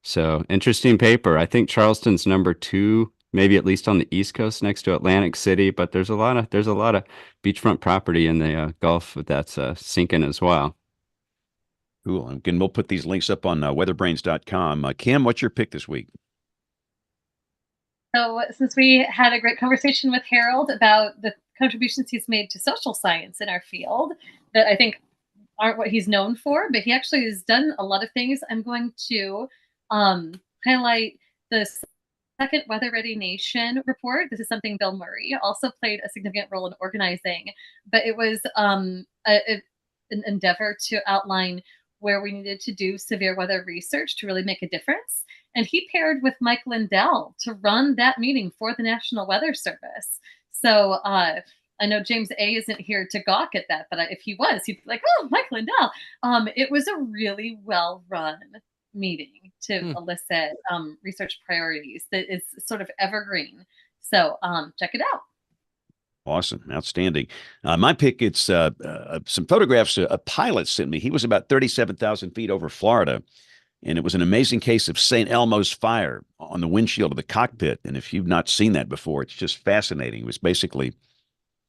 E: So interesting paper. I think Charleston's number 2, maybe at least on the East Coast next to Atlantic City, but there's a lot of beachfront property in the Gulf that's sinking as well.
A: Cool. Again, we'll put these links up on weatherbrains.com. Kim, what's your pick this week?
J: So since we had a great conversation with Harold about the contributions he's made to social science in our field that I think aren't what he's known for, but he actually has done a lot of things, I'm going to highlight the second Weather Ready Nation report. This is something Bill Murray also played a significant role in organizing, but it was an endeavor to outline where we needed to do severe weather research to really make a difference. And he paired with Mike Lindell to run that meeting for the National Weather Service. So I know James A. isn't here to gawk at that, but if he was, he'd be like, oh, Mike Lindell. It was a really well-run meeting to elicit research priorities that is sort of evergreen. So check it out.
A: Awesome. Outstanding. My pick, it's some photographs a pilot sent me. He was about 37,000 feet over Florida, and it was an amazing case of St. Elmo's fire on the windshield of the cockpit. And if you've not seen that before, it's just fascinating. It was basically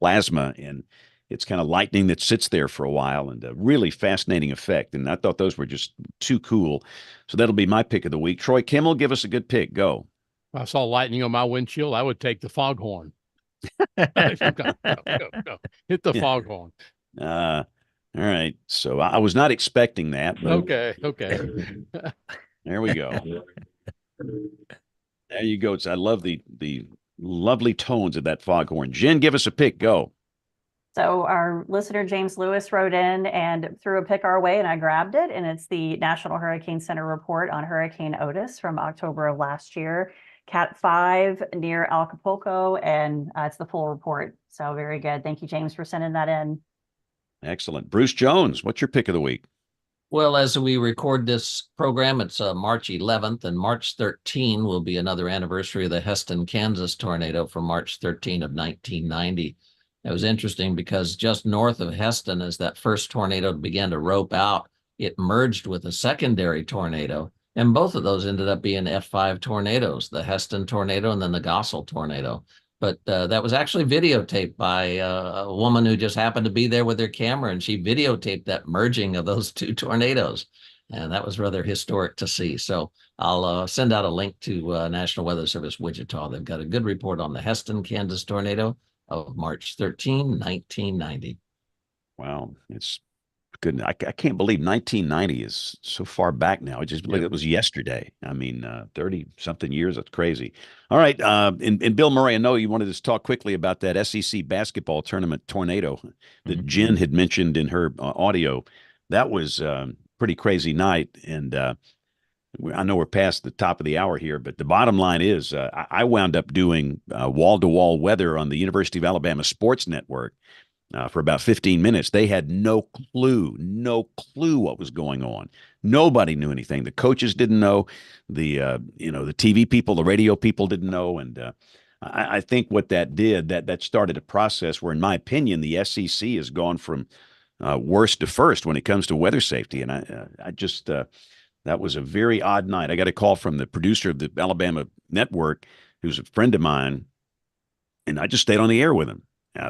A: plasma, and it's kind of lightning that sits there for a while, and a really fascinating effect. And I thought those were just too cool. So that'll be my pick of the week. Troy Kimmel, give us a good pick. Go.
H: If I saw lightning on my windshield, I would take the foghorn. Go. Hit the foghorn.
A: All right. So I was not expecting that. But
H: Okay.
A: there we go. There you go. I love the lovely tones of that foghorn. Jen, give us a pick. Go.
F: So our listener, James Lewis, wrote in and threw a pick our way, and I grabbed it. And it's the National Hurricane Center report on Hurricane Otis from October of last year, Cat 5 near Acapulco, and it's the full report. So very good. Thank you, James, for sending that in.
A: Excellent. Bruce Jones, what's your pick of the week?
N: Well, as we record this program, it's March 11th, and March 13 will be another anniversary of the Heston, Kansas tornado from March 13 of 1990. It was interesting because just north of Heston, as that first tornado began to rope out, it merged with a secondary tornado, and both of those ended up being F5 tornadoes, the Heston tornado and then the Gossel tornado. But that was actually videotaped by a woman who just happened to be there with her camera, and she videotaped that merging of those two tornadoes. And that was rather historic to see. So I'll send out a link to National Weather Service Wichita. They've got a good report on the Heston, Kansas tornado of March 13, 1990.
A: Wow, it's good. I can't believe 1990 is so far back now. I just believe it was yesterday. I mean, 30-something years. That's crazy. All right, and Bill Murray, I know you wanted to talk quickly about that SEC basketball tournament tornado that Jen had mentioned in her audio. That was a pretty crazy night, and I know we're past the top of the hour here, but the bottom line is I wound up doing wall-to-wall weather on the University of Alabama Sports Network for about 15 minutes. They had no clue what was going on. Nobody knew anything. The coaches didn't know. The the TV people, the radio people didn't know. And I think what that did, that started a process where, in my opinion, the SEC has gone from worst to first when it comes to weather safety. And I just that was a very odd night. I got a call from the producer of the Alabama network, who's a friend of mine, and I just stayed on the air with him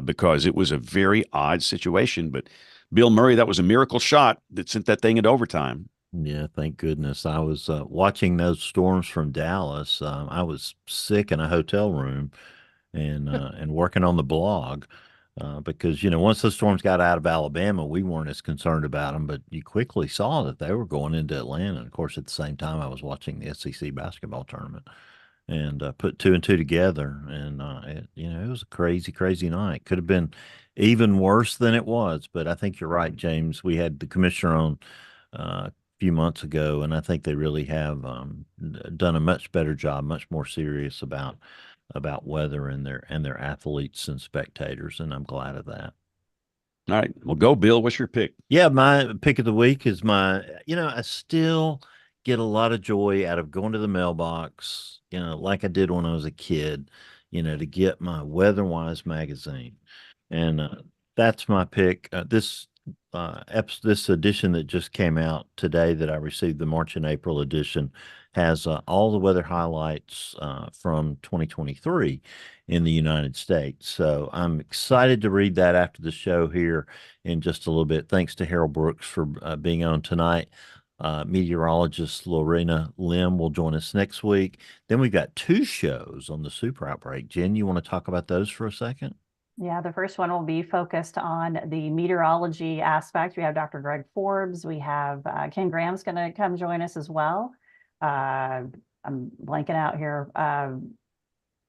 A: because it was a very odd situation. But Bill Murray, that was a miracle shot that sent that thing into overtime.
B: Yeah, thank goodness. I was watching those storms from Dallas. I was sick in a hotel room and working on the blog. Because, once the storms got out of Alabama, we weren't as concerned about them, but you quickly saw that they were going into Atlanta. And of course, at the same time, I was watching the SEC basketball tournament and put two and two together. And, it was a crazy, crazy night. Could have been even worse than it was. But I think you're right, James. We had the commissioner on a few months ago, and I think they really have done a much better job, much more serious about weather and their athletes and spectators, and I'm glad of that.
A: All right, well, go Bill. What's your pick?
B: Yeah, my pick of the week is I still get a lot of joy out of going to the mailbox, like I did when I was a kid, to get my WeatherWise magazine, and that's my pick. This edition that just came out today that I received, the March and April edition, has all the weather highlights from 2023 in the United States. So I'm excited to read that after the show here in just a little bit. Thanks to Harold Brooks for being on tonight. Meteorologist Lorena Lim will join us next week. Then we've got two shows on the super outbreak. Jen, you want to talk about those for a second?
F: Yeah, the first one will be focused on the meteorology aspect. We have Dr. Greg Forbes. We have Ken Graham's going to come join us as well. I'm blanking out here.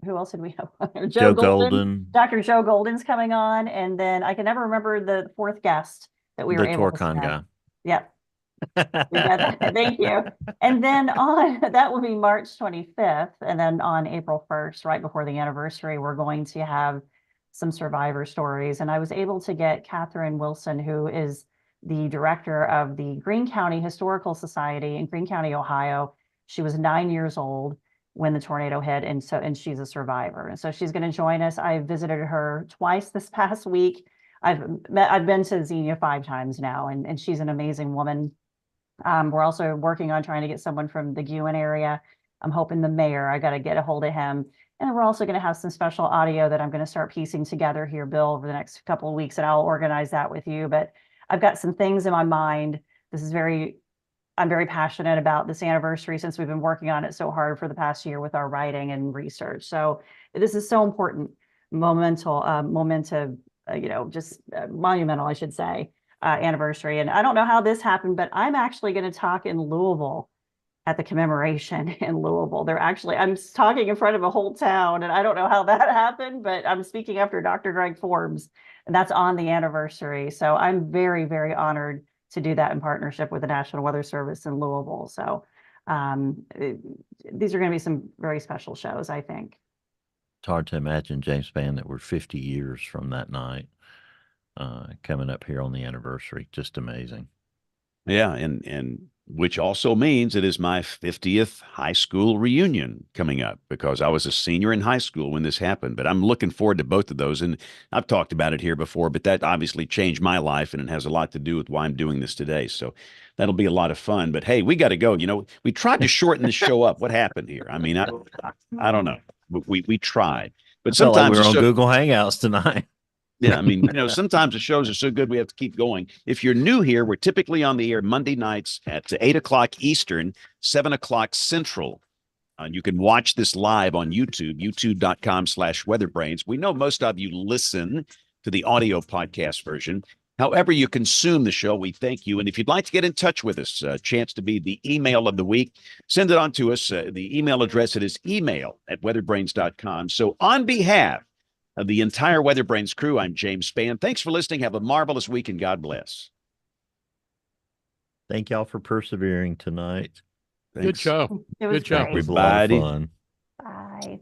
F: Who else did we have?
B: Joe Golden.
F: Dr. Joe Golden's coming on. And then I can never remember the fourth guest that we were able to
B: Torcon guy.
F: Yep. Thank you. And then that will be March 25th. And then on April 1st, right before the anniversary, we're going to have some survivor stories. And I was able to get Catherine Wilson, who is the director of the Greene County Historical Society in Greene County, Ohio. She was 9 years old when the tornado hit, and she's a survivor. And so she's going to join us. I visited her twice this past week. I've been to Xenia 5 times now, and she's an amazing woman. We're also working on trying to get someone from the Guin area. I'm hoping the mayor. I got to get a hold of him. And we're also going to have some special audio that I'm going to start piecing together here, Bill, over the next couple of weeks, and I'll organize that with you. But I've got some things in my mind. I'm very passionate about this anniversary since we've been working on it so hard for the past year with our writing and research. So this is so important, monumental, I should say, anniversary. And I don't know how this happened, but I'm actually going to talk in Louisville at the commemoration in Louisville. I'm talking in front of a whole town, and I don't know how that happened, but I'm speaking after Dr. Greg Forbes, and that's on the anniversary. So I'm very, very honored to do that in partnership with the National Weather Service in Louisville. So these are going to be some very special shows, I think.
B: It's hard to imagine, James Spann, that we're 50 years from that night coming up here on the anniversary. Just amazing.
A: Yeah, and which also means it is my 50th high school reunion coming up, because I was a senior in high school when this happened. But I'm looking forward to both of those. And I've talked about it here before, but that obviously changed my life, and it has a lot to do with why I'm doing this today. So that'll be a lot of fun. But hey, we got to go. You know, we tried to shorten the show up. What happened here? I mean, I don't know. We tried. But
B: Felt like
A: sometimes
B: we're on
A: the show-
B: Google Hangouts tonight.
A: Yeah, I mean, you know, sometimes the shows are so good we have to keep going. If you're new here, we're typically on the air Monday nights at 8 o'clock Eastern, 7 o'clock Central. You can watch this live on YouTube, youtube.com/weatherbrains. We know most of you listen to the audio podcast version. However you consume the show, we thank you. And if you'd like to get in touch with us, a chance to be the email of the week, send it on to us. The email address, it is email@weatherbrains.com. So on behalf of the entire WeatherBrains crew, I'm James Spann. Thanks for listening. Have a marvelous week, and God bless.
B: Thank y'all for persevering tonight.
H: Good show.
F: It was
H: Good show.
F: great.
B: We've had a lot of
A: Everybody.
B: fun.
F: Bye.
B: See